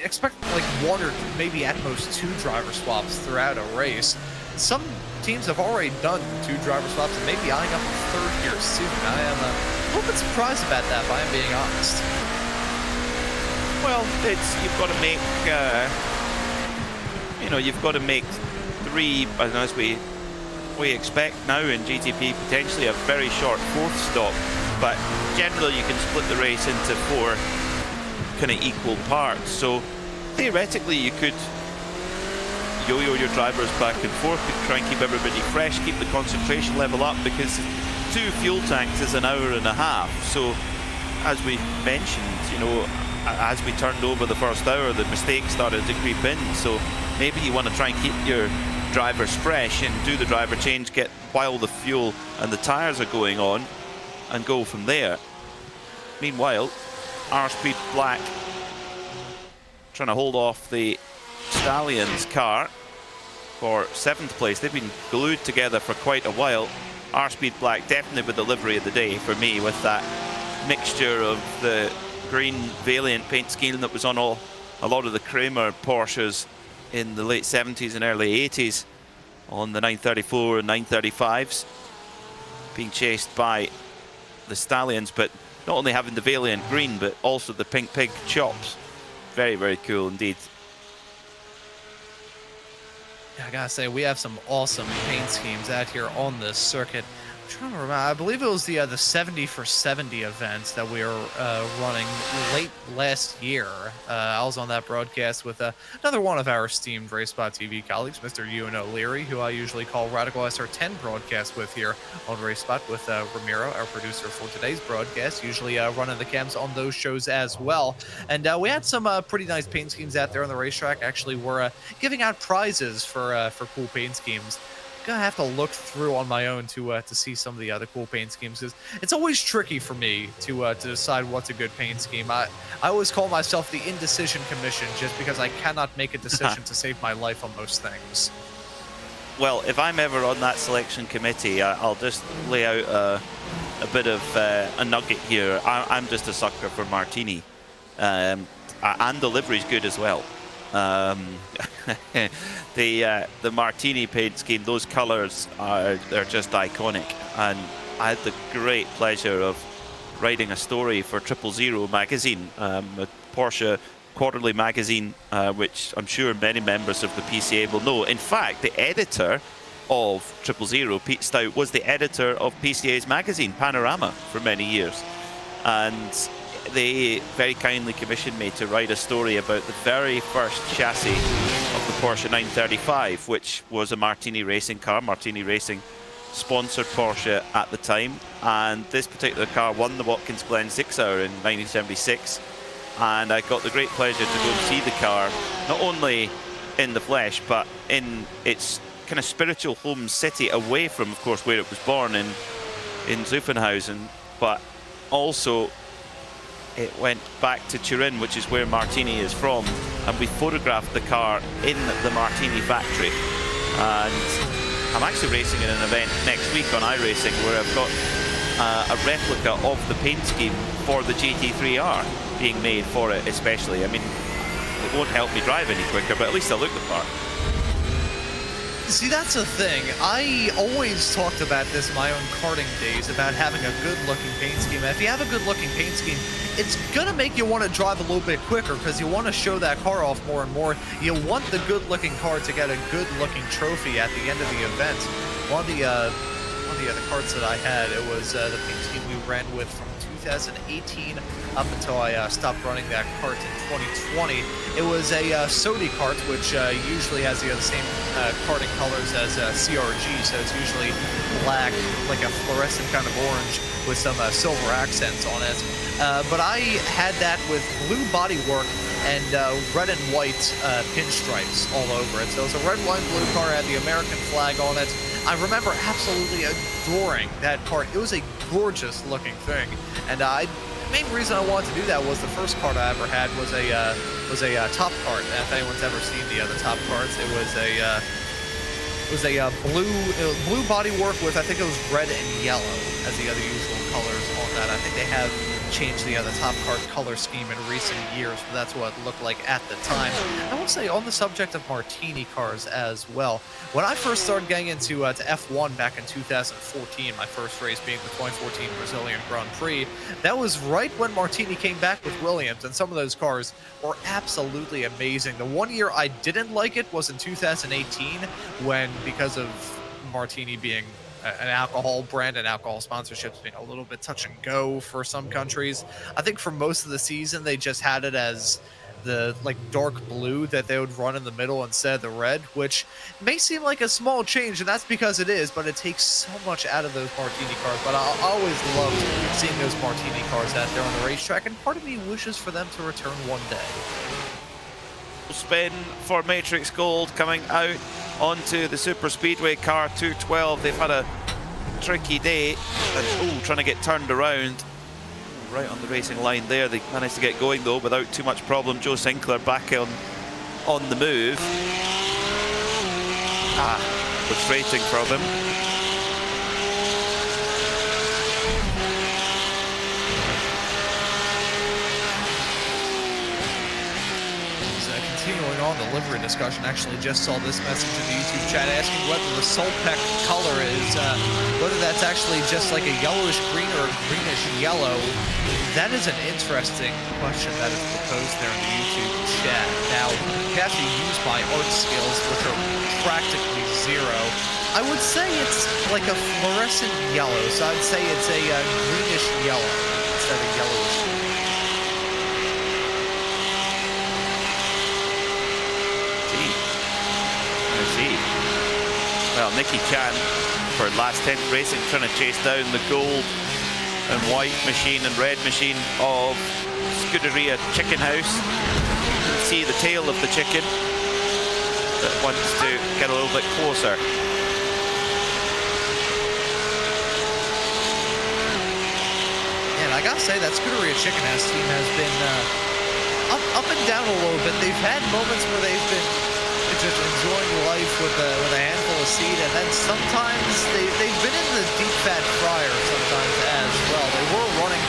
expect like 1 or maybe at most 2 driver swaps throughout a race. Some teams have already done 2 driver swaps and maybe eyeing up a 3rd here soon. I am a little bit surprised about that, if I am being honest. Well, you've got to make, you've got to make 3, as we expect now in GTP, potentially a very short 4th stop, but generally you can split the race into 4 kind of equal parts. So theoretically you could yo-yo your drivers back and forth, try and keep everybody fresh, keep the concentration level up, because 2 fuel tanks is an hour and a half. So as we mentioned, as we turned over the first hour, the mistakes started to creep in. So maybe you want to try and keep your drivers fresh and do the driver change, get while the fuel and the tires are going on, and go from there. Meanwhile, R-Speed Black trying to hold off the Stallions car for 7th place. They've been glued together for quite a while. R-Speed Black definitely with the livery of the day for me, with that mixture of the green Valiant paint scheme that was on a lot of the Kramer Porsches in the late 70s and early 80s on the 934 and 935s, being chased by the Stallions, but not only having the Valiant green but also the pink pig chops. Very, very cool indeed. Yeah, I gotta say, we have some awesome paint schemes out here on this circuit. I'm trying to remember, I believe it was the 70 for 70 events that we were running late last year. I was on that broadcast with another one of our esteemed RaceSpotTV colleagues, Mr. Ewan O'Leary, who I usually call Radical SR10 broadcast with here on RaceSpot, with Ramiro, our producer for today's broadcast, usually running the cams on those shows as well. And we had some pretty nice paint schemes out there on the racetrack. Actually, we're giving out prizes for cool paint schemes. Gonna have to look through on my own to see some of the other cool paint schemes, because it's always tricky for me to decide what's a good paint scheme. I always call myself the indecision commission, just because I cannot make a decision to save my life on most things. Well, if I'm ever on that selection committee, I'll just lay out a bit of a nugget here. I'm just a sucker for Martini, and the livery's good as well. The Martini paint scheme, those colours they're just iconic, and I had the great pleasure of writing a story for 000 magazine, a Porsche quarterly magazine, which I'm sure many members of the PCA will know. In fact, the editor of 000, Pete Stout, was the editor of PCA's magazine Panorama for many years, and they very kindly commissioned me to write a story about the very first chassis of the Porsche 935, which was a Martini racing car. Martini Racing sponsored Porsche at the time, and this particular car won the Watkins Glen 6 Hour in 1976, and I got the great pleasure to go and see the car, not only in the flesh, but in its kind of spiritual home city, away from, of course, where it was born in Zuffenhausen, but also it went back to Turin, which is where Martini is from, and we photographed the car in the Martini factory. And I'm actually racing in an event next week on iRacing where I've got a replica of the paint scheme for the GT3R being made for it especially. I mean, it won't help me drive any quicker, but at least I'll look the part. See, that's the thing. I always talked about this in my own karting days, about having a good-looking paint scheme. And if you have a good-looking paint scheme, it's going to make you want to drive a little bit quicker because you want to show that car off more and more. You want the good-looking car to get a good-looking trophy at the end of the event. One of the other karts that I had, it was the paint scheme we ran with from 2018 up until I stopped running that kart in 2020. It was a Sodi kart, which usually has the same karting colors as CRG, so it's usually black, like a fluorescent kind of orange with some silver accents on it. But I had that with blue bodywork and red and white pinstripes all over it. So it was a red, white, and blue car, had the American flag on it. I remember absolutely adoring that kart. It was a gorgeous looking thing, and the main reason I wanted to do that was the first kart I ever had was a top kart. And if anyone's ever seen the other top karts, it was a blue bodywork with, I think it was red and yellow as the other usual colors on that. I think they have changed the other top kart color scheme in recent years, but that's what it looked like at the time. I will say, on the subject of Martini cars as well, when I first started getting into to F1 back in 2014, my first race being the 2014 Brazilian Grand Prix, that was right when Martini came back with Williams, and some of those cars were absolutely amazing. The one year I didn't like it was in 2018, when, because of Martini being an alcohol brand and alcohol sponsorships being a little bit touch and go for some countries, I think for most of the season they just had it as the dark blue that they would run in the middle instead of the red, which may seem like a small change, and that's because it is, but it takes so much out of those Martini cars. But I always loved seeing those Martini cars out there on the racetrack, and part of me wishes for them to return one day. Spin for Matrix Gold coming out onto the Super Speedway car 212. They've had a tricky day and trying to get turned around right on the racing line there. They managed to get going though without too much problem. Joe Sinclair back on the move. Frustrating from him. Continuing on the livery discussion, actually just saw this message in the YouTube chat asking whether the Solpec color is, whether that's actually just like a yellowish green or a greenish yellow. That is an interesting question that is proposed there in the YouTube chat. Now, you have to use my art skills, which are practically zero. I would say it's like a fluorescent yellow, so I'd say it's a greenish yellow instead of yellowish green. Well, Nicky Chan for Last 10 Racing trying to chase down the gold and white machine and red machine of Scuderia Chicken House. You can see the tail of the chicken that wants to get a little bit closer. And I gotta say, that Scuderia Chicken House team has been up and down a little bit. They've had moments where they've been just enjoying life with a handful of seed, and then sometimes they've been in the deep fat fryer sometimes as well. They were running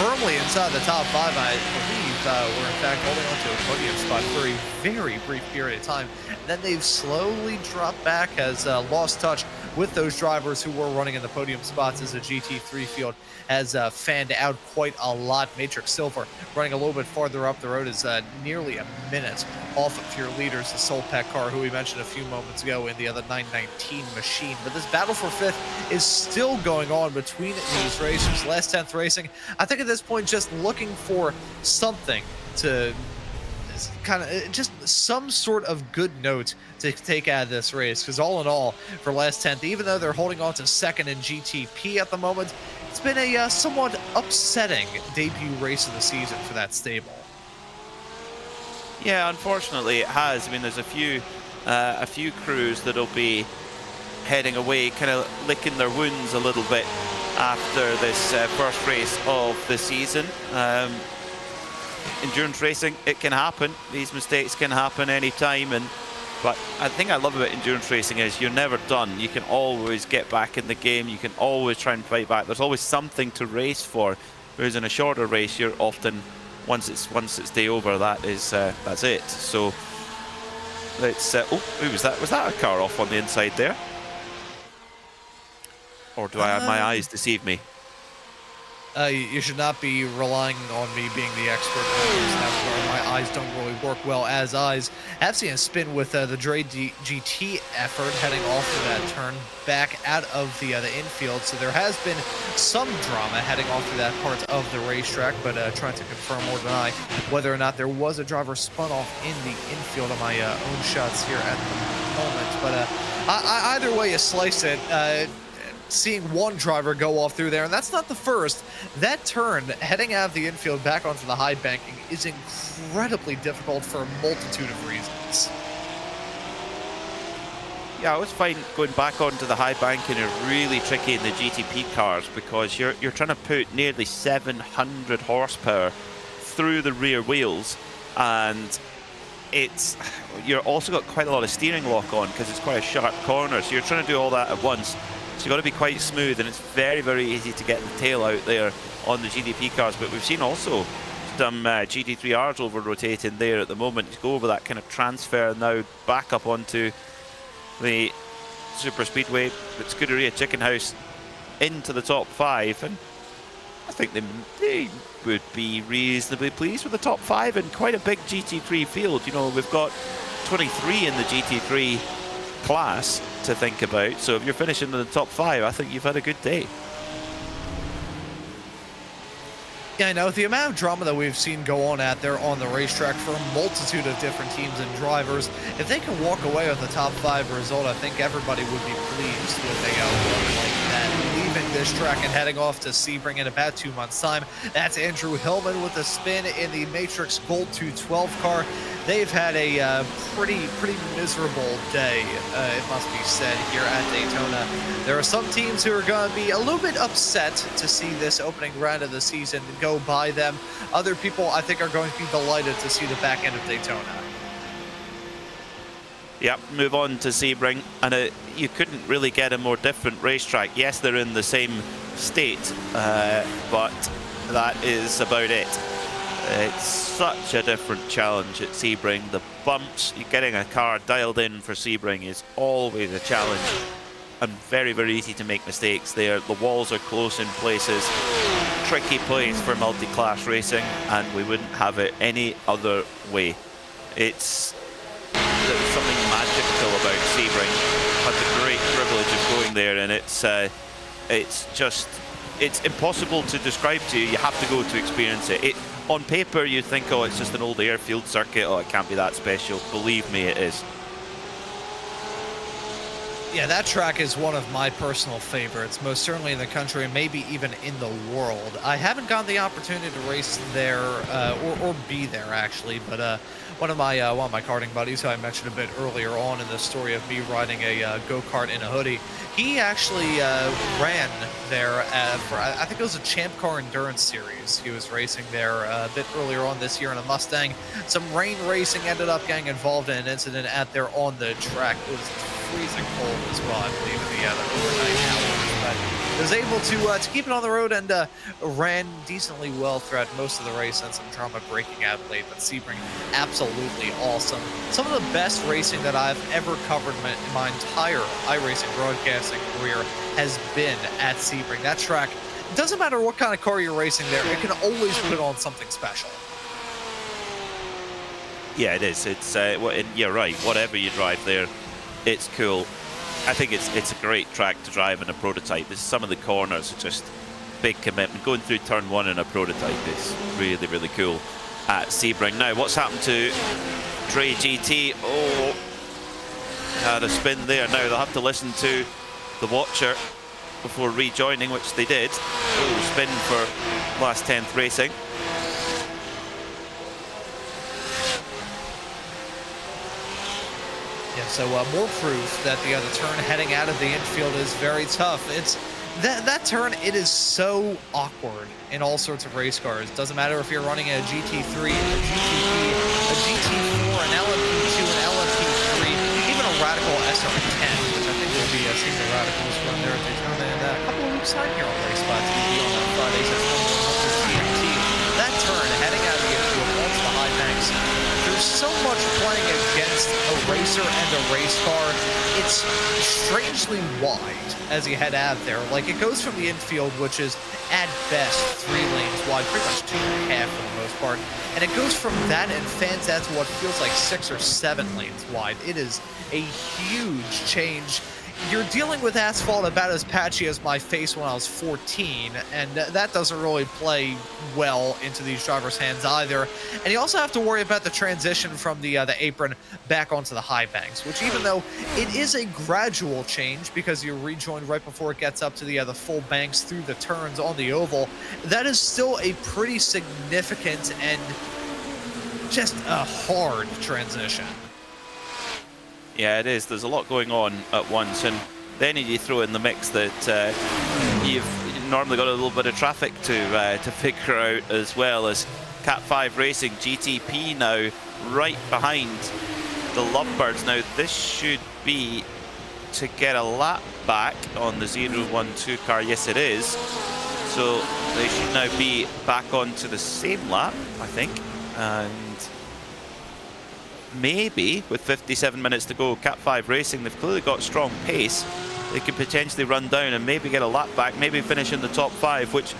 firmly inside the top 5, I believe, were in fact holding on to a podium spot for a very brief period of time. And then they've slowly dropped back, has lost touch with those drivers who were running in the podium spots as the GT3 field has fanned out quite a lot. Matrix Silver running a little bit farther up the road is nearly a minute off of your leaders, the Soul Pack car, who we mentioned a few moments ago in the other 919 machine. But this battle for fifth is still going on between these racers. Last 10th Racing, I think at this point, just looking for something to kind of just some sort of good note to take out of this race, because all in all, for last 10th, even though they're holding on to second in GTP at the moment, it's been a somewhat upsetting debut race of the season for that stable. Yeah, unfortunately it has. I mean, there's a few crews that'll be heading away, kind of licking their wounds a little bit after this first race of the season. Endurance racing, it can happen. These mistakes can happen anytime, but I think I love about endurance racing is you're never done. You can always get back in the game. You can always try and fight back. There's always something to race for. Whereas in a shorter race, you're often once it's day over, that's it. So let's. Oh, who was that? Was that a car off on the inside there? Or do I have my eyes deceive me? You should not be relying on me being the expert. My eyes don't really work well as eyes. I've seen a spin with the Dre GT effort heading off of that turn back out of the infield. So there has been some drama heading off to that part of the racetrack, but trying to confirm or deny whether or not there was a driver spun off in the infield of my own shots here at the moment. But either way you slice it, seeing one driver go off through there, and that's not the first. That turn heading out of the infield back onto the high banking is incredibly difficult for a multitude of reasons. Yeah, I was fine going back onto the high banking is really tricky in the GTP cars because you're trying to put nearly 700 horsepower through the rear wheels, and you're also got quite a lot of steering lock on because it's quite a sharp corner, so you're trying to do all that at once. So you've got to be quite smooth, and it's very, very easy to get the tail out there on the GTP cars. But we've seen also some GT3Rs over-rotating there at the moment to go over that kind of transfer now back up onto the Super Speedway, the Scuderia Chicken House into the top 5. And I think they would be reasonably pleased with the top 5 in quite a big GT3 field. You know, we've got 23 in the GT3 class to think about, so if you're finishing in the top 5, I think you've had a good day. Yeah, I know the amount of drama that we've seen go on out there on the racetrack for a multitude of different teams and drivers. If they can walk away with the top 5 result, I think everybody would be pleased with a run like that. Leaving this track and heading off to Sebring in about 2 months' time. That's Andrew Hillman with a spin in the Matrix Gold 212 car. They've had a pretty miserable day, it must be said, here at Daytona. There are some teams who are going to be a little bit upset to see this opening round of the season go by them. Other people, I think, are going to be delighted to see the back end of Daytona. Yep, move on to Sebring, and you couldn't really get a more different racetrack. Yes, they're in the same state, but that is about it. It's such a different challenge at Sebring. The bumps, getting a car dialed in for Sebring is always a challenge, and very, very easy to make mistakes there. The walls are close in places. Tricky place for multi-class racing, and we wouldn't have it any other way. There's something magical about Sebring. I've had the great privilege of going there, and it's impossible to describe to you. You have to go to experience it. On paper, you think, oh, it's just an old airfield circuit. Oh, it can't be that special. Believe me, it is. Yeah, that track is one of my personal favorites, most certainly in the country and maybe even in the world. I haven't gotten the opportunity to race there or be there actually, but one of my karting buddies, who I mentioned a bit earlier on in the story of me riding a go-kart in a hoodie, he actually ran there for, I think it was a Champ Car Endurance Series. He was racing there a bit earlier on this year in a Mustang. Some rain racing ended up getting involved in an incident out there on the track. It was freezing cold as well, I believe, in the overnight hours. But was able to keep it on the road and ran decently well throughout most of the race, and some drama breaking out late. But Sebring, absolutely awesome. Some of the best racing that I've ever covered in my entire iRacing broadcasting career has been at Sebring. That track, it doesn't matter what kind of car you're racing there, it can always put on something special. Yeah, it is. It's you're right. Whatever you drive there, it's cool. I think it's a great track to drive in a prototype. Some of the corners are just big commitment. Going through turn 1 in a prototype is really, really cool at Sebring. Now, what's happened to Dre GT? Oh, had a spin there. Now they'll have to listen to the watcher before rejoining, which they did. Oh, spin for last 10th racing. Yeah, so more proof that the other turn heading out of the infield is very tough. It's that turn, it is so awkward in all sorts of race cars. Doesn't matter if you're running a GT3, a GTP, a GT4, an LMP2, an LMP3, even a Radical SR10, which I think will be a single Radicals run there at Daytona in a couple of weeks' time here on RaceSpotTV on Fridays at 2100 GMT. That turn heading out of the infield onto the high banks. There's so much playing against a racer and a race car. It's strangely wide as you head out there. Like, it goes from the infield, which is at best 3 lanes wide, pretty much 2.5 for the most part, and it goes from that and fans out to what feels like 6 or 7 lanes wide. It is a huge change. You're dealing with asphalt about as patchy as my face when I was 14, and that doesn't really play well into these drivers' hands either. And you also have to worry about the transition from the apron back onto the high banks, which, even though it is a gradual change because you rejoin right before it gets up to the full banks through the turns on the oval, that is still a pretty significant and just a hard transition. Yeah, it is. There's a lot going on at once, and then you throw in the mix that you've normally got a little bit of traffic to figure out, as well as Cat 5 Racing GTP now right behind the Lovebirds. Now, this should be to get a lap back on the 012 car. Yes, it is. So they should now be back onto the same lap, I think, and maybe with 57 minutes to go, Cat 5 Racing, they've clearly got strong pace. They could potentially run down and maybe get a lap back, maybe finish in the top 5, which,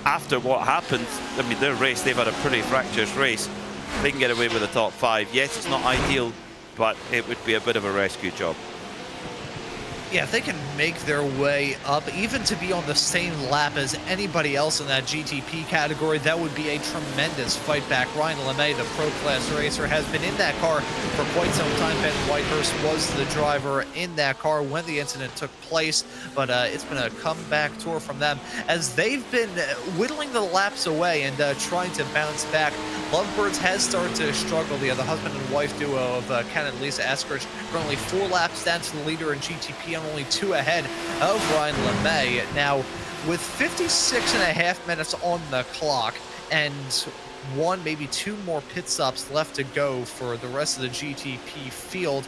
after what happened, I mean, their race, they've had a pretty fractious race. They can get away with the top 5. Yes, it's not ideal, but it would be a bit of a rescue job. Yeah, if they can make their way up, even to be on the same lap as anybody else in that GTP category, that would be a tremendous fight back. Ryan LeMay, the pro class racer, has been in that car for quite some time. Ben Whitehurst was the driver in that car when the incident took place, but it's been a comeback tour from them as they've been whittling the laps away and trying to bounce back. Lovebirds has started to struggle. The husband and wife duo of Ken and Lisa Eskridge are only 4 laps down to the leader in GTP, and only 2 ahead of Ryan LeMay. Now, with 56.5 minutes on the clock and 1, maybe 2 more pit stops left to go for the rest of the GTP field,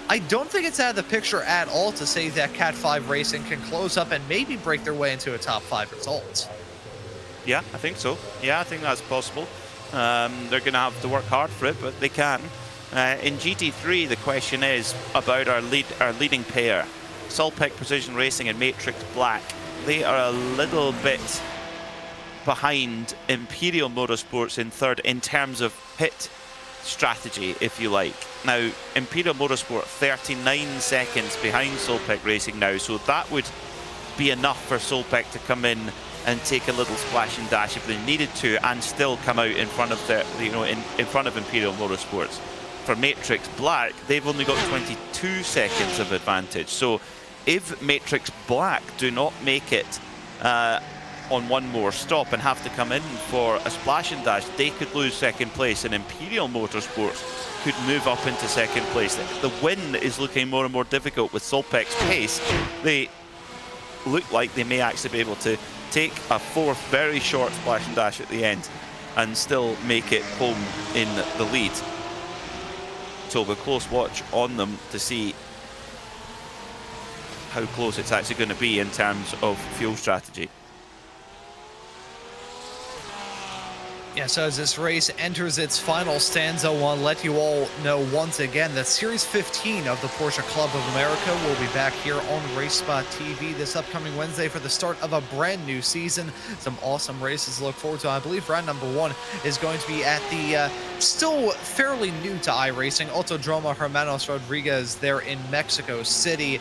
I don't think it's out of the picture at all to say that Cat 5 Racing can close up and maybe break their way into a top 5 result. Yeah, I think so. Yeah, I think that's possible. They're going to have to work hard for it, but they can. In GT3, the question is about our leading pair, Solpeck Precision Racing and Matrix Black. They are a little bit behind Imperial Motorsports in third in terms of pit strategy, if you like. Now, Imperial Motorsport 39 seconds behind Solpeck Racing now, so that would be enough for Solpeck to come in and take a little splash and dash if they needed to, and still come out in front of the, in front of Imperial Motorsports. For Matrix Black, they've only got 22 seconds of advantage. So if Matrix Black do not make it on one more stop and have to come in for a splash and dash, they could lose second place, and Imperial Motorsports could move up into second place. The win is looking more and more difficult with Solpeck's pace. They look like they may actually be able to take a 4th very short splash and dash at the end and still make it home in the lead. So a close watch on them to see how close it's actually going to be in terms of fuel strategy. Yeah, so as this race enters its final stanza, I want to let you all know once again that Series 15 of the Porsche Club of America will be back here on RaceSpotTV this upcoming Wednesday for the start of a brand new season. Some awesome races to look forward to. I believe round number 1 is going to be at the still fairly new to iRacing, Autodromo Hermanos Rodriguez there in Mexico City.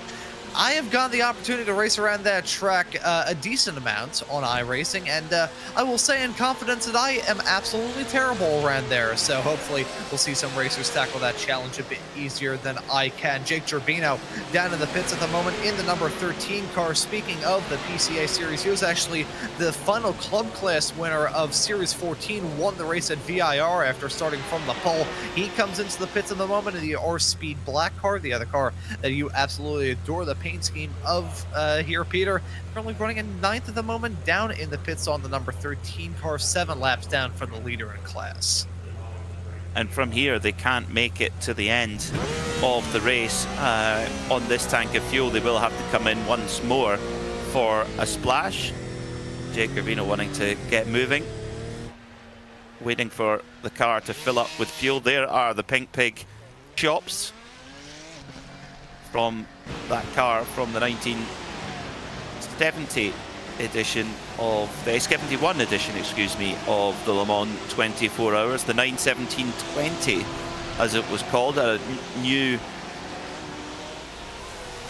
I have gotten the opportunity to race around that track a decent amount on iRacing, and I will say in confidence that I am absolutely terrible around there. So hopefully we'll see some racers tackle that challenge a bit easier than I can. Jake Gerbino down in the pits at the moment in the number 13 car. Speaking of the PCA series, he was actually the final club class winner of Series 14, won the race at VIR after starting from the pole. He comes into the pits at the moment in the R-Speed black car, the other car that you absolutely adore the paint scheme of here, Peter. Currently running in 9th at the moment, down in the pits on the number 13 car, 7 laps down from the leader in class. And from here, they can't make it to the end of the race on this tank of fuel. They will have to come in once more for a splash. Jake Gravino wanting to get moving, waiting for the car to fill up with fuel. There are the Pink Pig chops from that car from the 1970 edition of the 71 edition, excuse me, of the Le Mans 24 Hours, the 917-20 as it was called, a new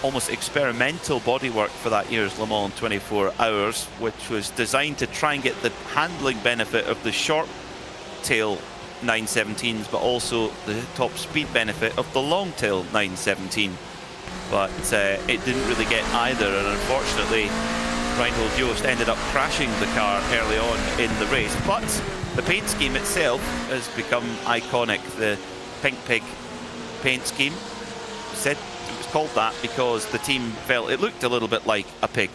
almost experimental bodywork for that year's Le Mans 24 Hours, which was designed to try and get the handling benefit of the short tail 917s, but also the top speed benefit of the long tail 917. But it didn't really get either, and unfortunately Reinhold Jost ended up crashing the car early on in the race. But the paint scheme itself has become iconic. The Pink Pig paint scheme, said it was called that because the team felt it looked a little bit like a pig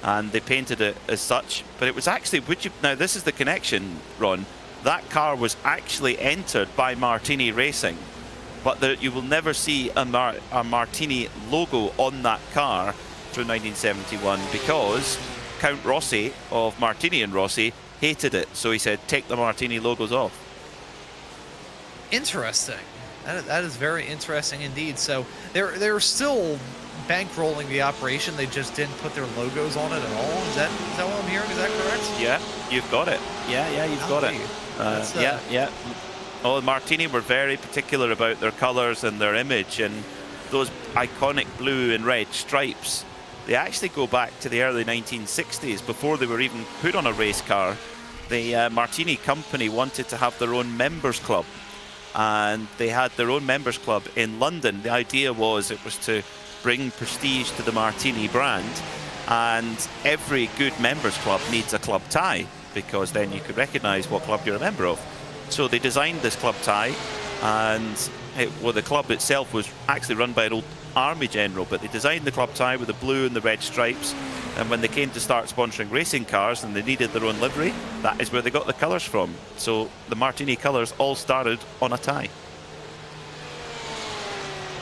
and they painted it as such. But it was actually, now this is the connection, Ron, that car was actually entered by Martini Racing, but you will never see a Martini logo on that car through 1971 because Count Rossi of Martini and Rossi hated it. So he said, take the Martini logos off. Interesting. That is very interesting indeed. So they're still bankrolling the operation. They just didn't put their logos on it at all. Is that what I'm hearing? Is that correct? Yeah, you've got it. Yeah, you've got it. Yeah. Oh, Martini were very particular about their colours and their image, and those iconic blue and red stripes, they actually go back to the early 1960s, before they were even put on a race car. The Martini company wanted to have their own members club, and they had their own members club in London. The idea was it was to bring prestige to the Martini brand, and every good members club needs a club tie, because then you could recognise what club you're a member of. So they designed this club tie, and the club itself was actually run by an old army general, but they designed the club tie with the blue and the red stripes, and when they came to start sponsoring racing cars and they needed their own livery, that is where they got the colours from. So the Martini colours all started on a tie.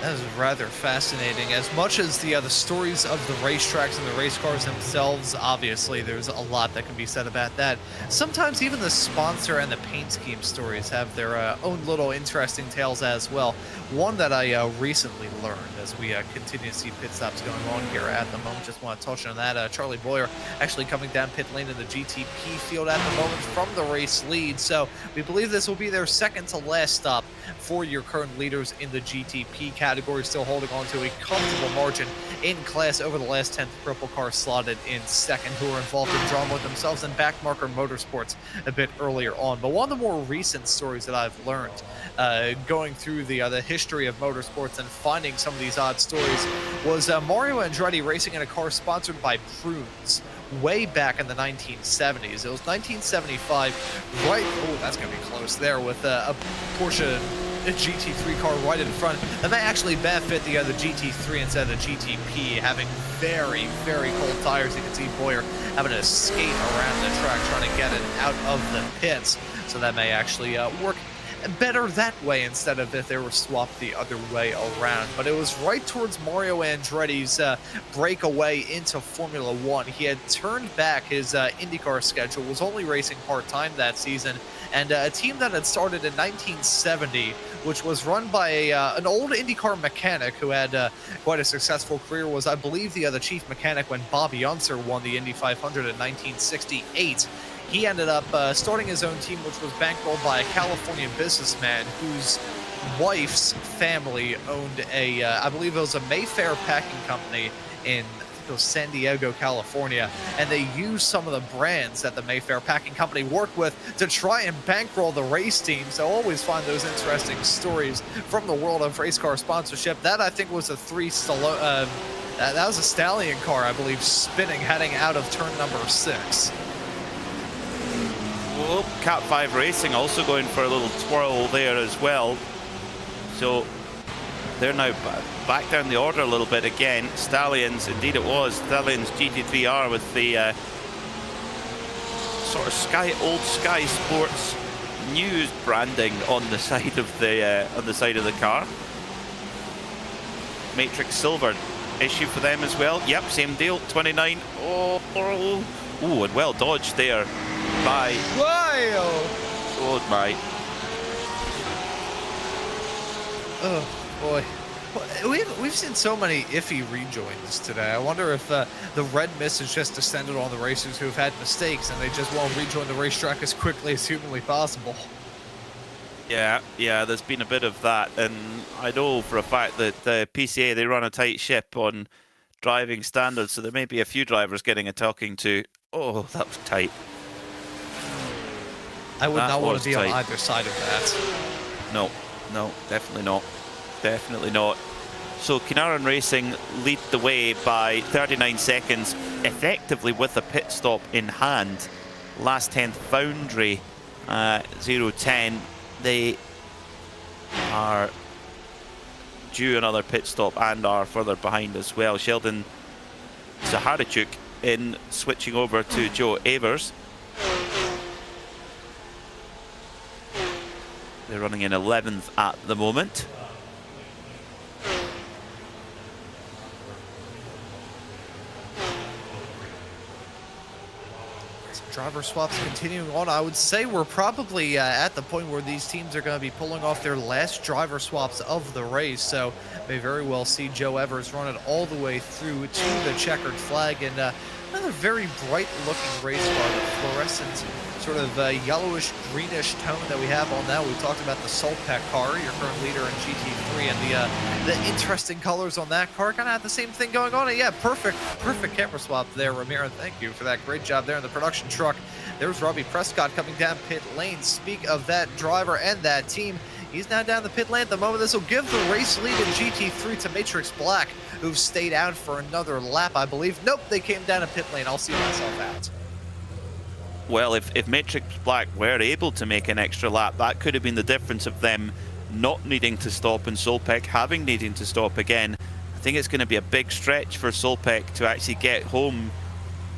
That is rather fascinating. As much as the stories of the racetracks and the race cars themselves, obviously there's a lot that can be said about that. Sometimes even the sponsor and the paint scheme stories have their own little interesting tales as well. One that I recently learned as we continue to see pit stops going on here at the moment. Just want to touch on that. Charlie Boyer actually coming down pit lane in the GTP field at the moment from the race lead. So we believe this will be their second to last stop for your current leaders in the GTP category, still holding on to a comfortable margin in class over the last 10th purple car slotted in second, who are involved in drama with themselves and Backmarker Motorsports a bit earlier on. But one of the more recent stories that I've learned going through the history of motorsports and finding some of these odd stories was Mario Andretti racing in a car sponsored by Prunes way back in the 1970s. It was 1975, right? Oh, that's going to be close there, with a Porsche GT3 car right in front. That may actually benefit the other GT3 instead of the GTP, having very, very cold tires. You can see Boyer having to skate around the track trying to get it out of the pits. So that may actually work better that way instead of if they were swapped the other way around. But it was right towards Mario Andretti's breakaway into Formula One. He had turned back his IndyCar schedule, was only racing part-time that season, and a team that had started in 1970, which was run by an old IndyCar mechanic who had quite a successful career, was, I believe, the chief mechanic when Bobby Unser won the Indy 500 in 1968. He ended up starting his own team, which was bankrolled by a California businessman whose wife's family owned a, I believe it was a Mayfair packing company in, I think it was San Diego, California, and they used some of the brands that the Mayfair packing company worked with to try and bankroll the race team. So always find those interesting stories from the world of race car sponsorship. That, I think, was a that was a Stallion car, I believe, spinning, heading out of turn number 6. Well, Cat 5 Racing also going for a little twirl there as well. So they're now back down the order a little bit again. Stallions, indeed it was. Stallions GT3R with the sort of old Sky Sports News branding on the side of the car. Matrix Silver issue for them as well. Yep, same deal. 29. Oh, and well dodged there by. Wow! Oh my. Oh boy. We've seen so many iffy rejoins today. I wonder if the red mist is just descended on the racers who have had mistakes and they just won't rejoin the racetrack as quickly as humanly possible. Yeah, there's been a bit of that, and I know for a fact that the PCA, they run a tight ship on driving standards, so there may be a few drivers getting a talking to. Oh, that was tight. I would not want to be on either side of that. No, definitely not. Definitely not. So Kinaran Racing lead the way by 39 seconds, effectively with a pit stop in hand. Last 10th Foundry, 0-10. They are due another pit stop and are further behind as well. Sheldon Zaharachuk in switching over to Joe Avers. They're running in 11th at the moment. Driver swaps continuing on. I would say we're probably at the point where these teams are going to be pulling off their last driver swaps of the race. So may very well see Joe Evers run it all the way through to the checkered flag. And another very bright looking race car, the fluorescent sort of yellowish greenish tone that we have on that. We talked about the Saltpack car, your current leader in GT3, and the interesting colors on that car kind of have the same thing going on. And yeah, perfect camera swap there, Ramiro. Thank you for that great job there in the production truck. There's Robbie Prescott coming down pit lane. Speak of that driver and that team, he's now down the pit lane at the moment. This will give the race lead in GT3 to Matrix Black, who've stayed out for another lap, I believe. Nope, they came down a pit lane. I'll see myself out. Well, if Matrix Black were able to make an extra lap, that could have been the difference of them not needing to stop and Solpec having needing to stop again. I think it's going to be a big stretch for Solpec to actually get home.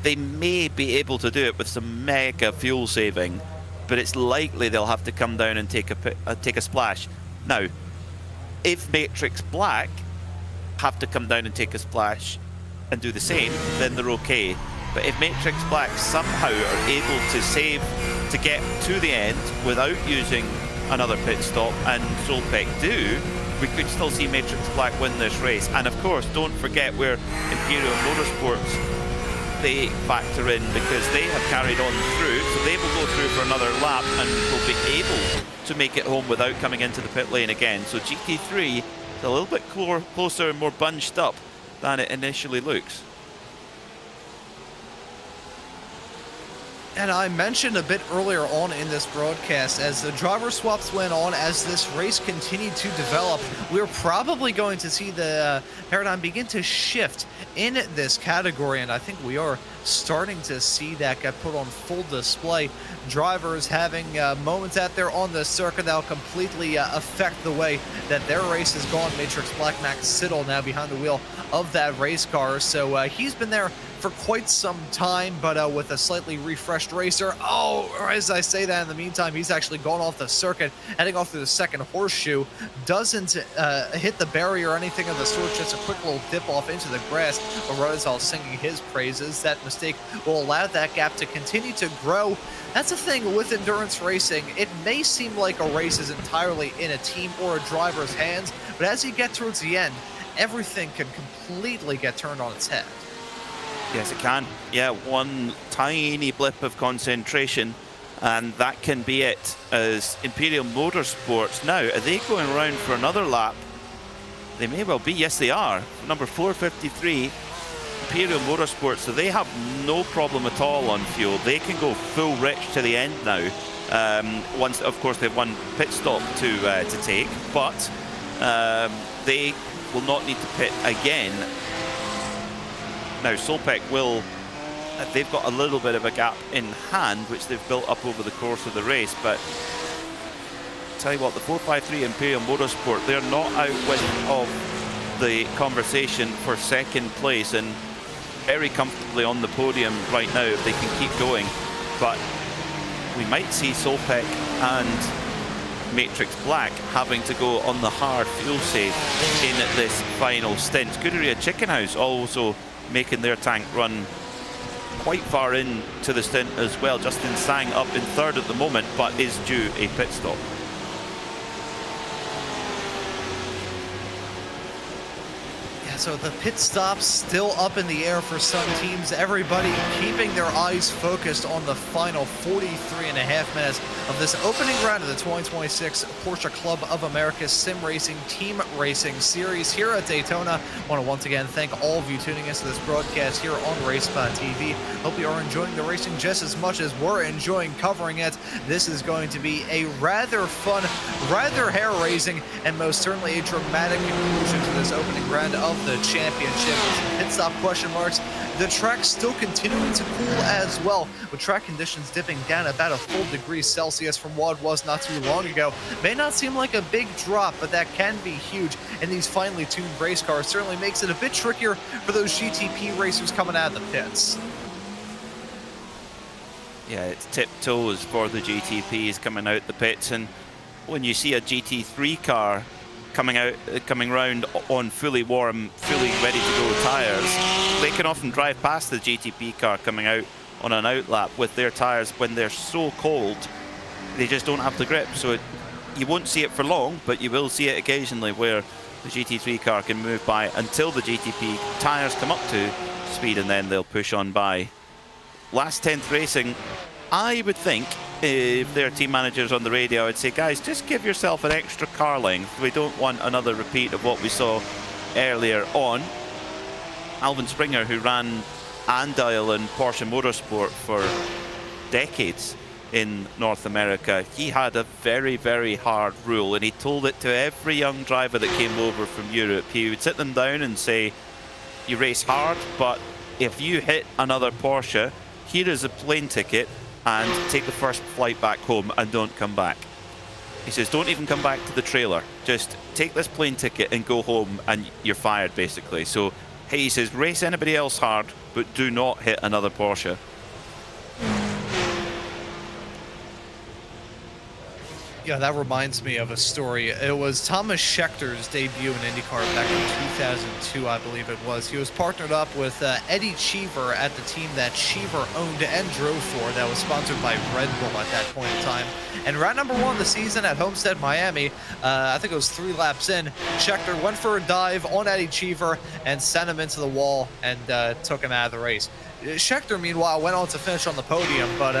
They may be able to do it with some mega fuel saving, but it's likely they'll have to come down and take a splash. Now, if Matrix Black have to come down and take a splash and do the same, then they're okay. But if Matrix Black somehow are able to save to get to the end without using another pit stop, and Solpec do, we could still see Matrix Black win this race. And of course, don't forget where Imperial Motorsports, they factor in, because they have carried on through, so they will go through for another lap and will be able to make it home without coming into the pit lane again. So GT3 is a little bit closer and more bunched up than it initially looks. And I mentioned a bit earlier on in this broadcast, as the driver swaps went on, as this race continued to develop, we're probably going to see the paradigm begin to shift in this category, and I think we are starting to see that get put on full display. Drivers having moments out there on the circuit that will completely affect the way that their race has gone. Matrix Black, Max Siddle now behind the wheel of that race car, so he's been there for quite some time, but with a slightly refreshed racer. Oh, or as I say that, in the meantime, he's actually gone off the circuit, heading off through the second horseshoe. Doesn't hit the barrier or anything of the sort, just a quick little dip off into the grass. But Rodizal singing his praises. That mistake will allow that gap to continue to grow. That's the thing with endurance racing. It may seem like a race is entirely in a team or a driver's hands, but as you get towards the end, everything can completely get turned on its head. Yes, it can. Yeah, one tiny blip of concentration, and that can be it. As Imperial Motorsports now, are they going around for another lap? They may well be. Yes, they are. Number 453, Imperial Motorsports. So they have no problem at all on fuel. They can go full rich to the end now. Once, of course, they've one pit stop to take, but they will not need to pit again. Now, Solpec will, they've got a little bit of a gap in hand, which they've built up over the course of the race, but tell you what, the 453 Imperial Motorsport, they're not out of the conversation for second place and very comfortably on the podium right now if they can keep going. But we might see Solpec and Matrix Black having to go on the hard fuel save in this final stint. Scuderia Chicken House also making their tank run quite far into the stint as well. Justin Sang up in third at the moment, but is due a pit stop. So the pit stops still up in the air for some teams. Everybody keeping their eyes focused on the final 43.5 minutes of this opening round of the 2026 Porsche Club of America Sim Racing Team Racing Series here at Daytona. I want to once again thank all of you tuning into this broadcast here on RaceSpotTV. Hope you are enjoying the racing just as much as we're enjoying covering it. This is going to be a rather fun, rather hair-raising, and most certainly a dramatic conclusion to this opening round of the championship. Pit stop question marks. The track still continuing to cool as well, with track conditions dipping down about a full degree Celsius from what it was not too long ago. May not seem like a big drop, but that can be huge, and these finely tuned race cars certainly makes it a bit trickier for those GTP racers coming out of the pits. Yeah, it's tiptoes for the GTPs coming out the pits, and when you see a GT3 car coming round on fully warm, fully ready to go tires, they can often drive past the GTP car coming out on an outlap with their tires when they're so cold they just don't have the grip. So you won't see it for long, but you will see it occasionally where the GT3 car can move by until the GTP tires come up to speed, and then they'll push on by. Last 10th Racing, I would think, if their team managers on the radio, I'd say, guys, just give yourself an extra car length. We don't want another repeat of what we saw earlier on. Alvin Springer, who ran Andile and Porsche Motorsport for decades in North America, he had a very, very hard rule, and he told it to every young driver that came over from Europe. He would sit them down and say, you race hard, but if you hit another Porsche, here is a plane ticket, and take the first flight back home and don't come back. He says, don't even come back to the trailer. Just take this plane ticket and go home, and you're fired, basically. So, hey, he says, race anybody else hard, but do not hit another Porsche. Yeah, that reminds me of a story. It was Thomas Schechter's debut in IndyCar back in 2002, I believe it was. He was partnered up with Eddie Cheever at the team that Cheever owned and drove for, that was sponsored by Red Bull at that point in time. And round number one of the season at Homestead, Miami, I think it was 3 laps in, Schechter went for a dive on Eddie Cheever and sent him into the wall and took him out of the race. Schechter, meanwhile, went on to finish on the podium, but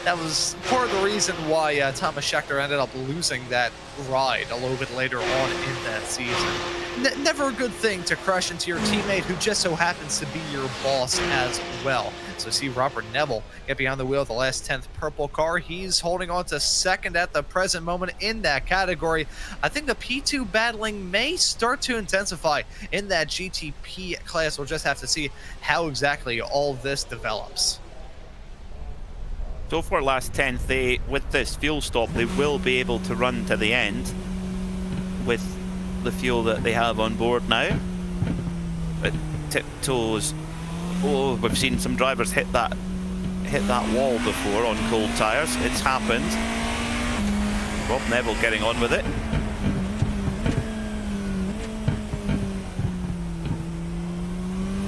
that was part of the reason why Thomas Schechter ended up losing that ride a little bit later on in that season. Never a good thing to crash into your teammate who just so happens to be your boss as well. So see Robert Neville get behind the wheel of the last 10th purple car. He's holding on to second at the present moment in that category. I think the P2 battling may start to intensify in that GTP class. We'll just have to see how exactly all this develops. So for last 10th, with this fuel stop, they will be able to run to the end with the fuel that they have on board now. But tiptoes Oh, we've seen some drivers hit that wall before on cold tyres. It's happened. Rob Neville getting on with it.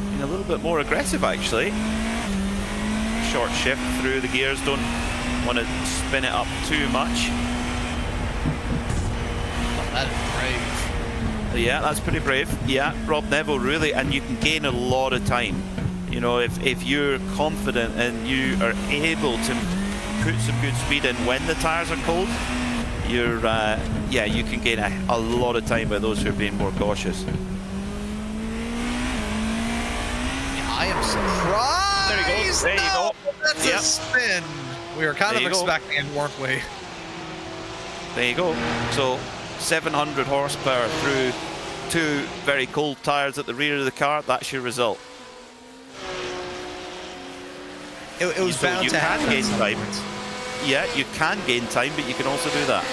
Being a little bit more aggressive, actually. Short shift through the gears. Don't want to spin it up too much. Oh, that is brave. Yeah, that's pretty brave. Yeah, Rob Neville really, and you can gain a lot of time. You know, if you're confident and you are able to put some good speed in when the tyres are cold, you're, yeah, you can gain a lot of time by those who are being more cautious. Yeah, I am surprised. There you go. There you go. That's a spin. We were kind of expecting it, weren't we? There you go. So 700 horsepower through 2 very cold tyres at the rear of the car. That's your result. It was bound to happen. Gain time. Yeah, you can gain time, but you can also do that.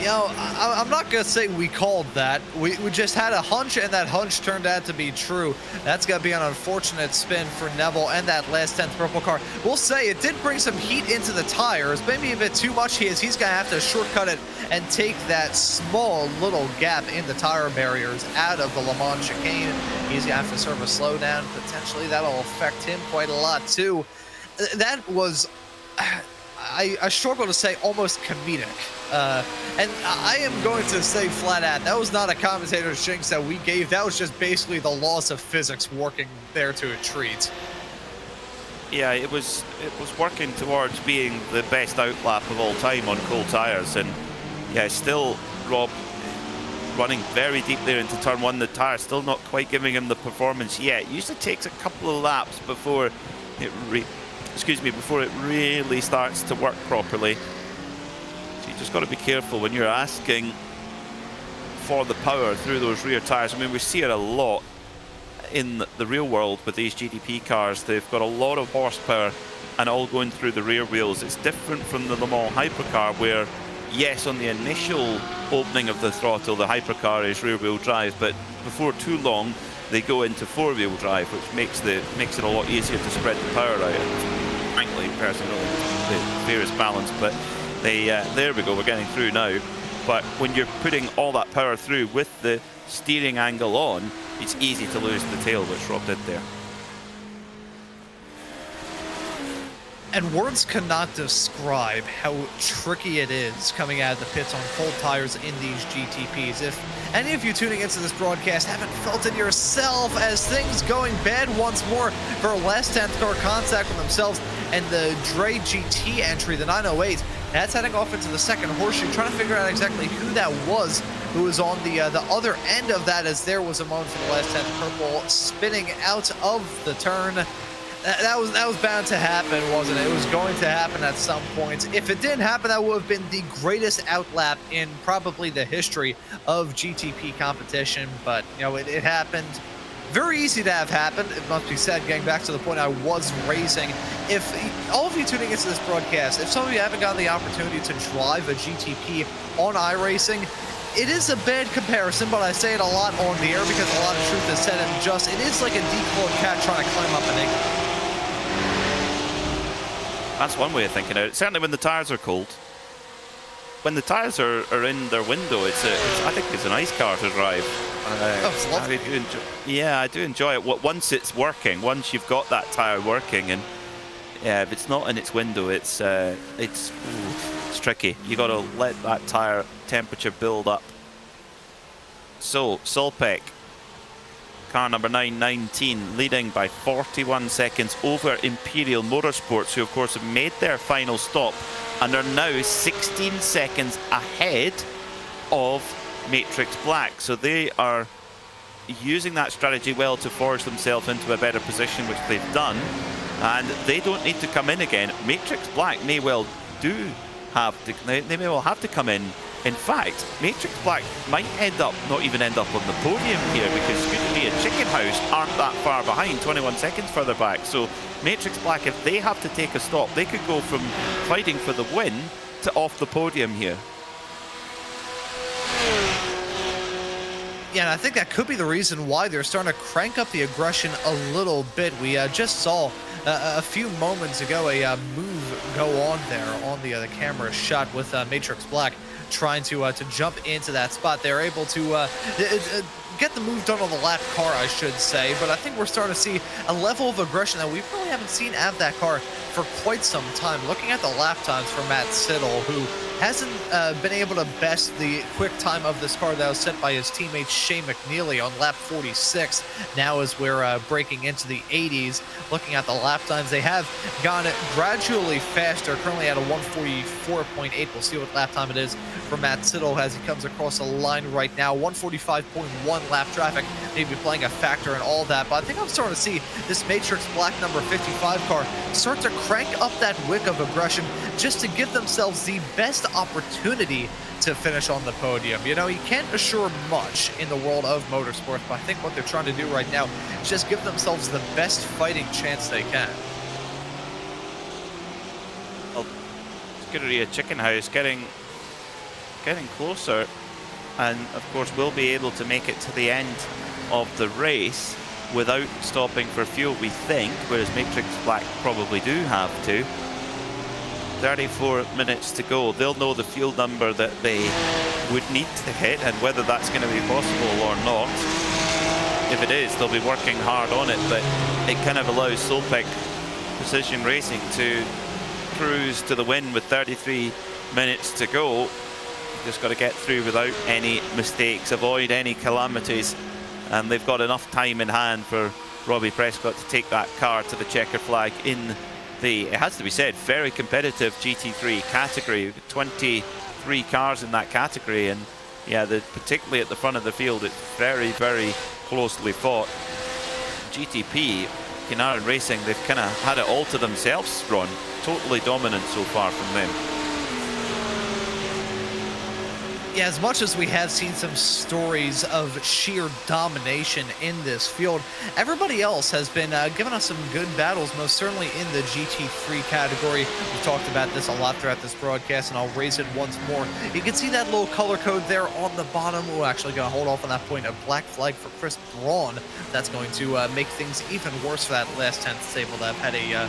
You know, I'm not going to say we called that. We just had a hunch, and that hunch turned out to be true. That's going to be an unfortunate spin for Neville and that last 10th purple car. We'll say it did bring some heat into the tires, maybe a bit too much. He's going to have to shortcut it and take that small little gap in the tire barriers out of the Le Mans chicane. He's going to have to serve a slowdown. Potentially, that'll affect him quite a lot, too. That was... I struggle to say almost comedic. And I am going to say flat out, that was not a commentator's jinx that we gave. That was just basically the laws of physics working there to a treat. Yeah, it was working towards being the best outlap of all time on cold tyres. And yeah, still Rob running very deep there into turn 1. The tyre still not quite giving him the performance yet. It usually takes a couple of laps before it before it really starts to work properly. So you just got to be careful when you're asking for the power through those rear tyres. I mean, we see it a lot in the real world with these GTP cars. They've got a lot of horsepower and all going through the rear wheels. It's different from the Le Mans hypercar where, yes, on the initial opening of the throttle, the hypercar is rear wheel drive, but before too long, they go into 4-wheel drive, which makes it a lot easier to spread the power out. Frankly, personally, the fairest balance, but there we go, we're getting through now. But when you're putting all that power through with the steering angle on, it's easy to lose the tail, which Rob did there. And words cannot describe how tricky it is coming out of the pits on cold tires in these GTPs. If any of you tuning into this broadcast haven't felt it yourself, as things going bad once more for last 10th car contact with themselves and the Dre GT entry, the 908, that's heading off into the second horseshoe, trying to figure out exactly who that was who was on the other end of that, as there was a moment for the last 10th purple spinning out of the turn. That was bound to happen, wasn't it? It was going to happen at some point. If it didn't happen, that would have been the greatest outlap in probably the history of GTP competition. But, you know, it happened. Very easy to have happened, it must be said, getting back to the point I was raising. If all of you tuning into this broadcast, if some of you haven't gotten the opportunity to drive a GTP on iRacing, it is a bad comparison, but I say it a lot on the air because a lot of truth is said and just. It is like a declawed cat trying to climb up an egg. That's one way of thinking of it. Certainly when the tyres are cold. When the tyres are in their window, I think it's a nice car to drive. It's lovely. I do enjoy it. Once it's working, once you've got that tyre working, and yeah, if it's not in its window, it's tricky. You got to let that tyre temperature build up. So Solpeck, car number 919, leading by 41 seconds over Imperial Motorsports, who of course have made their final stop and are now 16 seconds ahead of Matrix Black. So they are using that strategy well to force themselves into a better position, which they've done, and they don't need to come in again. Matrix Black may well they may well have to come in. In fact, Matrix Black might not even end up on the podium here, because Scootery and Chicken House aren't that far behind, 21 seconds further back. So Matrix Black, if they have to take a stop, they could go from fighting for the win to off the podium here. Yeah, and I think that could be the reason why they're starting to crank up the aggression a little bit. We just saw a few moments ago a move go on there on the camera shot with Matrix Black trying to jump into that spot. They're able to get the move done on the lap car, I should say, but I think we're starting to see a level of aggression that we really haven't seen out of that car for quite some time. Looking at the lap times for Matt Siddle, who hasn't been able to best the quick time of this car that was set by his teammate Shane McNeely on lap 46. Now as we're breaking into the 80s, looking at the lap times, they have gone gradually faster, currently at a 144.8. We'll see what lap time it is for Matt Siddle as he comes across the line right now. 145.1 lap traffic, maybe playing a factor in all that, but I think I'm starting to see this Matrix Black number 55 car start to crank up that wick of aggression just to give themselves the best opportunity to finish on the podium. You know, you can't assure much in the world of motorsports, but I think what they're trying to do right now is just give themselves the best fighting chance they can. Well, Scuderia Chicken House getting closer, and of course we'll be able to make it to the end of the race without stopping for fuel, we think, whereas Matrix Black probably do have to. 34 minutes to go. They'll know the fuel number that they would need to hit and whether that's going to be possible or not. If it is, they'll be working hard on it, but it kind of allows Solpic Precision Racing to cruise to the win with 33 minutes to go. You've just got to get through without any mistakes, avoid any calamities, and they've got enough time in hand for Robbie Prescott to take that car to the checker flag in the, it has to be said, very competitive GT3 category. 23 cars in that category, and yeah, particularly at the front of the field, it's very, very closely fought. GTP, Kinara Racing, they've kind of had it all to themselves, Ron. Totally dominant so far from them. Yeah, as much as we have seen some stories of sheer domination in this field, everybody else has been giving us some good battles, most certainly in the GT3 category. We've talked about this a lot throughout this broadcast, and I'll raise it once more. You can see that little color code there on the bottom. We're actually going to hold off on that point. A black flag for Chris Braun. That's going to make things even worse for that last 10th table that have had a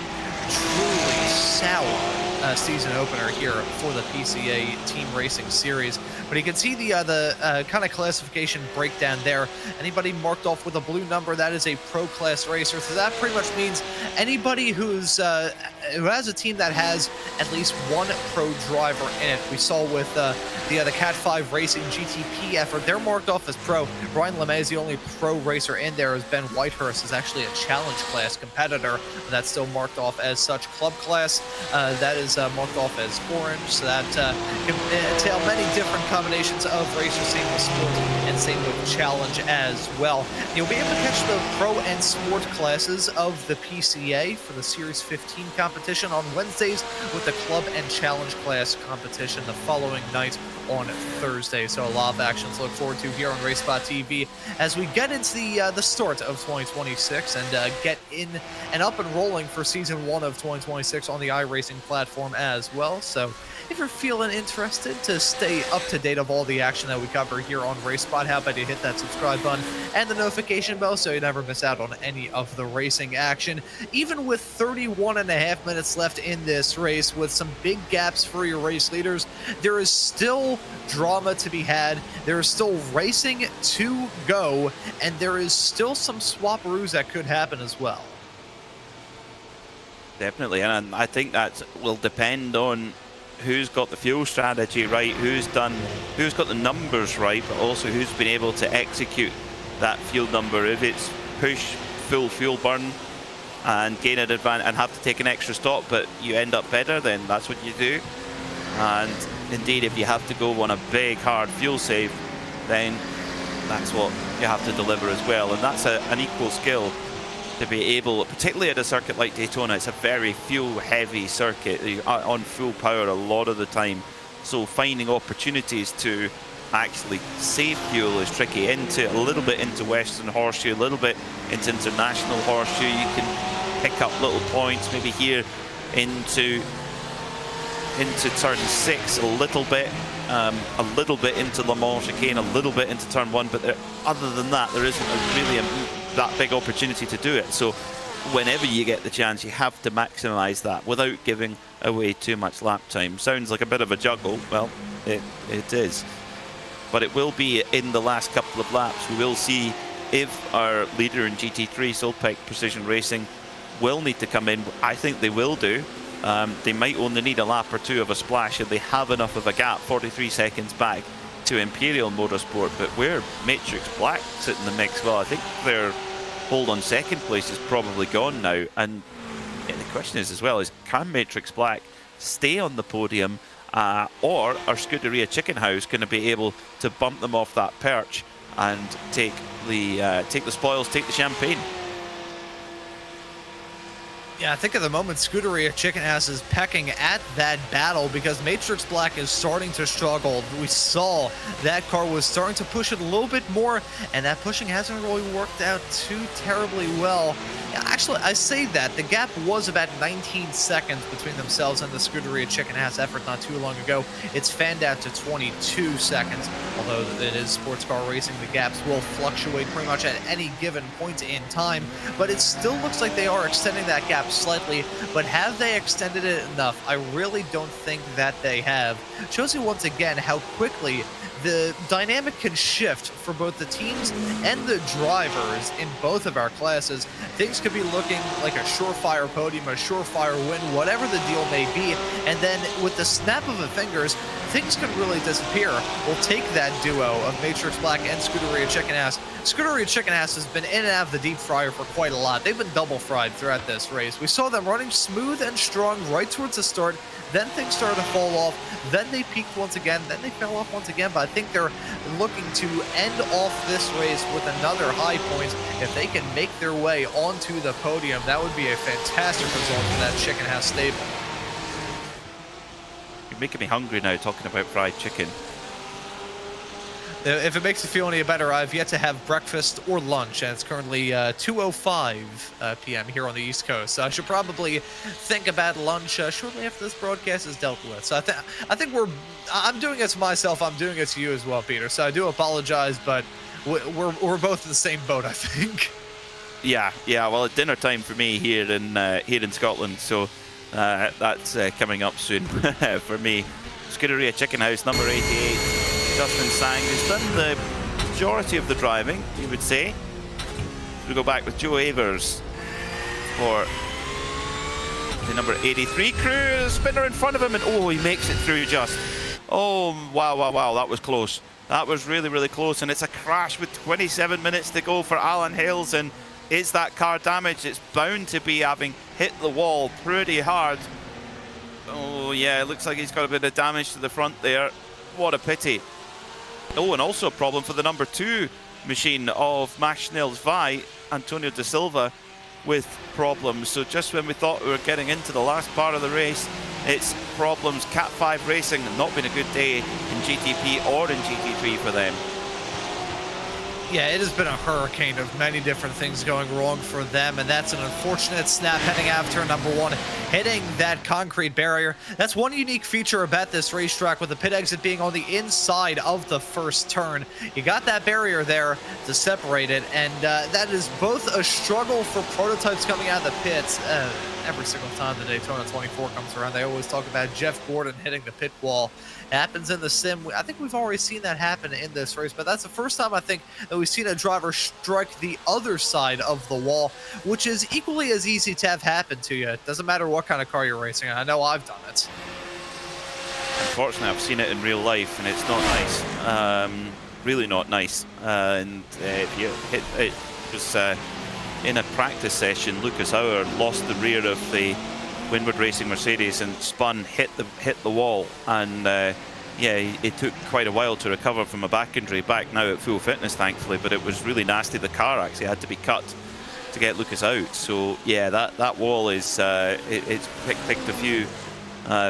truly sour season opener here for the PCA Team Racing Series. But you can see the kind of classification breakdown there. Anybody marked off with a blue number, that is a pro class racer. So that pretty much means anybody who has a team that has at least one pro driver in it. We saw with the Cat 5 Racing GTP effort, they're marked off as pro. Brian LeMay is the only pro racer in there, as Ben Whitehurst is actually a challenge class competitor. That's still marked off as such. Club class, that is marked off as orange, so that can entail many different combinations of racers, same with sport and same with challenge as well. You'll be able to catch the pro and sport classes of the PCA for the Series 15 competition on Wednesdays, with the club and challenge class competition the following night on Thursday. So a lot of action to look forward to here on RaceSpotTV as we get into the start of 2026 and get in and up and rolling for season 1 of 2026 on the iRacing platform as well. So if you're feeling interested to stay up to date of all the action that we cover here on RaceSpot, how about you hit that subscribe button and the notification bell so you never miss out on any of the racing action. Even with 31.5 minutes left in this race, with some big gaps for your race leaders, there is still drama to be had. There is still racing to go, and there is still some swapperoos that could happen as well. Definitely, and I think that will depend on who's got the fuel strategy right, who's got the numbers right, but also who's been able to execute that fuel number. If it's push full fuel burn and gain an advantage and have to take an extra stop, but you end up better, then that's what you do. And indeed, if you have to go on a big hard fuel save, then that's what you have to deliver as well. And that's an equal skill to be able, particularly at a circuit like Daytona. It's a very fuel heavy circuit. You're on full power a lot of the time, so finding opportunities to actually save fuel is tricky. A little bit into Western Horseshoe, a little bit into International Horseshoe, you can pick up little points. Maybe here into into turn 6 a little bit into Le Mans chicane, a little bit into turn 1, but other than that, there isn't that big opportunity to do it. So whenever you get the chance, you have to maximize that without giving away too much lap time. Sounds like a bit of a juggle. Well, it is. But it will be in the last couple of laps. We will see if our leader in GT3, Solpec Precision Racing, will need to come in. I think they will do. They might only need a lap or two of a splash, and they have enough of a gap, 43 seconds back to Imperial Motorsport. But where Matrix Black sit in the mix, well, I think their hold on second place is probably gone now. And yeah, the question is as well, is can Matrix Black stay on the podium, or are Scuderia Chicken House going to be able to bump them off that perch and take the spoils, take the champagne? Yeah, I think at the moment Scuderia Chicken House is pecking at that battle because Matrix Black is starting to struggle. We saw that car was starting to push it a little bit more, and that pushing hasn't really worked out too terribly well. Actually, I say that. The gap was about 19 seconds between themselves and the Scuderia Chicken House effort not too long ago. It's fanned out to 22 seconds. Although it is sports car racing, the gaps will fluctuate pretty much at any given point in time. But it still looks like they are extending that gap slightly. But have they extended it enough? I really don't think that they have. Shows you once again how quickly the dynamic can shift for both the teams and the drivers in both of our classes. Things could be looking like a surefire podium, a surefire win, whatever the deal may be, and then with the snap of the fingers, things can really disappear. We'll take that duo of Matrix Black and Scuderia Chicken Ass. Scuderia Chicken Ass has been in and out of the deep fryer for quite a lot. They've been double fried throughout this race. We saw them running smooth and strong right towards the start, then things started to fall off, then they peaked once again, then they fell off once again, but I think they're looking to end off this race with another high point. If they can make their way onto the podium, that would be a fantastic result for that Chicken House stable. You're making me hungry now talking about fried chicken. If it makes you feel any better, I've yet to have breakfast or lunch, and it's currently 2:05 p.m. here on the East Coast. So I should probably think about lunch shortly after this broadcast is dealt with. So I think I'm doing it to myself. I'm doing it to you as well, Peter. So I do apologize, but we're both in the same boat, I think. Yeah. Well, it's dinner time for me here in Scotland, so that's coming up soon for me. Scuderia Chicken House, number 88. Justin Sang, who's done the majority of the driving, you would say. We go back with Joe Avers for the number 83 crew. Spinner in front of him, and oh, he makes it through just. Oh, wow, that was close. That was really, really close, and it's a crash with 27 minutes to go for Alan Hales, and is that car damaged? It's bound to be, having hit the wall pretty hard. Oh, yeah, it looks like he's got a bit of damage to the front there. What a pity. Oh, and also a problem for the number 2 machine of Machinel's Vi, Antonio Da Silva, with problems. So just when we thought we were getting into the last part of the race, it's problems. Cat 5 Racing, not been a good day in GTP or in GT3 for them. Yeah, it has been a hurricane of many different things going wrong for them, and that's an unfortunate snap heading out of turn number 1, hitting that concrete barrier. That's one unique feature about this racetrack, with the pit exit being on the inside of the first turn. You got that barrier there to separate it, and that is both a struggle for prototypes coming out of the pits. Every single time the Daytona 24 comes around, they always talk about Jeff Gordon hitting the pit wall. It happens in the sim. I think we've already seen that happen in this race, but that's the first time I think that we've seen a driver strike the other side of the wall, which is equally as easy to have happen to you. It doesn't matter what kind of car you're racing. I know I've done it. Unfortunately, I've seen it in real life, and it's not nice. Really not nice. And if you hit it, was in a practice session, Lucas Auer lost the rear of the Windward Racing Mercedes and spun, hit the wall, and yeah, it took quite a while to recover from a back injury. Back now at full fitness, thankfully, but it was really nasty. The car actually had to be cut to get Lucas out. So yeah, that wall is it's picked a few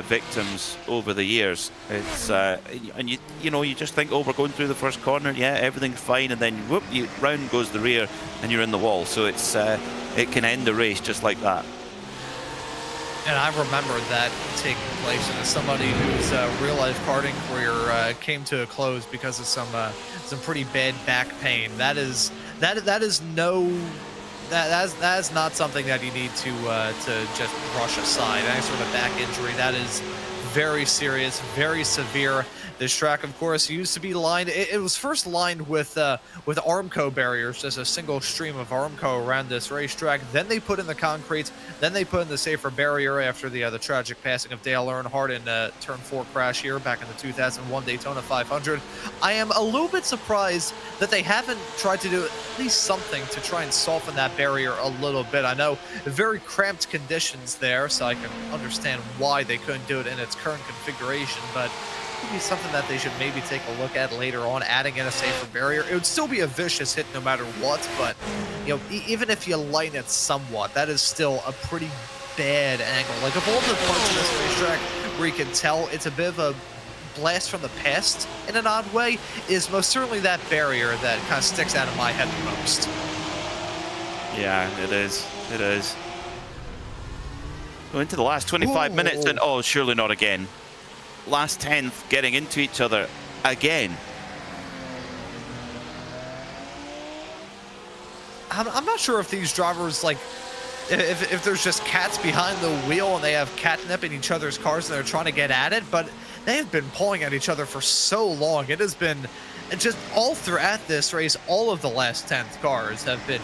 victims over the years. It's and you know, you just think, oh, we're going through the first corner, yeah, everything's fine, and then whoop, round goes the rear and you're in the wall. So it's it can end the race just like that. And I remember that taking place, and as somebody whose real life karting career came to a close because of some pretty bad back pain, that is not something that you need to just brush aside. Any sort of back injury, that is very serious, very severe. This track, of course, used to be lined. It was first lined with Armco barriers, just a single stream of Armco around this racetrack. Then they put in the concrete. Then they put in the safer barrier after the tragic passing of Dale Earnhardt in Turn 4 crash here back in the 2001 Daytona 500. I am a little bit surprised that they haven't tried to do at least something to try and soften that barrier a little bit. I know very cramped conditions there, so I can understand why they couldn't do it in its current configuration, but would be something that they should maybe take a look at later on, adding in a safer barrier. It would still be a vicious hit no matter what, but you know, even if you lighten it somewhat, that is still a pretty bad angle. Like, of all the parts of this racetrack where you can tell it's a bit of a blast from the past in an odd way, is most certainly that barrier that kind of sticks out of my head the most. Yeah, it is. It is. Go into the last 25 minutes and oh, surely not again. Last 10th getting into each other again. I'm not sure if these drivers, like, if there's just cats behind the wheel and they have catnip in each other's cars and they're trying to get at it, but they have been pulling at each other for so long. It has been just all throughout this race, all of the last 10th cars have been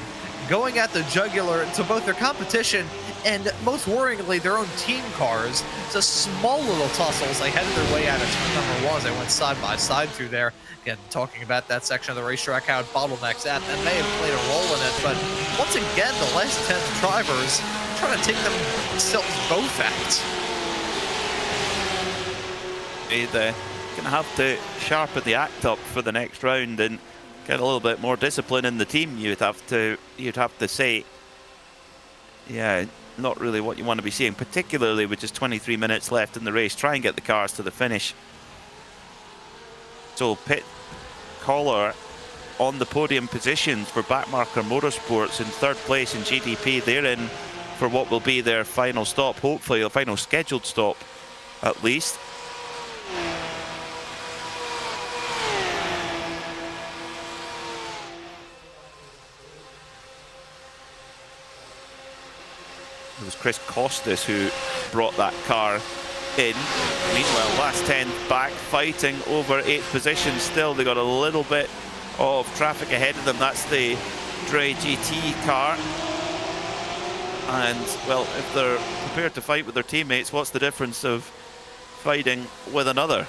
going at the jugular to both their competition and, most worryingly, their own team cars. It's a small little tussle as they headed their way out of turn number 1 as they went side by side through there. Again, talking about that section of the racetrack, how it bottlenecks at, and may have played a role in it, but once again, the last 10th drivers trying to take themselves both out. They're going to have to sharpen the act up for the next round and get a little bit more discipline in the team, you'd have to say. Yeah, not really what you want to be seeing, particularly with just 23 minutes left in the race. Try and get the cars to the finish. So pit caller on the podium positions for Backmarker Motorsports in 3rd place in GDP. They're in for what will be their final stop, hopefully a final scheduled stop at least. It was Chris Costas who brought that car in. Meanwhile, last 10 back, fighting over 8th position still. They got a little bit of traffic ahead of them. That's the Dre GT car. And, well, if they're prepared to fight with their teammates, what's the difference of fighting with another?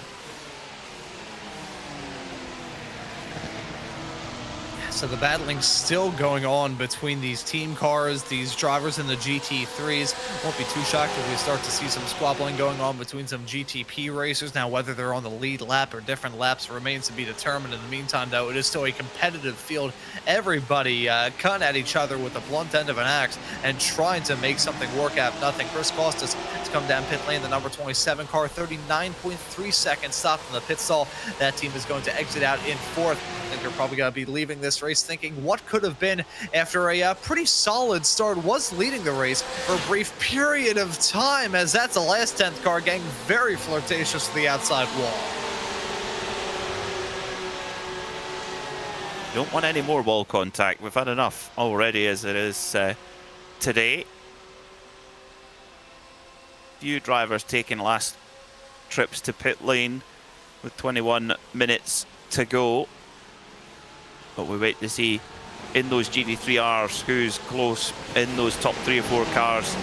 So the battling's still going on between these team cars, these drivers in the GT3s. Won't be too shocked if we start to see some squabbling going on between some GTP racers. Now, whether they're on the lead lap or different laps remains to be determined. In the meantime, though, it is still a competitive field. Everybody cutting at each other with the blunt end of an axe and trying to make something work out. Nothing. Chris Costas has come down pit lane, the number 27 car, 39.3 seconds stop from the pit stall. That team is going to exit out in 4th. I think they're probably going to be leaving this race thinking what could have been, after a pretty solid start, was leading the race for a brief period of time, as that's the last 10th car getting very flirtatious to the outside wall. Don't want any more wall contact. We've had enough already as it is today. Few drivers taking last trips to pit lane with 21 minutes to go. But we wait to see in those GT3Rs who's close in those top 3 or 4 cars.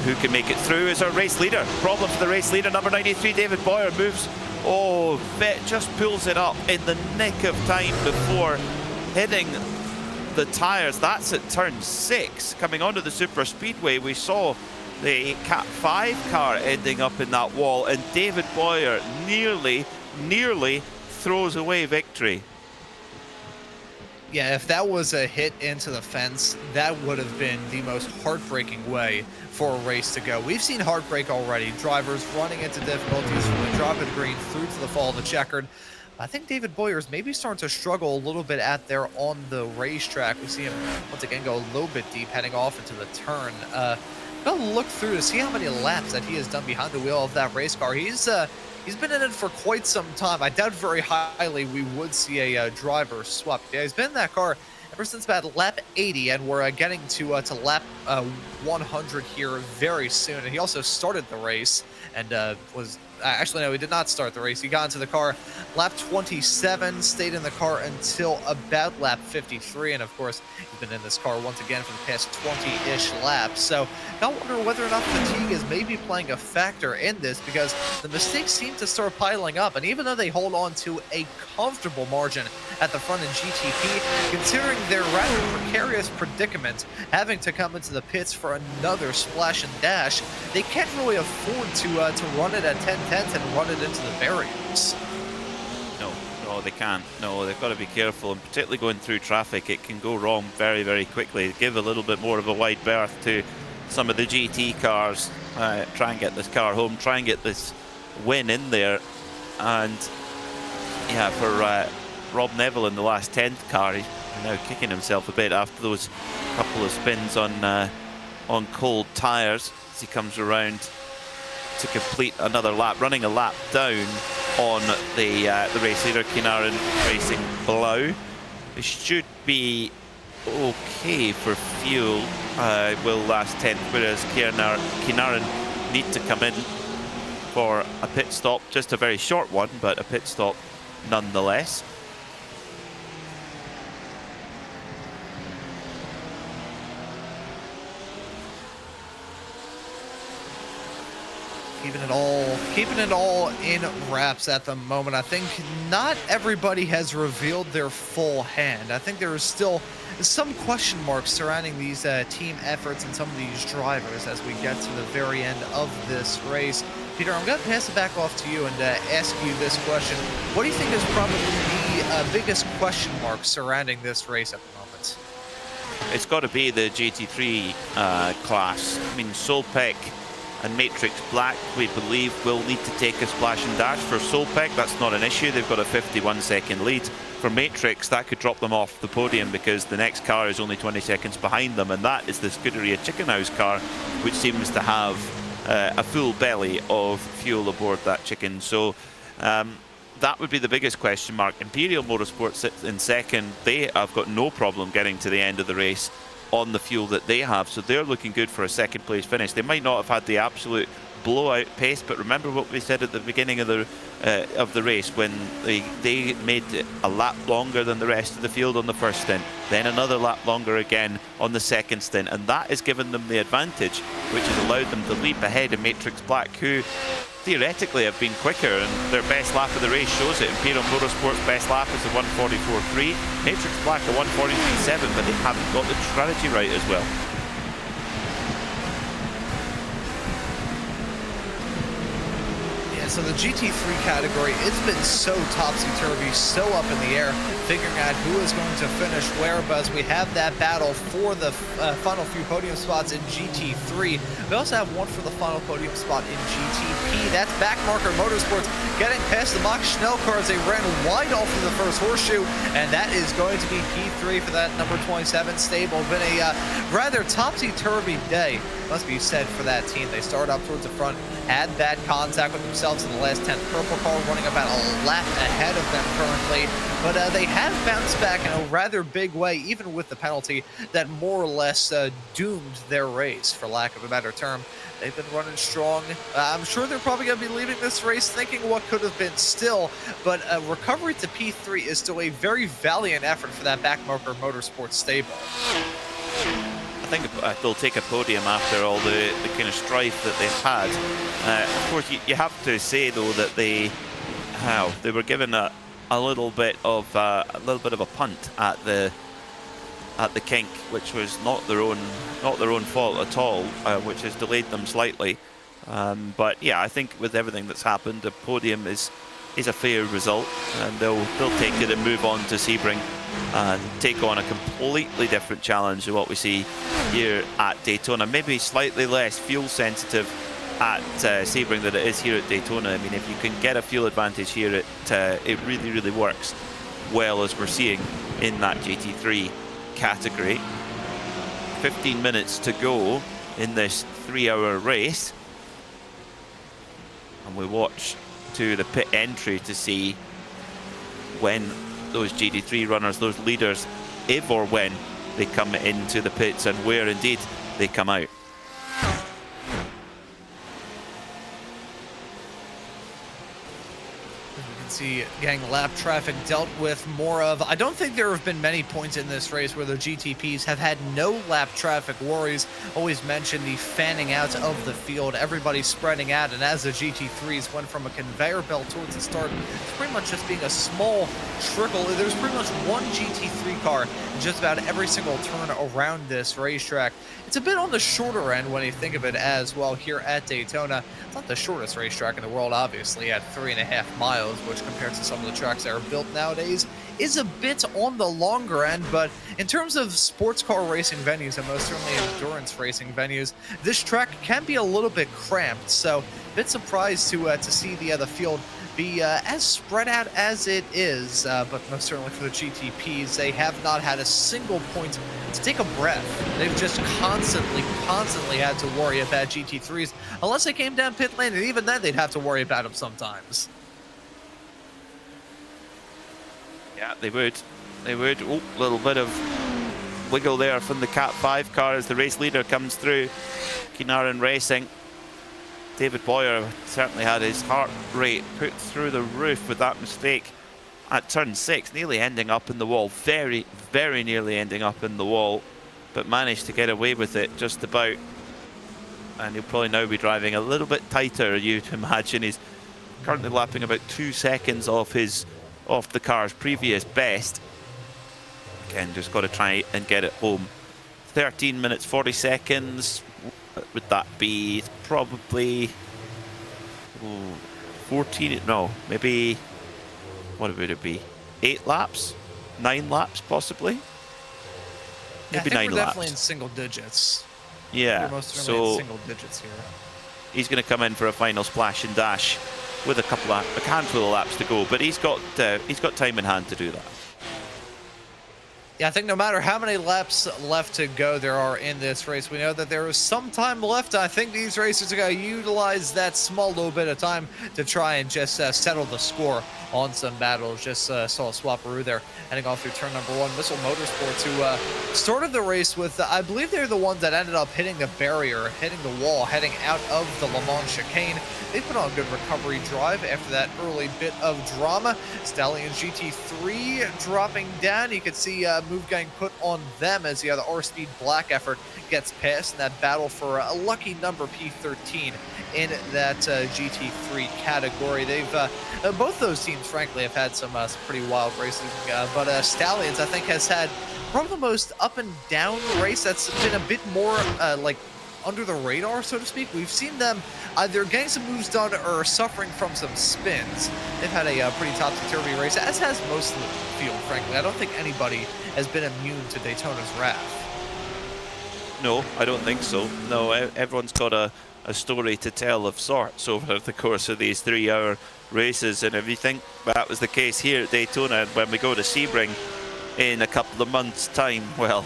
Who can make it through is our race leader. Problem for the race leader, number 93, David Boyer, moves. Oh, Vet just pulls it up in the nick of time before hitting the tyres. That's at turn 6. Coming onto the super speedway, we saw the Cat 5 car ending up in that wall, and David Boyer nearly throws away victory. Yeah, if that was a hit into the fence, that would have been the most heartbreaking way for a race to go. We've seen heartbreak already. Drivers running into difficulties from the drop of the green through to the fall of the checkered. I think David Boyer's maybe starting to struggle a little bit out there on the racetrack. We see him once again go a little bit deep, heading off into the turn. gonna look through to see how many laps that he has done behind the wheel of that race car. He's been in it for quite some time. I doubt very highly we would see a driver swap. Yeah, he's been in that car ever since about lap 80, and we're getting to lap 100 here very soon. And he also started the race and was actually, no, he did not start the race. He got into the car lap 27, stayed in the car until about lap 53, and of course he's been in this car once again for the past 20-ish laps. So I wonder whether or not fatigue is maybe playing a factor in this, because the mistakes seem to start piling up. And even though they hold on to a comfortable margin at the front in GTP, considering their rather precarious predicament, having to come into the pits for another splash and dash, they can't really afford to run it at 10/10 and run it into the barriers. No, they can't. No, they've got to be careful, and particularly going through traffic, it can go wrong very, very quickly. Give a little bit more of a wide berth to some of the GT cars. Try and get this car home. Try and get this win in there. And yeah, for Rob Neville in the last 10th car, he's now kicking himself a bit after those couple of spins on cold tyres as he comes around to complete another lap, running a lap down on the race leader, Kinaran Racing Below. It should be okay for fuel. Will last 10th, whereas Kinaran need to come in for a pit stop, just a very short one, but a pit stop nonetheless. Keeping it all in wraps at the moment. I think not everybody has revealed their full hand. I think there is still some question marks surrounding these team efforts and some of these drivers as we get to the very end of this race. Peter, I'm going to pass it back off to you and ask you this question. What do you think is probably the biggest question mark surrounding this race at the moment? It's got to be the GT3 class. I mean, Solpec and Matrix Black, we believe, will need to take a splash and dash. For Solpec, that's not an issue. They've got a 51-second lead. For Matrix, that could drop them off the podium because the next car is only 20 seconds behind them, and that is the Scuderia Chicken House car, which seems to have a full belly of fuel aboard that chicken. So that would be the biggest question mark. Imperial Motorsport sits in second. They have got no problem getting to the end of the race on the fuel that they have, so they're looking good for a second place finish. They might not have had the absolute blowout pace, but remember what we said at the beginning of the race, when they made it a lap longer than the rest of the field on the first stint, then another lap longer again on the second stint, and that has given them the advantage, which has allowed them to leap ahead of Matrix Black, who theoretically have been quicker, and their best lap of the race shows it. Imperial Motorsport's best lap is a 1:44.3, Matrix Black a 1:43.7, but they haven't got the strategy right as well. So the GT3 category, it's been so topsy-turvy, so up in the air, figuring out who is going to finish where. But as we have that battle for the final few podium spots in GT3, we also have one for the final podium spot in GTP. That's Backmarker Motorsports getting past the Max Schnell cars. They ran wide off of the first horseshoe, and that is going to be P3 for that number 27 stable. Been a rather topsy-turvy day, must be said, for that team. They started up towards the front, had bad contact with themselves in the last 10th. Purple car running about a lap ahead of them currently, but they have bounced back in a rather big way, even with the penalty that more or less doomed their race, for lack of a better term. They've been running strong. I'm sure they're probably going to be leaving this race thinking what could have been still, but recovery to P3 is still a very valiant effort for that Backmarker Motorsports stable. I think they'll take a podium after all the kind of strife that they've had. Of course, you have to say though that they were given a little bit of a punt at the kink, which was not their own fault at all, which has delayed them slightly. But yeah, I think with everything that's happened, the podium is a fair result, and they'll take it and move on to Sebring and take on a completely different challenge to what we see here at Daytona. Maybe slightly less fuel sensitive at Sebring than it is here at Daytona. I mean, if you can get a fuel advantage here, it really works well, as we're seeing in that GT3 category. 15 minutes to go in this 3-hour race. And we watch to the pit entry to see when those GT3 runners, those leaders, if or when they come into the pits and where indeed they come out. See gang lap traffic dealt with more of. I don't think there have been many points in this race where the GTPs have had no lap traffic worries. Always mention the fanning out of the field, everybody spreading out, and as the GT3s went from a conveyor belt towards the start, it's pretty much just being a small trickle. There's pretty much one GT3 car in just about every single turn around this racetrack. It's a bit on the shorter end when you think of it as well here at Daytona. It's not the shortest racetrack in the world, obviously, at 3.5 miles, which compared to some of the tracks that are built nowadays is a bit on the longer end. But in terms of sports car racing venues and most certainly endurance racing venues, this track can be a little bit cramped. So a bit surprised to see the field be as spread out as it is, but most certainly for the GTPs, they have not had a single point to take a breath. They've just constantly had to worry about GT3s, unless they came down pit lane, and even then they'd have to worry about them sometimes. Yeah, they would. They would. Oh, little bit of wiggle there from the Cat 5 car as the race leader comes through. Kinaran Racing. David Boyer certainly had his heart rate put through the roof with that mistake at turn 6, nearly ending up in the wall. Very, very nearly ending up in the wall, but managed to get away with it just about. And he'll probably now be driving a little bit tighter, you'd imagine. He's currently lapping about 2 seconds off the car's previous best. Again, just got to try and get it home. 13 minutes 40 seconds. What would that be? It's probably 14, no, maybe, what would it be? 8 laps? 9 laps possibly? Maybe yeah, I think 9 we're laps. definitely in single digits. Yeah, we're most so in single digits here. He's going to come in for a final splash and dash with a handful of laps to go, but he's got time in hand to do that. Yeah, I think no matter how many laps left to go there are in this race, we know that there is some time left. I think these racers are going to utilize that small little bit of time to try and just settle the score on some battles. Just saw a Swaparoo there heading off through turn number 1. Missile Motorsports, who started the race with, I believe they're the ones that ended up hitting the barrier, hitting the wall, heading out of the Le Mans chicane. They put on a good recovery drive after that early bit of drama. Stallion GT3 dropping down. You can see move getting put on them as the R-Speed Black effort gets past in that battle for a lucky number P13 in that GT3 category. They've both those teams, frankly, have had some pretty wild races, but Stallions, I think, has had probably the most up and down race that's been a bit more like under the radar, so to speak. We've seen them either getting some moves done or suffering from some spins. They've had a pretty topsy-turvy race, as has most of the field, frankly. I don't think anybody has been immune to Daytona's wrath. No, I don't think so. No, everyone's got a story to tell of sorts over the course of these 3-hour races, and if you think that was the case here at Daytona, when we go to Sebring in a couple of months' time, well,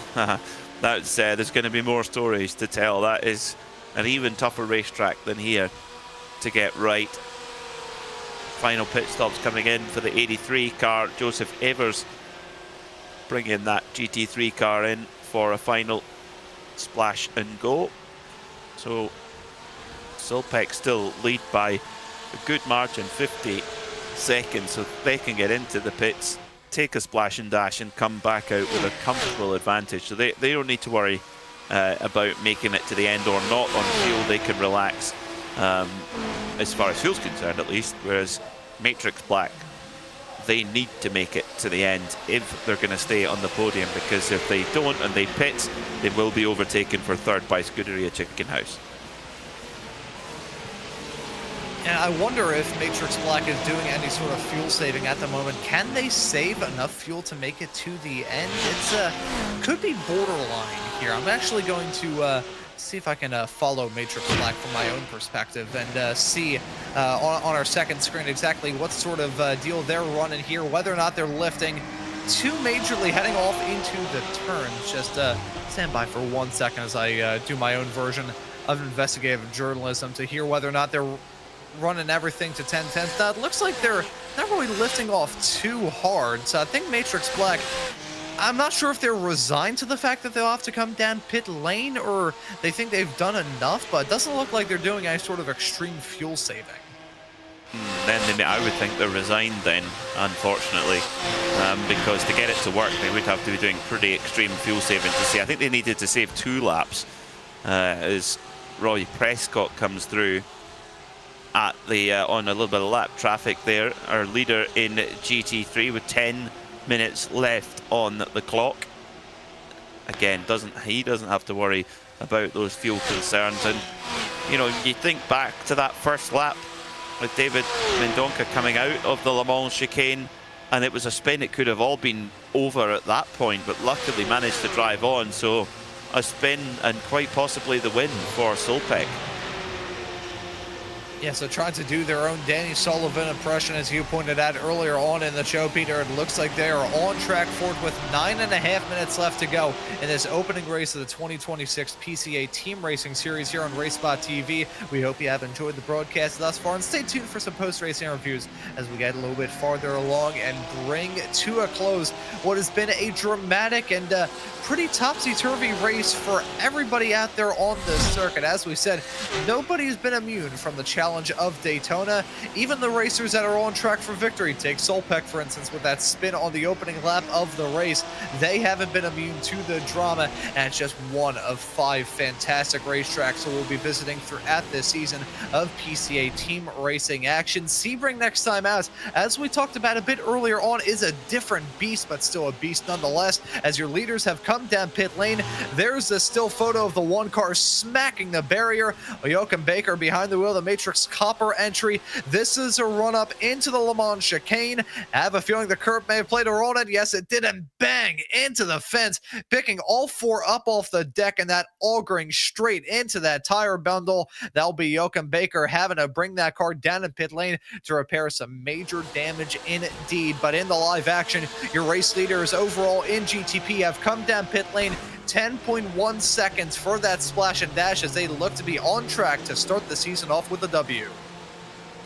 that's there's going to be more stories to tell. That is an even tougher racetrack than here to get right. Final pit stops coming in for the 83 car. Joseph Evers bringing that GT3 car in for a final splash and go. So Silpec still lead by a good margin, 50 seconds, so they can get into the pits, take a splash and dash and come back out with a comfortable advantage. So they don't need to worry about making it to the end or not on fuel. They can relax as far as fuel's concerned, at least, whereas Matrix Black, they need to make it to the end if they're going to stay on the podium, because if they don't and they pit, they will be overtaken for third by Scuderia Chicken House. And I wonder if Matrix Black is doing any sort of fuel saving at the moment. Can they save enough fuel to make it to the end? It's could be borderline here. I'm actually going to see if I can follow Matrix Black from my own perspective and see on our second screen exactly what sort of deal they're running here, whether or not they're lifting too majorly heading off into the turns. Just stand by for 1 second as I do my own version of investigative journalism to hear whether or not they're running everything to 10/10. Now, it looks like they're not really lifting off too hard. So I think Matrix Black, I'm not sure if they're resigned to the fact that they'll have to come down pit lane or they think they've done enough, but it doesn't look like they're doing any sort of extreme fuel saving. Then I would think they're resigned then, unfortunately, because to get it to work, they would have to be doing pretty extreme fuel saving to see. I think they needed to save 2 laps as Roy Prescott comes through at the on a little bit of lap traffic there. Our leader in GT3 with 10 minutes left on the clock. Again, he doesn't have to worry about those fuel concerns. And you know, you think back to that first lap with David Mendonca coming out of the Le Mans chicane, and it was a spin. It could have all been over at that point, but luckily managed to drive on. So a spin and quite possibly the win for Solpec. Yeah, so trying to do their own Danny Sullivan impression, as you pointed out earlier on in the show, Peter. It looks like they are on track for it with 9.5 minutes left to go in this opening race of the 2026 PCA Team Racing Series here on RaceSpotTV. We hope you have enjoyed the broadcast thus far, and stay tuned for some post-race interviews as we get a little bit farther along and bring to a close what has been a dramatic and pretty topsy-turvy race for everybody out there on the circuit. As we said, nobody's been immune from the challenge of Daytona. Even the racers that are on track for victory, take Solpec for instance, with that spin on the opening lap of the race, they haven't been immune to the drama, and it's just one of 5 fantastic racetracks that we'll be visiting throughout this season of PCA Team Racing action. Sebring next time out, as we talked about a bit earlier on, is a different beast, but still a beast nonetheless, as your leaders have come down pit lane. There's a still photo of the one car smacking the barrier. Joachim Baker behind the wheel, the Matrix Copper entry. This is a run-up into the Le Mans chicane. I have a feeling the curb may have played a role in it. Yes, it did, and bang into the fence, picking all 4 up off the deck, and that auguring straight into that tire bundle. That'll be Joachim Baker having to bring that car down in pit lane to repair some major damage indeed. But in the live action, your race leaders overall in GTP have come down pit lane 10.1 seconds for that splash and dash as they look to be on track to start the season off with a W.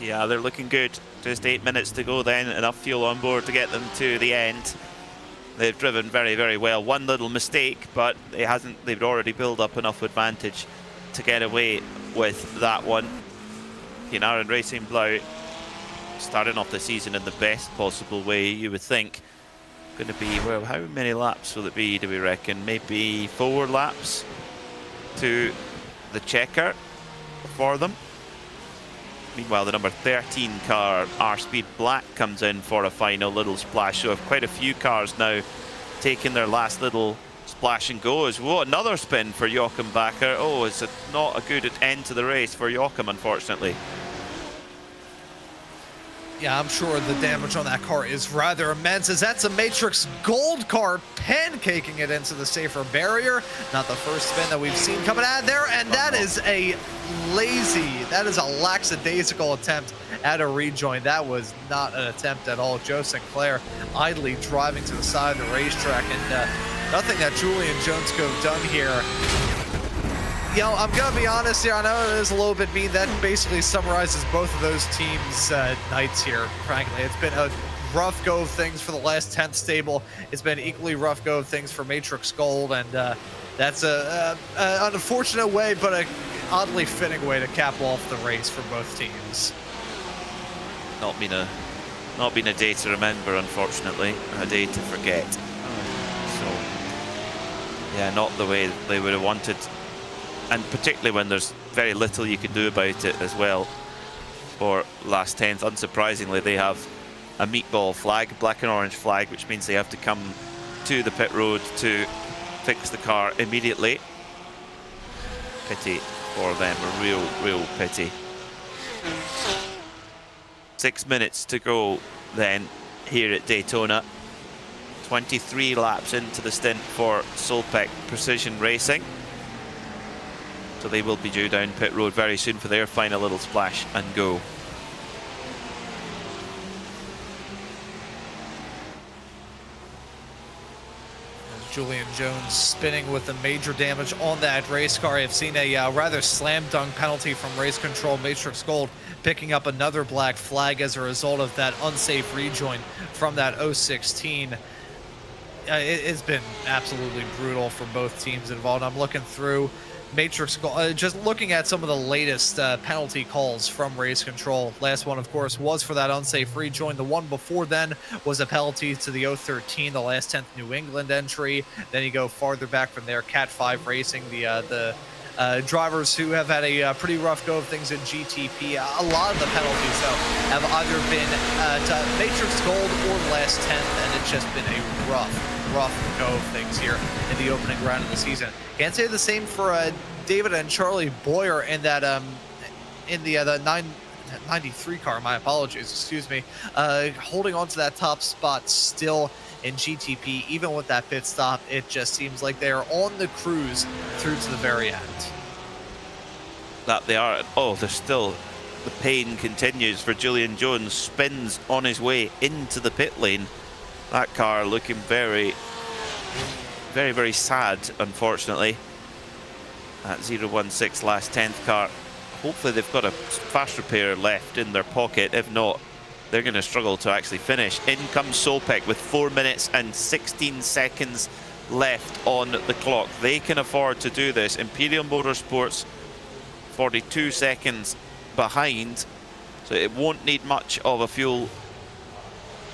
Yeah, they're looking good. Just 8 minutes to go then, enough fuel on board to get them to the end. They've driven very, very well. One little mistake, but they've already built up enough advantage to get away with that one. Yanarin Racing Blau starting off the season in the best possible way, you would think. Going to be, well, how many laps will it be, do we reckon? Maybe 4 laps to the checker for them. Meanwhile, the number 13 car, R-Speed Black, comes in for a final little splash. So quite a few cars now taking their last little splash and goes. Whoa, another spin for Joachim Baker. Oh, it's not a good end to the race for Joachim, unfortunately. Yeah, I'm sure the damage on that car is rather immense, as that's a Matrix Gold car pancaking it into the safer barrier. Not the first spin that we've seen coming out of there, and that is a lackadaisical attempt at a rejoin. That was not an attempt at all. Joe Sinclair idly driving to the side of the racetrack, and nothing that Julian Jones could have done here. You know, I'm going to be honest here. I know it is a little bit mean. That basically summarizes both of those teams' nights here, frankly. It's been a rough go of things for the last 10th stable. It's been equally rough go of things for Matrix Gold, and that's an unfortunate way, but an oddly fitting way to cap off the race for both teams. Not been a day to remember, unfortunately. A day to forget. So, yeah, not the way they would have wanted. And particularly when there's very little you can do about it as well. For last 10th, unsurprisingly, they have a meatball flag, black and orange flag, which means they have to come to the pit road to fix the car immediately. Pity for them, a real pity. 6 minutes to go then here at Daytona. 23 laps into the stint for Solpec Precision Racing. So they will be due down pit road very soon for their final little splash and go. Julian Jones spinning with the major damage on that race car. I've seen a rather slam dunk penalty from Race Control. Matrix Gold picking up another black flag as a result of that unsafe rejoin from that 016. It's been absolutely brutal for both teams involved. I'm looking through Matrix Gold, just looking at some of the latest penalty calls from Race Control. Last one, of course, was for that unsafe rejoin. The one before then was a penalty to the 013, the last 10th New England entry. Then you go farther back from there, Cat 5 Racing, the drivers who have had a pretty rough go of things in GTP. A lot of the penalties, though, have either been to Matrix Gold or last 10th, and it's just been a rough go of things here in the opening round of the season. Can't say the same for David and Charlie Boyer in that in the 993 car. My apologies, excuse me. Holding on to that top spot still in GTP, even with that pit stop. It just seems like they are on the cruise through to the very end. That they are. Oh, there's still, the pain continues for Julian Jones. Spins on his way into the pit lane. That car looking very, very sad, unfortunately. That 016 last 10th car. Hopefully they've got a fast repair left in their pocket. If not, they're going to struggle to actually finish. In comes Solpec with 4 minutes and 16 seconds left on the clock. They can afford to do this. Imperial Motorsports 42 seconds behind, so it won't need much of a fuel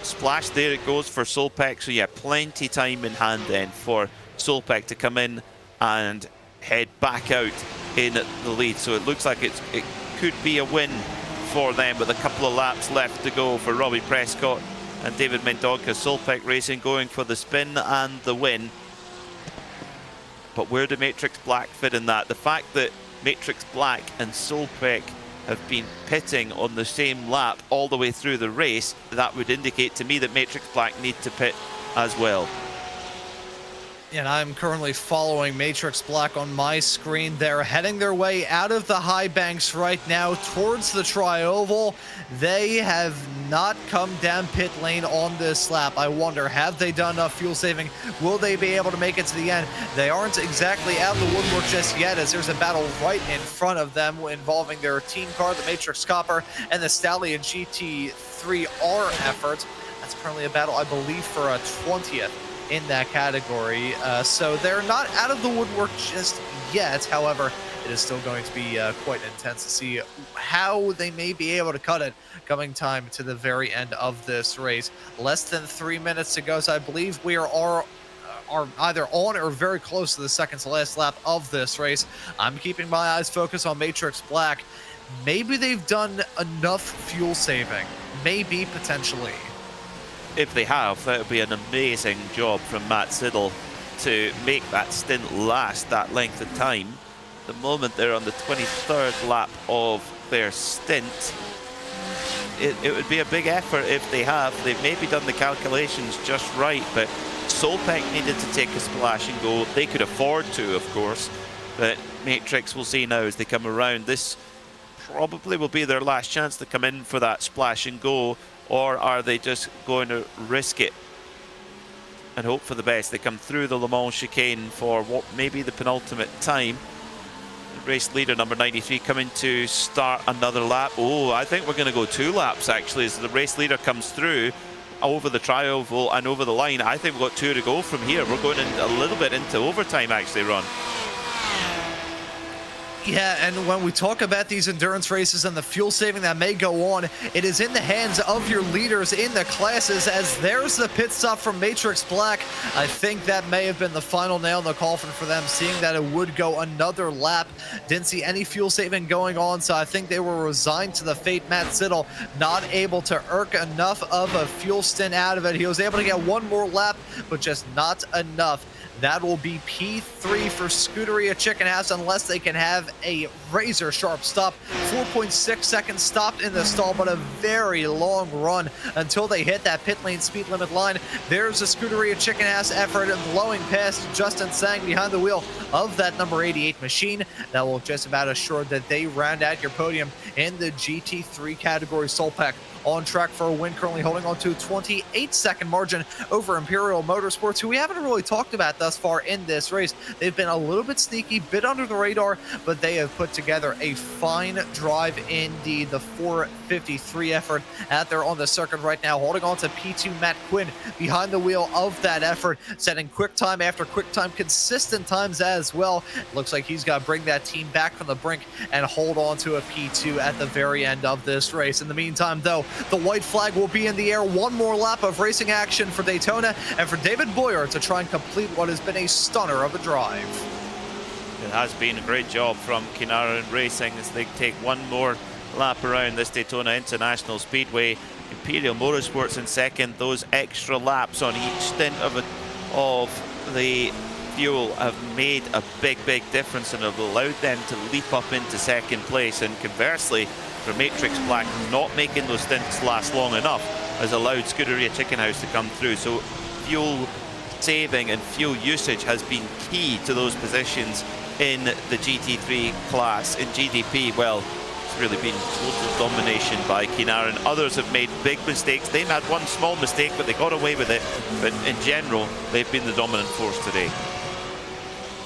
splash. There it goes for Solpec. So yeah, plenty time in hand then for Solpec to come in and head back out in the lead. So it looks like it could be a win for them with a couple of laps left to go for Robbie Prescott and David Mendonca. Solpec Racing going for the spin and the win. But where do Matrix Black fit in that? The fact that Matrix Black and Solpec have been pitting on the same lap all the way through the race, that would indicate to me that Matrix Black need to pit as well. And I'm currently following Matrix Black on my screen. They're heading their way out of the high banks right now towards the tri-oval. They have not come down pit lane on this lap. I wonder, have they done enough fuel saving? Will they be able to make it to the end? They aren't exactly out of the woodwork just yet, as there's a battle right in front of them involving their team car, the Matrix Copper, and the Stallion GT3R effort. That's currently a battle, I believe, for a 20th in that category. So they're not out of the woodwork just yet. However, it is still going to be quite intense to see how they may be able to cut it coming time to the very end of this race. Less than 3 minutes to go, so I believe we are either on or very close to the second to last lap of this race. I'm keeping my eyes focused on Matrix Black. Maybe they've done enough fuel saving. Maybe, potentially. If they have, that would be an amazing job from Matt Siddle to make that stint last that length of time. The moment they're on the 23rd lap of their stint, it would be a big effort if they have. They've maybe done the calculations just right, but Solpec needed to take a splash and go. They could afford to, of course, but Matrix, we'll see now as they come around. This probably will be their last chance to come in for that splash and go. Or are they just going to risk it and hope for the best? They come through the Le Mans chicane for what may be the penultimate time. Race leader number 93 coming to start another lap. Oh, I think we're going to go 2 laps actually as the race leader comes through over the tri-oval and over the line. I think we've got 2 to go from here. We're going in a little bit into overtime actually, Ron. Yeah, and when we talk about these endurance races and the fuel saving that may go on, it is in the hands of your leaders in the classes, as there's the pit stop from Matrix Black. I think that may have been the final nail in the coffin for them, seeing that it would go another lap. Didn't see any fuel saving going on, so I think they were resigned to the fate. Matt Siddle not able to irk enough of a fuel stint out of it. He was able to get 1 more lap, but just not enough. That will be P3 for Scuderia Chicken House unless they can have a razor sharp stop. 4.6 seconds stopped in the stall, but a very long run until they hit that pit lane speed limit line. There's a Scuderia Chicken House effort blowing past Justin Sang behind the wheel of that number 88 machine. That will just about assure that they round out your podium in the GT3 category. Solpec on track for a win, currently holding on to a 28-second margin over Imperial Motorsports, who we haven't really talked about thus far in this race. They've been a little bit sneaky, bit under the radar, but they have put together a fine drive indeed. The 453 effort out there on the circuit right now, holding on to P2 Matt Quinn behind the wheel of that effort, setting quick time after quick time, consistent times as well. Looks like he's got to bring that team back from the brink and hold on to a P2 at the very end of this race. In the meantime, though, the white flag will be in the air. One more lap of racing action for Daytona and for David Boyer to try and complete what has been a stunner of a drive. It has been a great job from Kinaran Racing as they take one more lap around this Daytona International Speedway. Imperial Motorsports in second. Those extra laps on each stint of the fuel have made a big difference and have allowed them to leap up into second place. And conversely, for Matrix Black, not making those stints last long enough has allowed Scuderia Chickenhouse to come through. So fuel saving and fuel usage has been key to those positions in the GT3 class. In GTP, well, it's really been total domination by Kinaran. Others have made big mistakes. They had one small mistake, but they got away with it. But in general, they've been the dominant force today.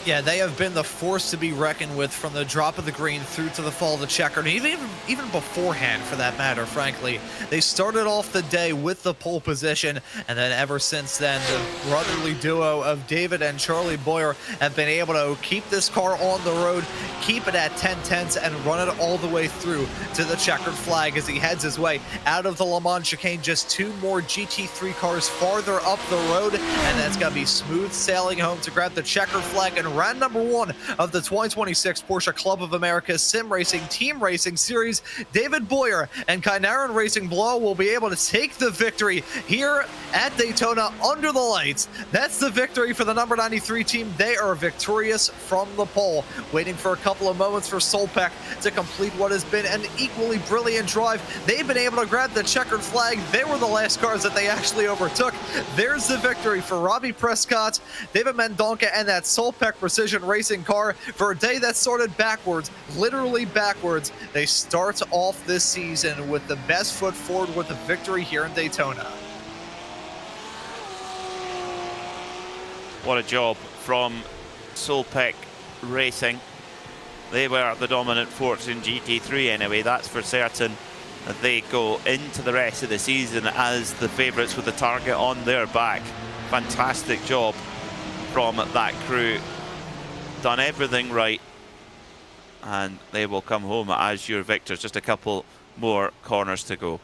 Yeah, they have been the force to be reckoned with from the drop of the green through to the fall of the checkered, and even beforehand, for that matter, frankly. They started off the day with the pole position, and then ever since then, the brotherly duo of David and Charlie Boyer have been able to keep this car on the road, keep it at 10/10ths, and run it all the way through to the checkered flag as he heads his way out of the Le Mans chicane. Just two more GT3 cars farther up the road, and that's going to be smooth sailing home to grab the checkered flag and round number one of the 2026 Porsche Club of America Sim Racing Team Racing Series. David Boyer and Kinaran Racing Blow will be able to take the victory here at Daytona under the lights. That's the victory for the number 93 team. They are victorious from the pole. Waiting for a couple of moments for Solpeck to complete what has been an equally brilliant drive. They've been able to grab the checkered flag. They were the last cars that they actually overtook. There's the victory for Robbie Prescott, David Mendonca, and that Solpeck Precision Racing car for a day that started backwards, literally backwards. They start off this season with the best foot forward with a victory here in Daytona. What a job from Solpeck Racing. They were the dominant force in GT3 anyway, that's for certain. They go into the rest of the season as the favourites with the target on their back. Fantastic job from that crew. Done everything right, and they will come home as your victors. Just a couple more corners to go.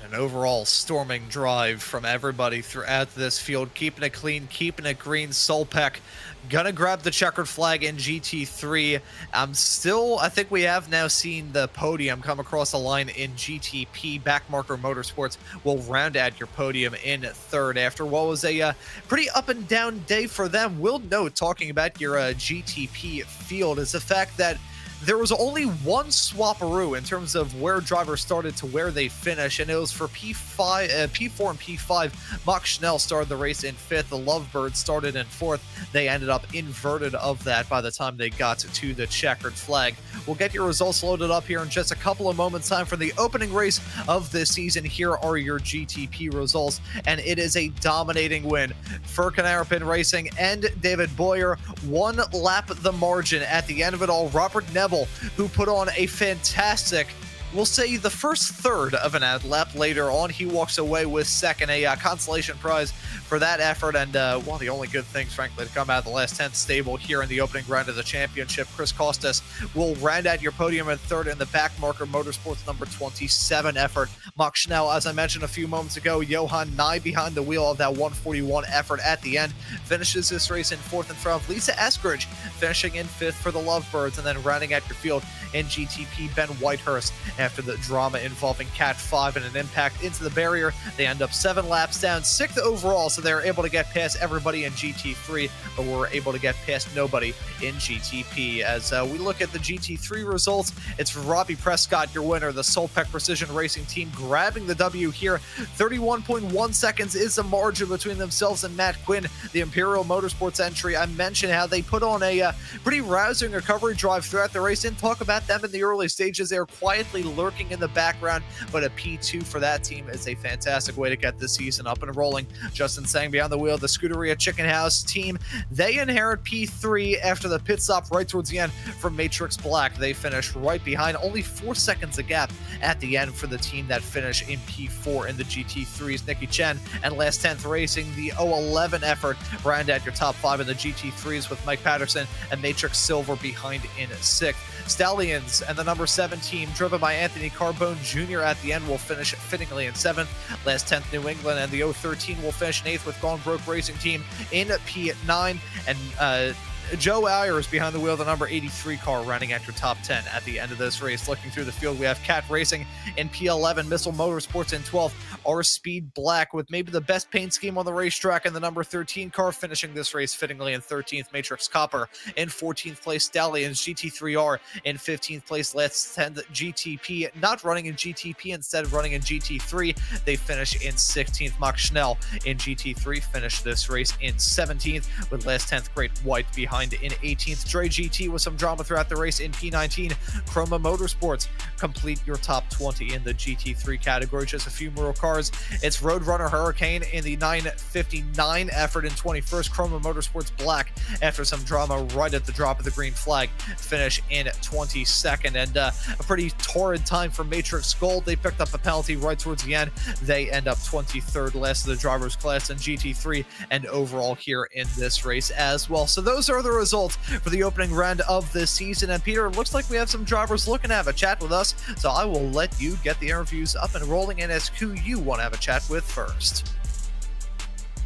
An overall storming drive from everybody throughout this field, keeping it clean, keeping it green. Solpeck gonna grab the checkered flag in GT3. I think we have now seen the podium come across the line in GTP. Backmarker Motorsports will round out your podium in third after what was a pretty up and down day for them. We'll note, talking about your GTP field, is the fact that there was only one swaparoo in terms of where drivers started to where they finish, and it was for P4 and P5. Max Schnell started the race in 5th. The Lovebird started in 4th. They ended up inverted of that by the time they got to the checkered flag. We'll get your results loaded up here in just a couple of moments' time for the opening race of this season. Here are your GTP results, and it is a dominating win for Kinaran Racing and David Boyer. One lap the margin at the end of it all. Robert Neville, who put on a fantastic, we'll say, the first third of an ad lap. Later on, he walks away with second, a consolation prize for that effort. And one of the only good things, frankly, to come out of the last 10th stable here in the opening round of the championship. Chris Costas will round out your podium in third in the Backmarker Motorsports number 27 effort. Max Schnell, as I mentioned a few moments ago, Johan Nye behind the wheel of that 141 effort at the end, finishes this race in 4th in front of Lisa Eskridge, finishing in 5th for the Lovebirds. And then rounding out your field in GTP, Ben Whitehurst after the drama involving Cat 5 and an impact into the barrier. They end up 7 laps down, 6th overall, so they're able to get past everybody in GT3, but were able to get past nobody in GTP. As we look at the GT3 results, it's Robbie Prescott, your winner, the Solpec Precision Racing team, grabbing the W here. 31.1 seconds is the margin between themselves and Matt Quinn, the Imperial Motorsports entry. I mentioned how they put on a pretty rousing recovery drive throughout the race. Didn't talk about them in the early stages. They're quietly lurking in the background, but a P2 for that team is a fantastic way to get this season up and rolling. Justin Sang behind the wheel, the Scuderia Chicken House team, they inherit P3 after the pit stop right towards the end from Matrix Black. They finish right behind, only 4 seconds a gap at the end for the team that finish in P4 in the GT3s. Nicky Chen and Last 10th Racing, the 011 effort, round out your top 5 in the GT3s with Mike Patterson and Matrix Silver behind in 6th. Stallions and the number 7 team, driven by Anthony Carbone Jr. at the end, will finish fittingly in 7th. Last 10th New England and the 013 will finish in 8th with Gone Broke Racing Team in P9. And Joe Ayers behind the wheel, the number 83 car, running at your top 10 at the end of this race. Looking through the field, we have Cat Racing in P11, Missile Motorsports in 12th, R Speed Black with maybe the best paint scheme on the racetrack, and the number 13 car finishing this race fittingly in 13th, Matrix Copper in 14th place, Stallions GT3R in 15th place, Let's 10 GTP, not running in GTP, instead running in GT3. They finish in 16th. Max Schnell in GT3 finished this race in 17th, with Last 10th Great White behind in 18th. Dre GT with some drama throughout the race in P19. Chroma Motorsports complete your top 20 in the GT3 category. Just a few more cars. It's Roadrunner Hurricane in the 959 effort in 21st. Chroma Motorsports Black, after some drama right at the drop of the green flag, finish in 22nd. And a pretty torrid time for Matrix Gold. They picked up a penalty right towards the end. They end up 23rd, last of the drivers class in GT3 and overall here in this race as well. So those are the results for the opening round of this season. And Peter, it looks like we have some drivers looking to have a chat with us, so I will let you get the interviews up and rolling and ask who you want to have a chat with first.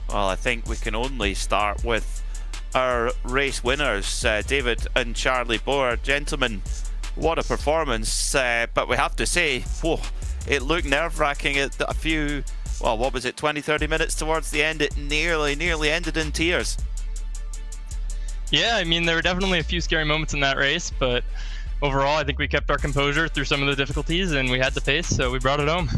Well, I think we can only start with our race winners, David and Charlie Boer. Gentlemen, what a performance, but we have to say, whoa, it looked nerve-wracking at a few, well, what was it, 20-30 minutes towards the end. It nearly ended in tears. Yeah, I mean, there were definitely a few scary moments in that race, but overall, I think we kept our composure through some of the difficulties, and we had the pace, so we brought it home.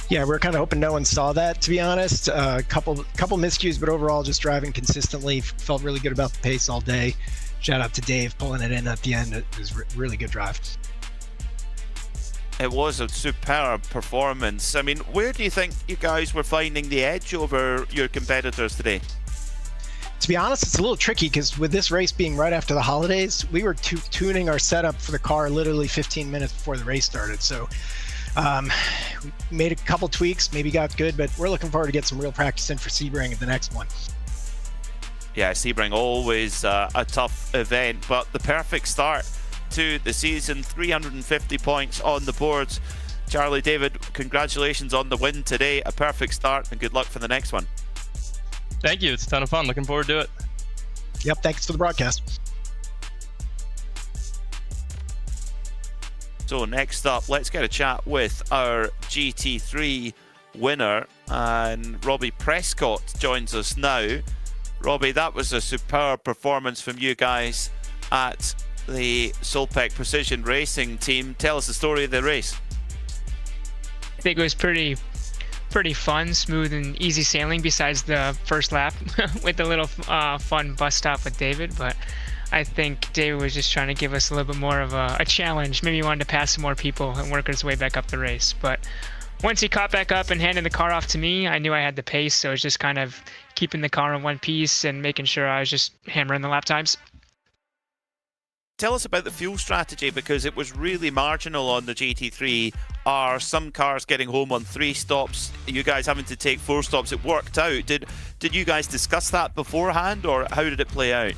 Yeah, we're kind of hoping no one saw that, to be honest. Couple miscues, but overall, just driving consistently. Felt really good about the pace all day. Shout out to Dave pulling it in at the end. It was really good drive. It was a superb performance. I mean, where do you think you guys were finding the edge over your competitors today? To be honest, it's a little tricky because with this race being right after the holidays, we were tuning our setup for the car literally 15 minutes before the race started. So we made a couple tweaks, maybe got good, but we're looking forward to get some real practice in for Sebring at the next one. Yeah, Sebring always a tough event, but the perfect start to the season. 350 points on the boards. Charlie, David, congratulations on the win today. A perfect start, and good luck for the next one. Thank you. It's a ton of fun. Looking forward to it. Yep, thanks for the broadcast. So next up, let's get a chat with our GT3 winner, and Robbie Prescott joins us now. Robbie, that was a superb performance from you guys at the Solpec Precision Racing team. Tell us the story of the race. I think it was pretty fun, smooth and easy sailing besides the first lap with a little fun bus stop with David. But I think David was just trying to give us a little bit more of a challenge. Maybe he wanted to pass some more people and work his way back up the race. But once he caught back up and handed the car off to me, I knew I had the pace. So it was just kind of keeping the car in one piece and making sure I was just hammering the lap times. Tell us about the fuel strategy, because it was really marginal on the GT3. Are some cars getting home on 3 stops? You guys having to take 4 stops? It worked out. Did you guys discuss that beforehand, or how did it play out?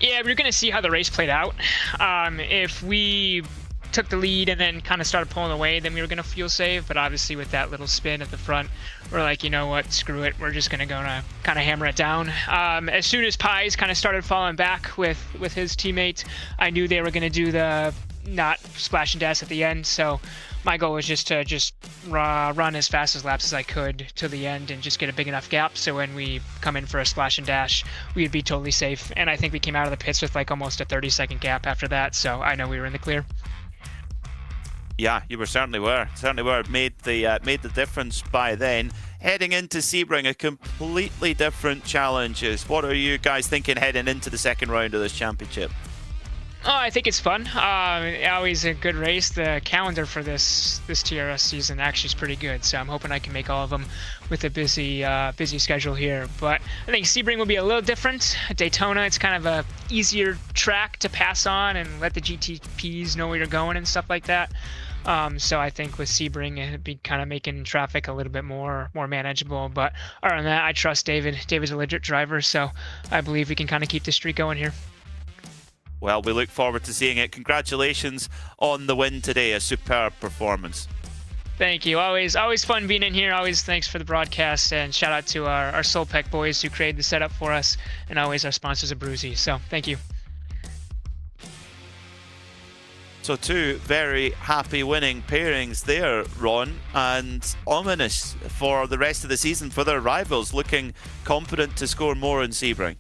Yeah, we were going to see how the race played out. If we took the lead and then kind of started pulling away, then we were going to fuel save. But obviously with that little spin at the front, we're like, you know what, screw it. We're just going to go to kind of hammer it down. As soon as Pies kind of started falling back with his teammate, I knew they were going to do the not splash and dash at the end. So my goal was just to run as fast as laps as I could to the end and just get a big enough gap so when we come in for a splash and dash, we'd be totally safe. And I think we came out of the pits with like almost a 30-second gap after that, so I know we were in the clear. Yeah, you certainly were. Made the difference by then. Heading into Sebring, a completely different challenges. What are you guys thinking heading into the second round of this championship? Oh, I think it's fun. Always a good race. The calendar for this TRS season actually is pretty good, so I'm hoping I can make all of them with a busy schedule here. But I think Sebring will be a little different. Daytona, it's kind of a easier track to pass on and let the GTPs know where you're going and stuff like that. So I think with Sebring, it'd be kind of making traffic a little bit more manageable. But other than that, I trust David. David's a legit driver, so I believe we can kind of keep the streak going here. Well, we look forward to seeing it. Congratulations on the win today. A superb performance. Thank you. Always fun being in here. Always thanks for the broadcast, and shout out to our Solpec boys who created the setup for us, and always our sponsors at Bruzy. So thank you. So two very happy winning pairings there, Ron, and ominous for the rest of the season for their rivals, looking confident to score more in Sebring.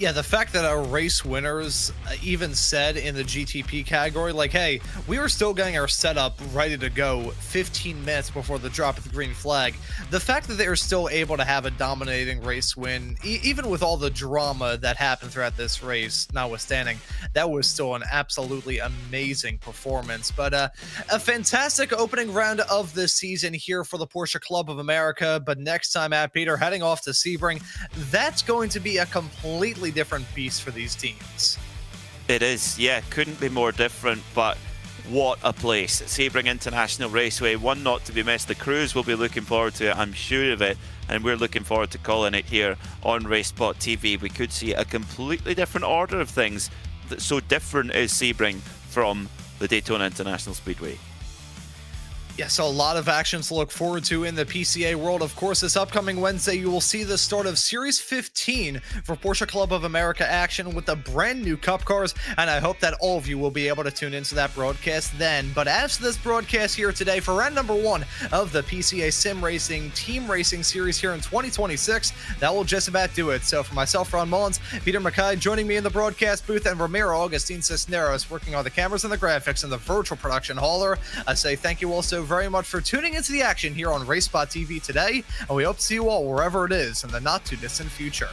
Yeah, the fact that our race winners even said in the GTP category, like, hey, we were still getting our setup ready to go 15 minutes before the drop of the green flag. The fact that they are still able to have a dominating race win, even with all the drama that happened throughout this race, notwithstanding, that was still an absolutely amazing performance. But a fantastic opening round of the season here for the Porsche Club of America. But next time at Peter, heading off to Sebring, that's going to be a completely different beast for these teams. It is, yeah, couldn't be more different, but what a place. Sebring International Raceway, one not to be missed. The crews will be looking forward to it, I'm sure of it, and we're looking forward to calling it here on RaceSpotTV. We could see a completely different order of things. So different is Sebring from the Daytona International Speedway. Yeah, so a lot of action to look forward to in the PCA world. Of course, this upcoming Wednesday, you will see the start of Series 15 for Porsche Club of America action with the brand new Cup cars, and I hope that all of you will be able to tune into that broadcast then. But as for this broadcast here today, for round number 1 of the PCA Sim Racing Team Racing Series here in 2026, that will just about do it. So for myself, Ron Mullins, Peter Mackay joining me in the broadcast booth, and Ramiro Augustine Cisneros working on the cameras and the graphics and the virtual production hauler, I say thank you all so very much for tuning into the action here on RaceSpotTV today, and we hope to see you all wherever it is in the not too distant future.